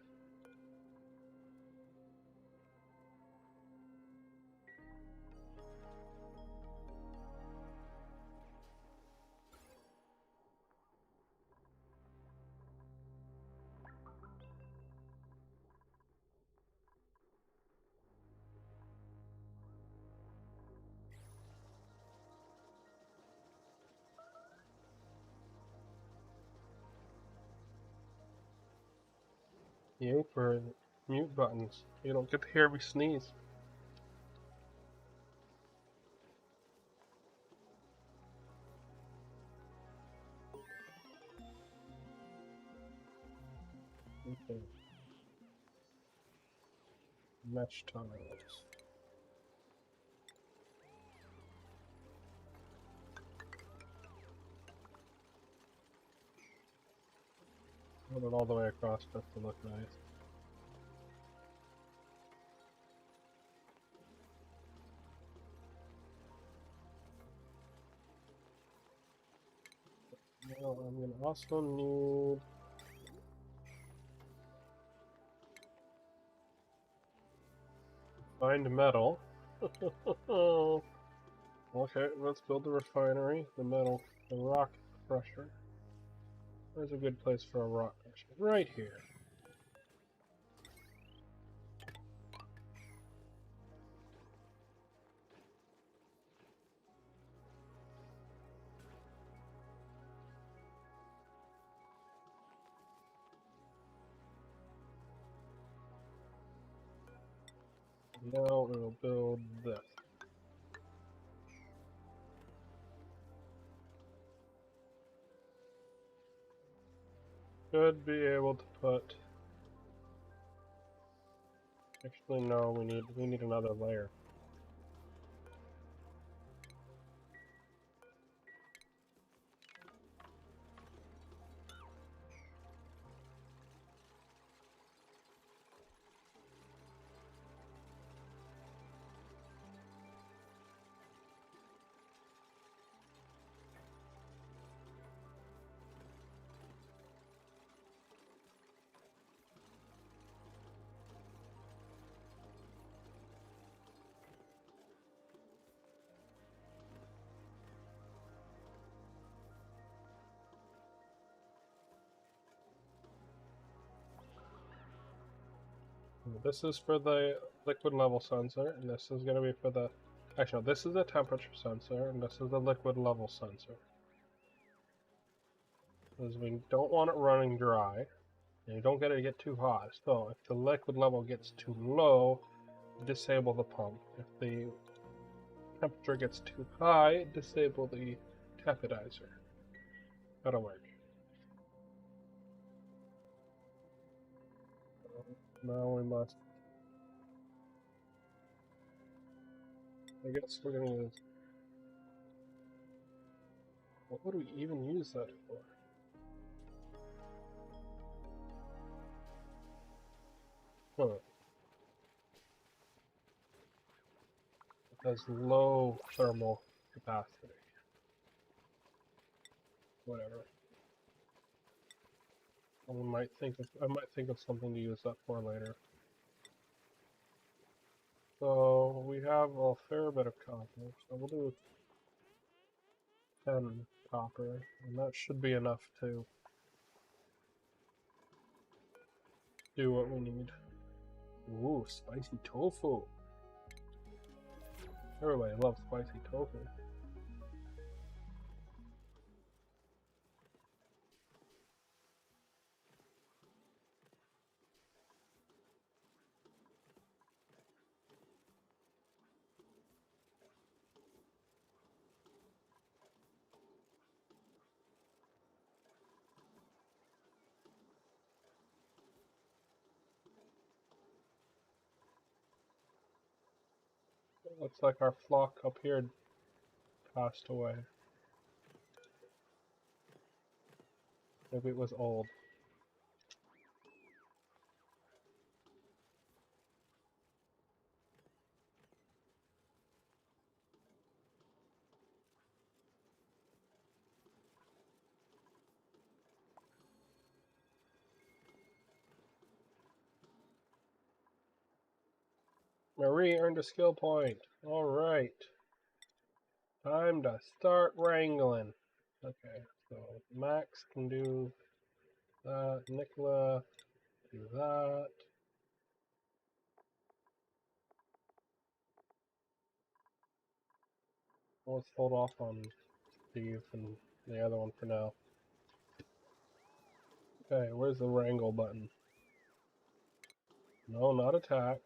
You for mute buttons. You don't get to hear me sneeze. Okay. Mesh tiles. Put it all the way across just to look nice. Now I'm gonna also need find metal. Okay, let's build the refinery, the rock crusher. Where's a good place for a rock crusher? Right here. Now we'll build this. Should be able to put... Actually, no, we need another layer. This is for the liquid level sensor, and this is going to be for the... Actually, no, this is the temperature sensor, and this is the liquid level sensor. Because we don't want it running dry, and you don't get it to get too hot. So if the liquid level gets too low, disable the pump. If the temperature gets too high, disable the tapidizer. That'll work. Now we must... I guess we're gonna use... What would we even use that for? Huh. It has low thermal capacity. Whatever. I might think of something to use that for later. So we have a fair bit of copper, so we'll do 10 copper, and that should be enough to do what we need. Ooh, spicy tofu. Everybody loves spicy tofu. It looks like our flock up here passed away. Maybe it was old. Marie earned a skill point. Alright. Time to start wrangling. Okay, so Max can do that. Nicola, do that. Let's hold off on Steve and the other one for now. Okay, where's the wrangle button? No, not attack.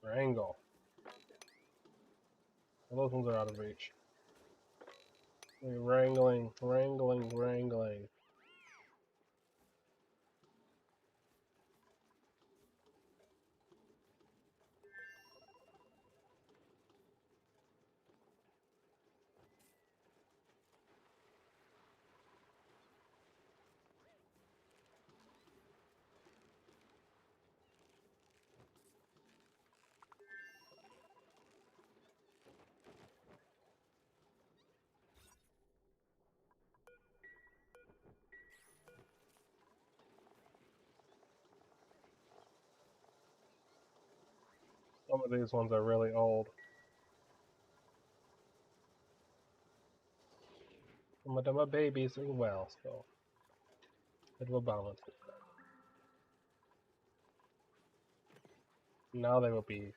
Wrangle. Well, those ones are out of reach. Okay, wrangling, wrangling, wrangling. Some of these ones are really old. Some of them are babies as well, so it will balance it. Now they will be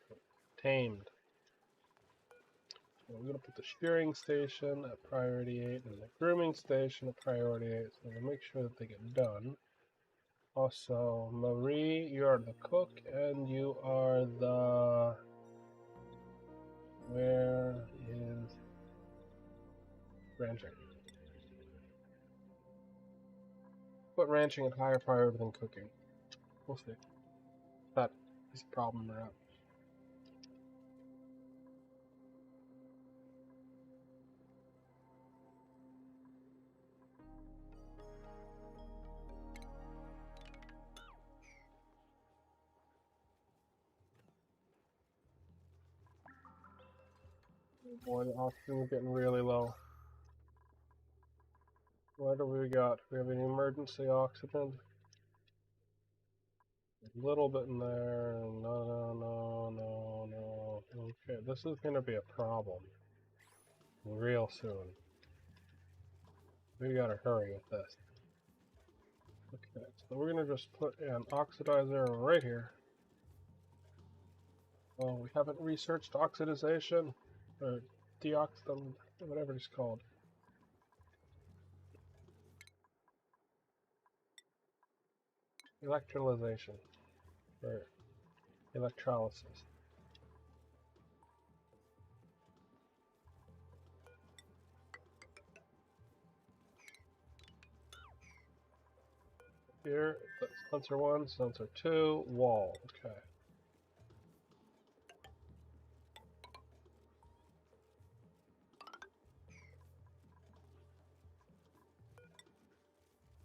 tamed. So we're going to put the shearing station at priority 8 and the grooming station at priority 8, so we'll make sure that they get done. Also, Marie, you are the cook, and you are the... Where is ranching? Put ranching at higher priority than cooking. We'll see. That is a problem or not. Boy, the oxygen is getting really low. What do we got? We have an emergency oxygen. A little bit in there. No. Okay, this is going to be a problem real soon. We gotta hurry with this. Okay, So we're gonna just put an oxidizer right here. Oh, we haven't researched oxidization, or deoxidum, whatever it's called. Electrolyzation, or electrolysis. Here, sensor 1, sensor 2, wall. Okay.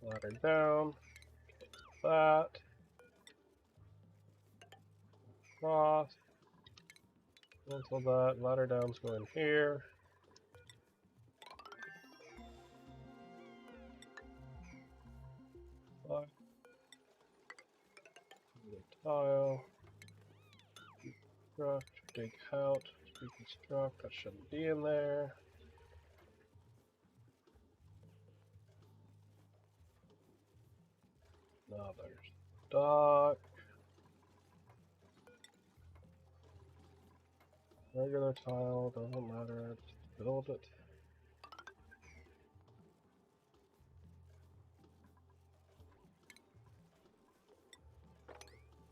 Ladder down. That. Cross. Cancel that. Ladder down's going here. Tile. Deconstruct. Dig out. Deconstruct. That shouldn't be in there. Now there's dock. Regular tile, doesn't matter, just build it.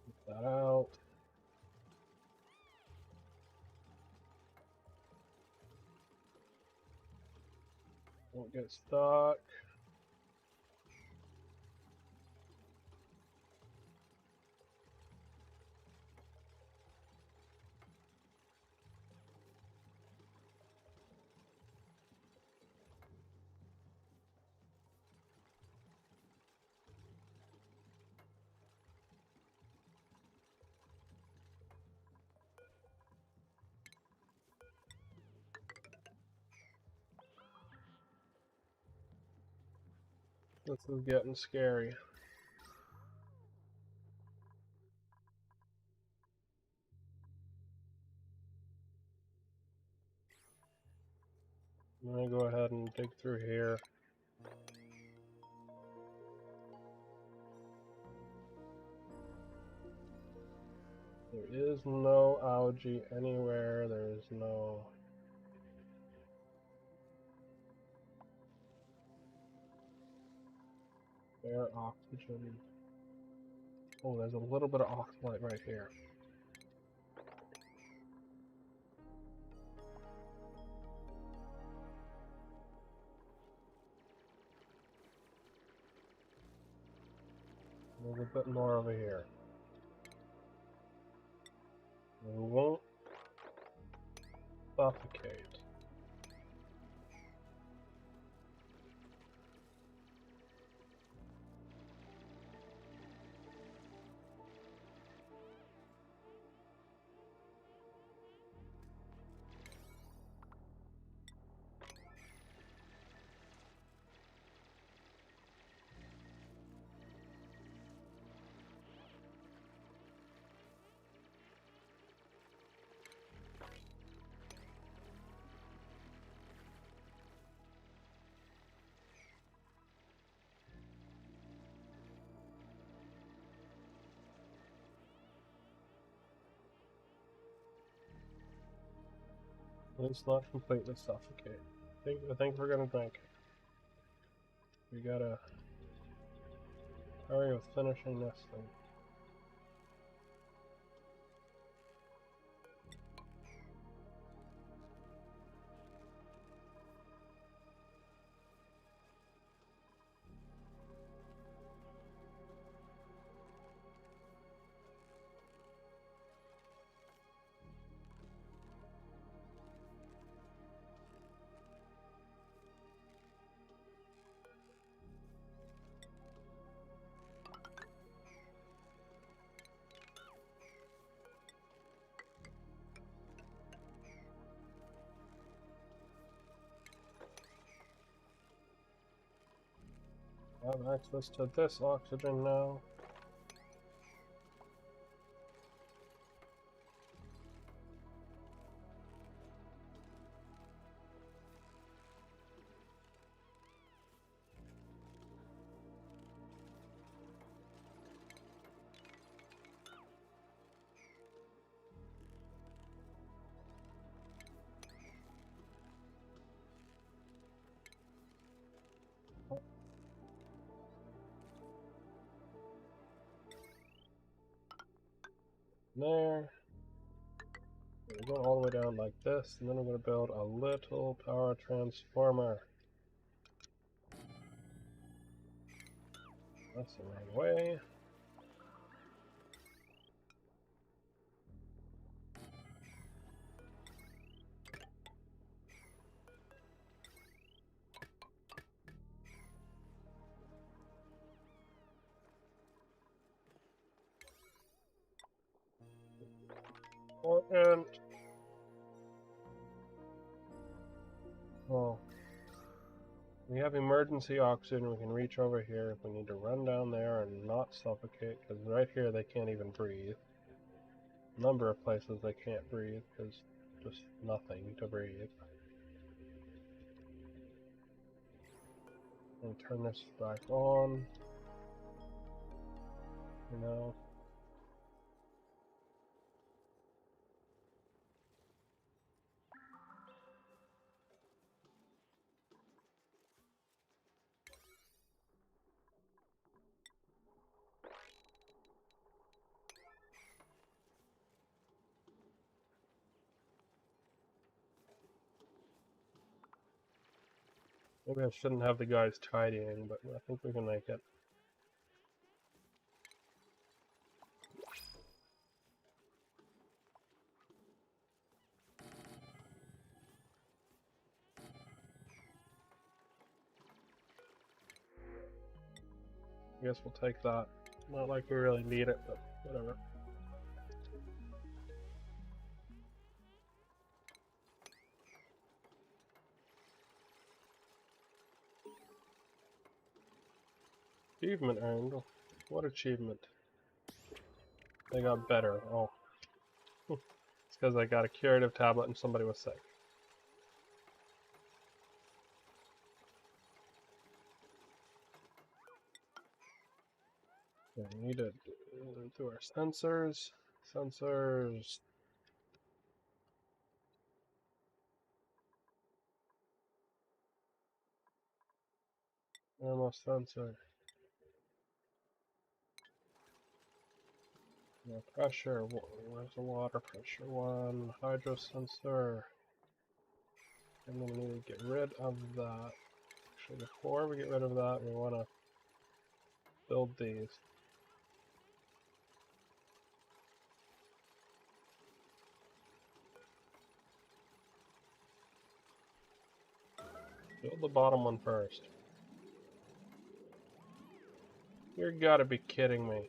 Get that out. Won't get stuck. This is getting scary. I'm gonna go ahead and dig through here. There is no algae anywhere. There is no... Bare oxygen. Oh, there's a little bit of oxalate right here. There's a bit more over here. We won't suffocate. Let's not completely suffocate. I think we're gonna drink it. We gotta hurry with finishing this thing. I have access to this oxygen now. there. We're going all the way down like this, and then we're going to build a little power transformer. That's the wrong way. And oh, we have emergency oxygen. We can reach over here if we need to run down there and not suffocate, because right here they can't even breathe. A number of places they can't breathe because just nothing to breathe. And turn this back on. You know. Maybe I shouldn't have the guys tidying, but I think we can make it. I guess we'll take that. Not like we really need it, but whatever. Achievement earned. What achievement? They got better. Oh. It's because I got a curative tablet and somebody was sick. Okay, we need to do our sensors. Sensors. Ammo sensor. No pressure. Where's the water pressure one? Hydro sensor. And then we need to get rid of that. Actually, before we get rid of that, we want to build these. Build the bottom one first. You gotta be kidding me.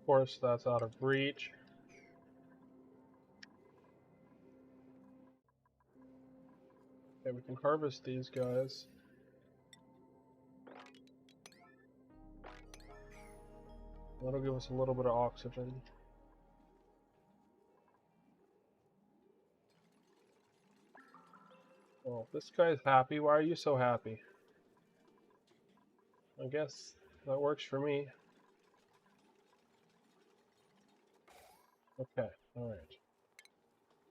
Of course, that's out of reach. Okay, we can harvest these guys. That'll give us a little bit of oxygen. Oh, this guy's happy. Why are you so happy? I guess that works for me. Okay, alright.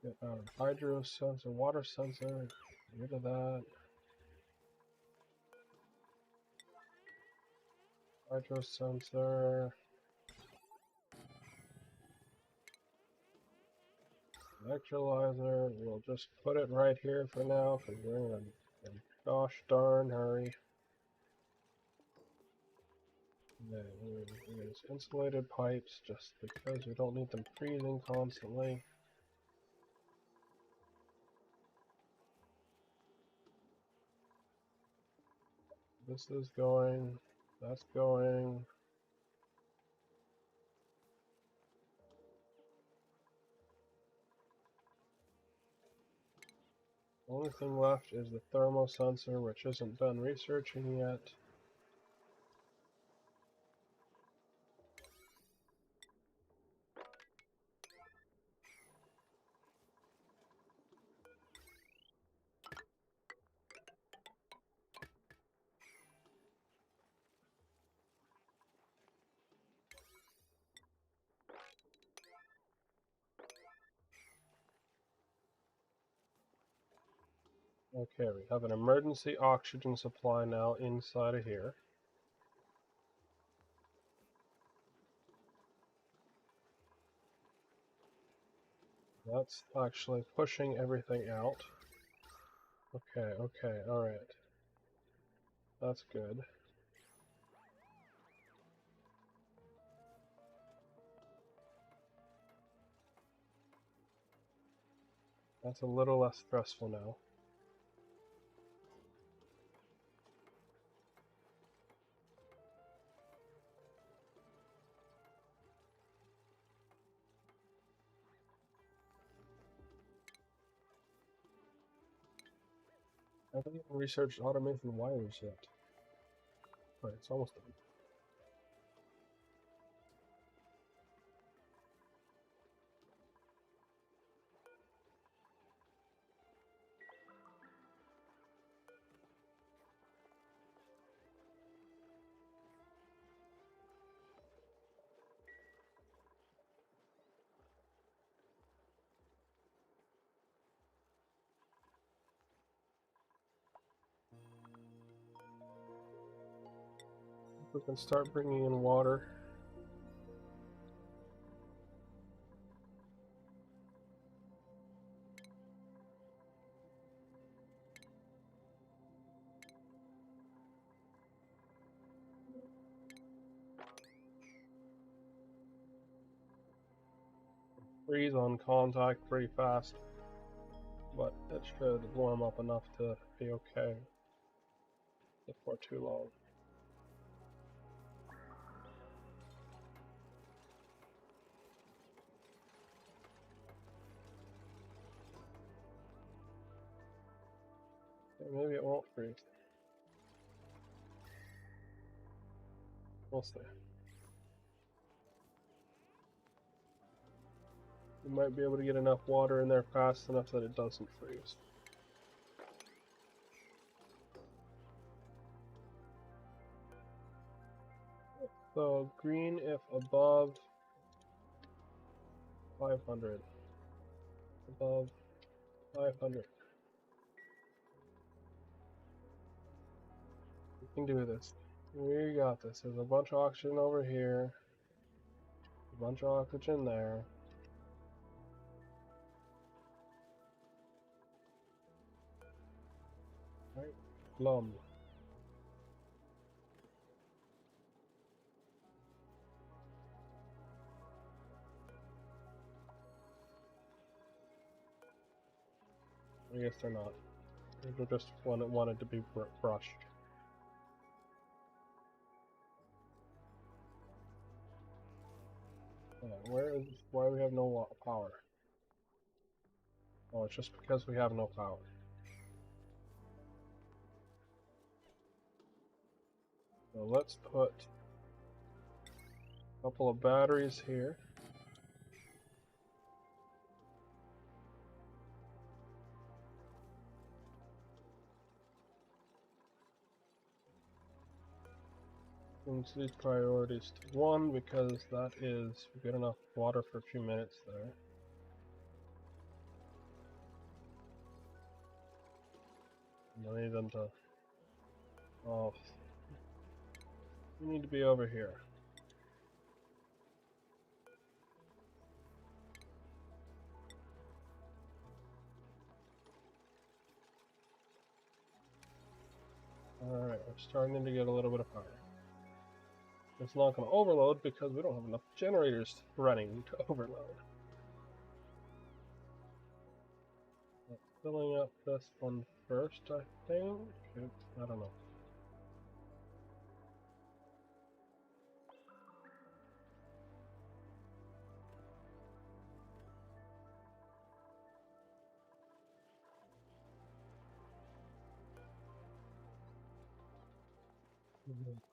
Get out of hydro sensor, water sensor, get rid of that. Hydro sensor. Electrolyzer, we'll just put it right here for now because we're in a gosh darn hurry. And then we use insulated pipes just because we don't need them freezing constantly. This is going, that's going. The only thing left is the thermal sensor, which isn't done researching yet. Okay, we have an emergency oxygen supply now inside of here. That's actually pushing everything out. Okay, alright. That's good. That's a little less stressful now. I haven't even researched automation wires yet. Right, it's almost done. We can start bringing in water. Freeze on contact pretty fast, but it should warm up enough to be okay before too long. Maybe it won't freeze. We'll see. You might be able to get enough water in there fast enough that it doesn't freeze. So green if above 500. Above 500. We can do this. We got this. There's a bunch of oxygen over here. A bunch of oxygen there. Right? Plum. I guess they're not. They're just wanted to be brushed. Yeah, why we have no power? Oh, it's just because we have no power. So let's put a couple of batteries here. Into these priorities to 1 because that is good enough water for a few minutes there. I need them to... Oh. We need to be over here. Alright, we're starting to get a little bit of power. It's not going to overload because we don't have enough generators running to overload. Filling up this one first, I think. I don't know.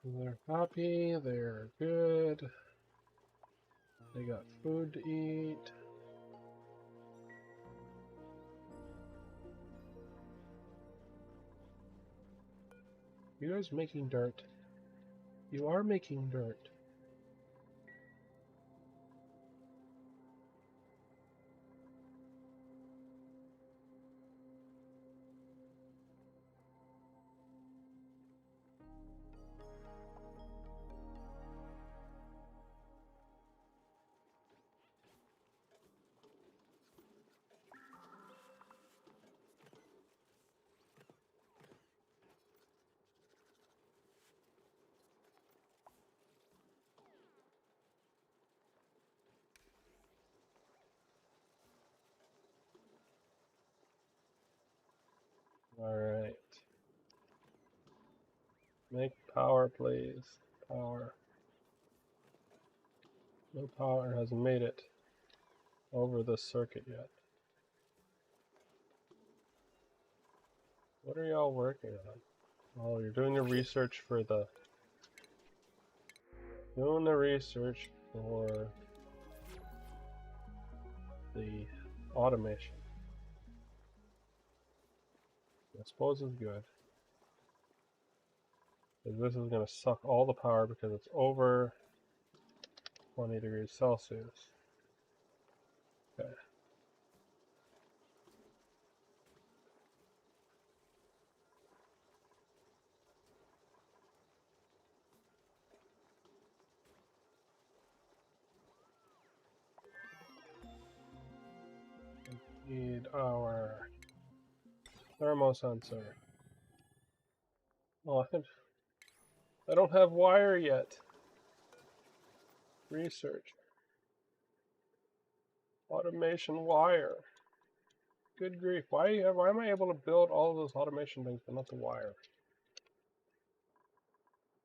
They're happy, they're good, they got food to eat. You guys making dirt? You are making dirt. Alright. Make power, please. Power. No power hasn't made it over the circuit yet. What are y'all working on? Oh, you're doing the research for the... Doing the research for the automation. I suppose it's good. Because this is going to suck all the power because it's over 20 degrees Celsius. Okay. Need our thermosensor. Oh, I don't have wire yet. Research. Automation wire. Good grief. Why am I able to build all of those automation things but not the wire?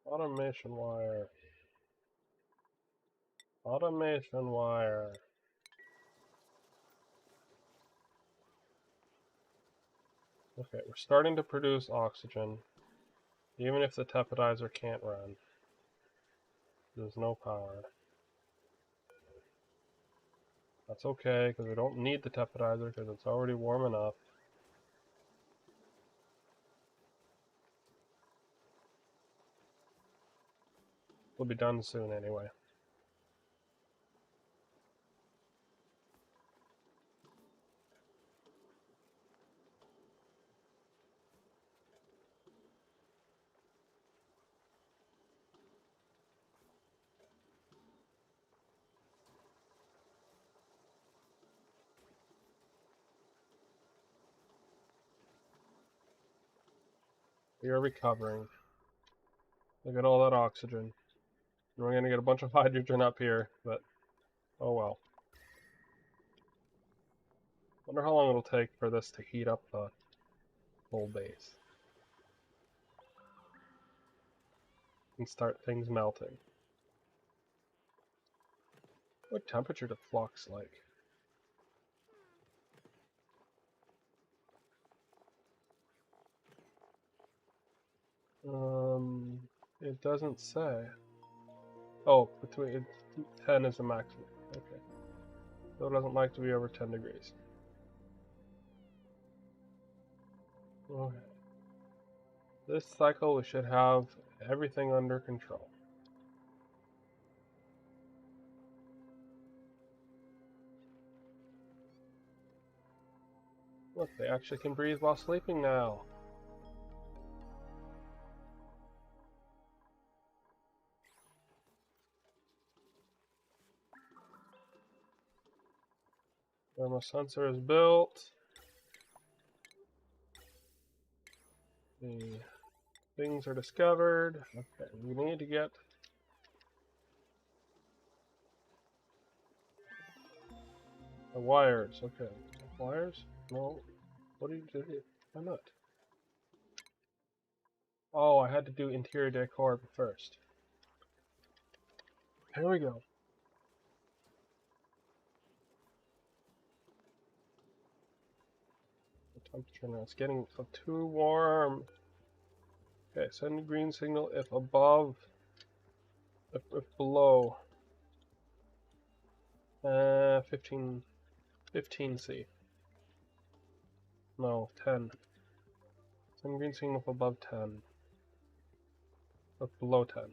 Automation wire. Automation wire. Okay, we're starting to produce oxygen. Even if the tepidizer can't run. There's no power. That's okay, because we don't need the tepidizer because it's already warm enough. We'll be done soon anyway. We are recovering. Look at all that oxygen. We're going to get a bunch of hydrogen up here, but oh well. Wonder how long it'll take for this to heat up the whole base. And start things melting. What temperature do flux like? It doesn't say. Oh, between 10 is the maximum. Okay. So it doesn't like to be over 10 degrees. Okay. This cycle we should have everything under control. Look, they actually can breathe while sleeping now. Thermal sensor is built. The things are discovered. Okay, we need to get the wires. Okay, wires? No. What do you do? Why not? Oh, I had to do interior decor first. Here we go. The temperature now, it's getting too warm. Okay, send a green signal if above, if below 15 C. No, 10. Send green signal if above 10. If below 10.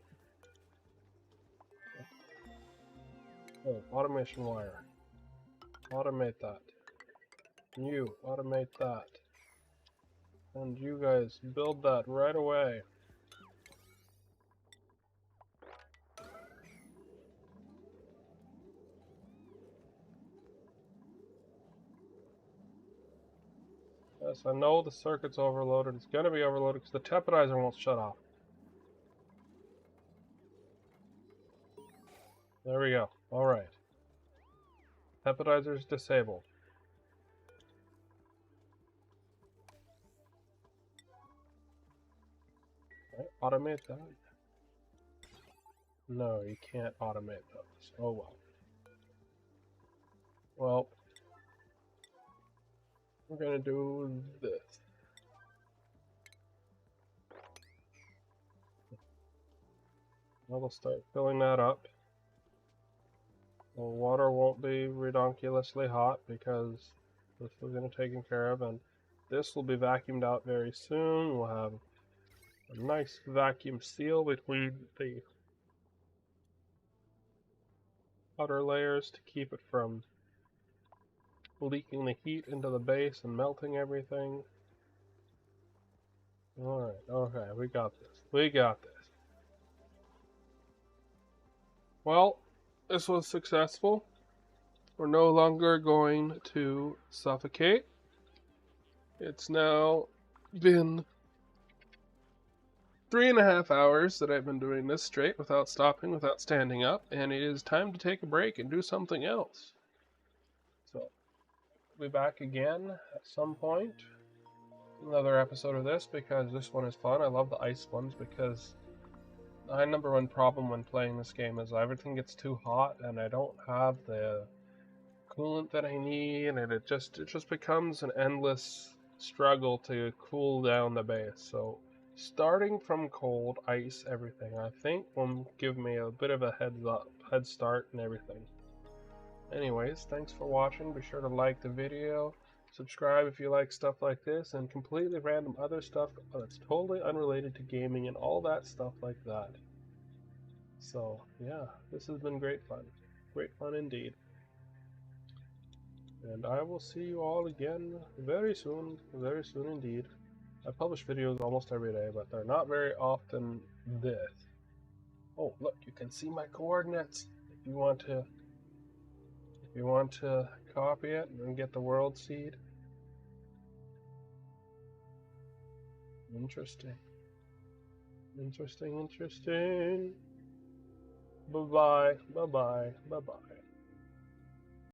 Oh, automation wire. Automate that. You, automate that. And you guys, build that right away. Yes, I know the circuit's overloaded. It's going to be overloaded because the temporizer won't shut off. There we go. Alright. Temporizer is disabled. Right, automate that. No, you can't automate those. Oh well. Well, we're going to do this. We'll start filling that up. The water won't be redonkulously hot because this was going to be taken care of, and this will be vacuumed out very soon. We'll have a nice vacuum seal between the outer layers to keep it from leaking the heat into the base and melting everything. Alright, okay, we got this. We got this. Well, this was successful. We're no longer going to suffocate. It's now been 3.5 hours that I've been doing this straight without stopping, without standing up, and it is time to take a break and do something else. So, I'll be back again at some point. Another episode of this because this one is fun. I love the ice ones because my number one problem when playing this game is everything gets too hot and I don't have the coolant that I need, and it just becomes an endless struggle to cool down the base. So starting from cold, ice, everything, I think will give me a bit of a head start and everything. Anyways, thanks for watching. Be sure to like the video, subscribe if you like stuff like this, and completely random other stuff that's totally unrelated to gaming and all that stuff like that. So, yeah, this has been great fun. Great fun indeed. And I will see you all again very soon indeed. I publish videos almost every day, but they're not very often this. Oh, look, you can see my coordinates if you want to copy it and get the world seed. Interesting. Interesting. Bye-bye. Bye-bye. Bye-bye.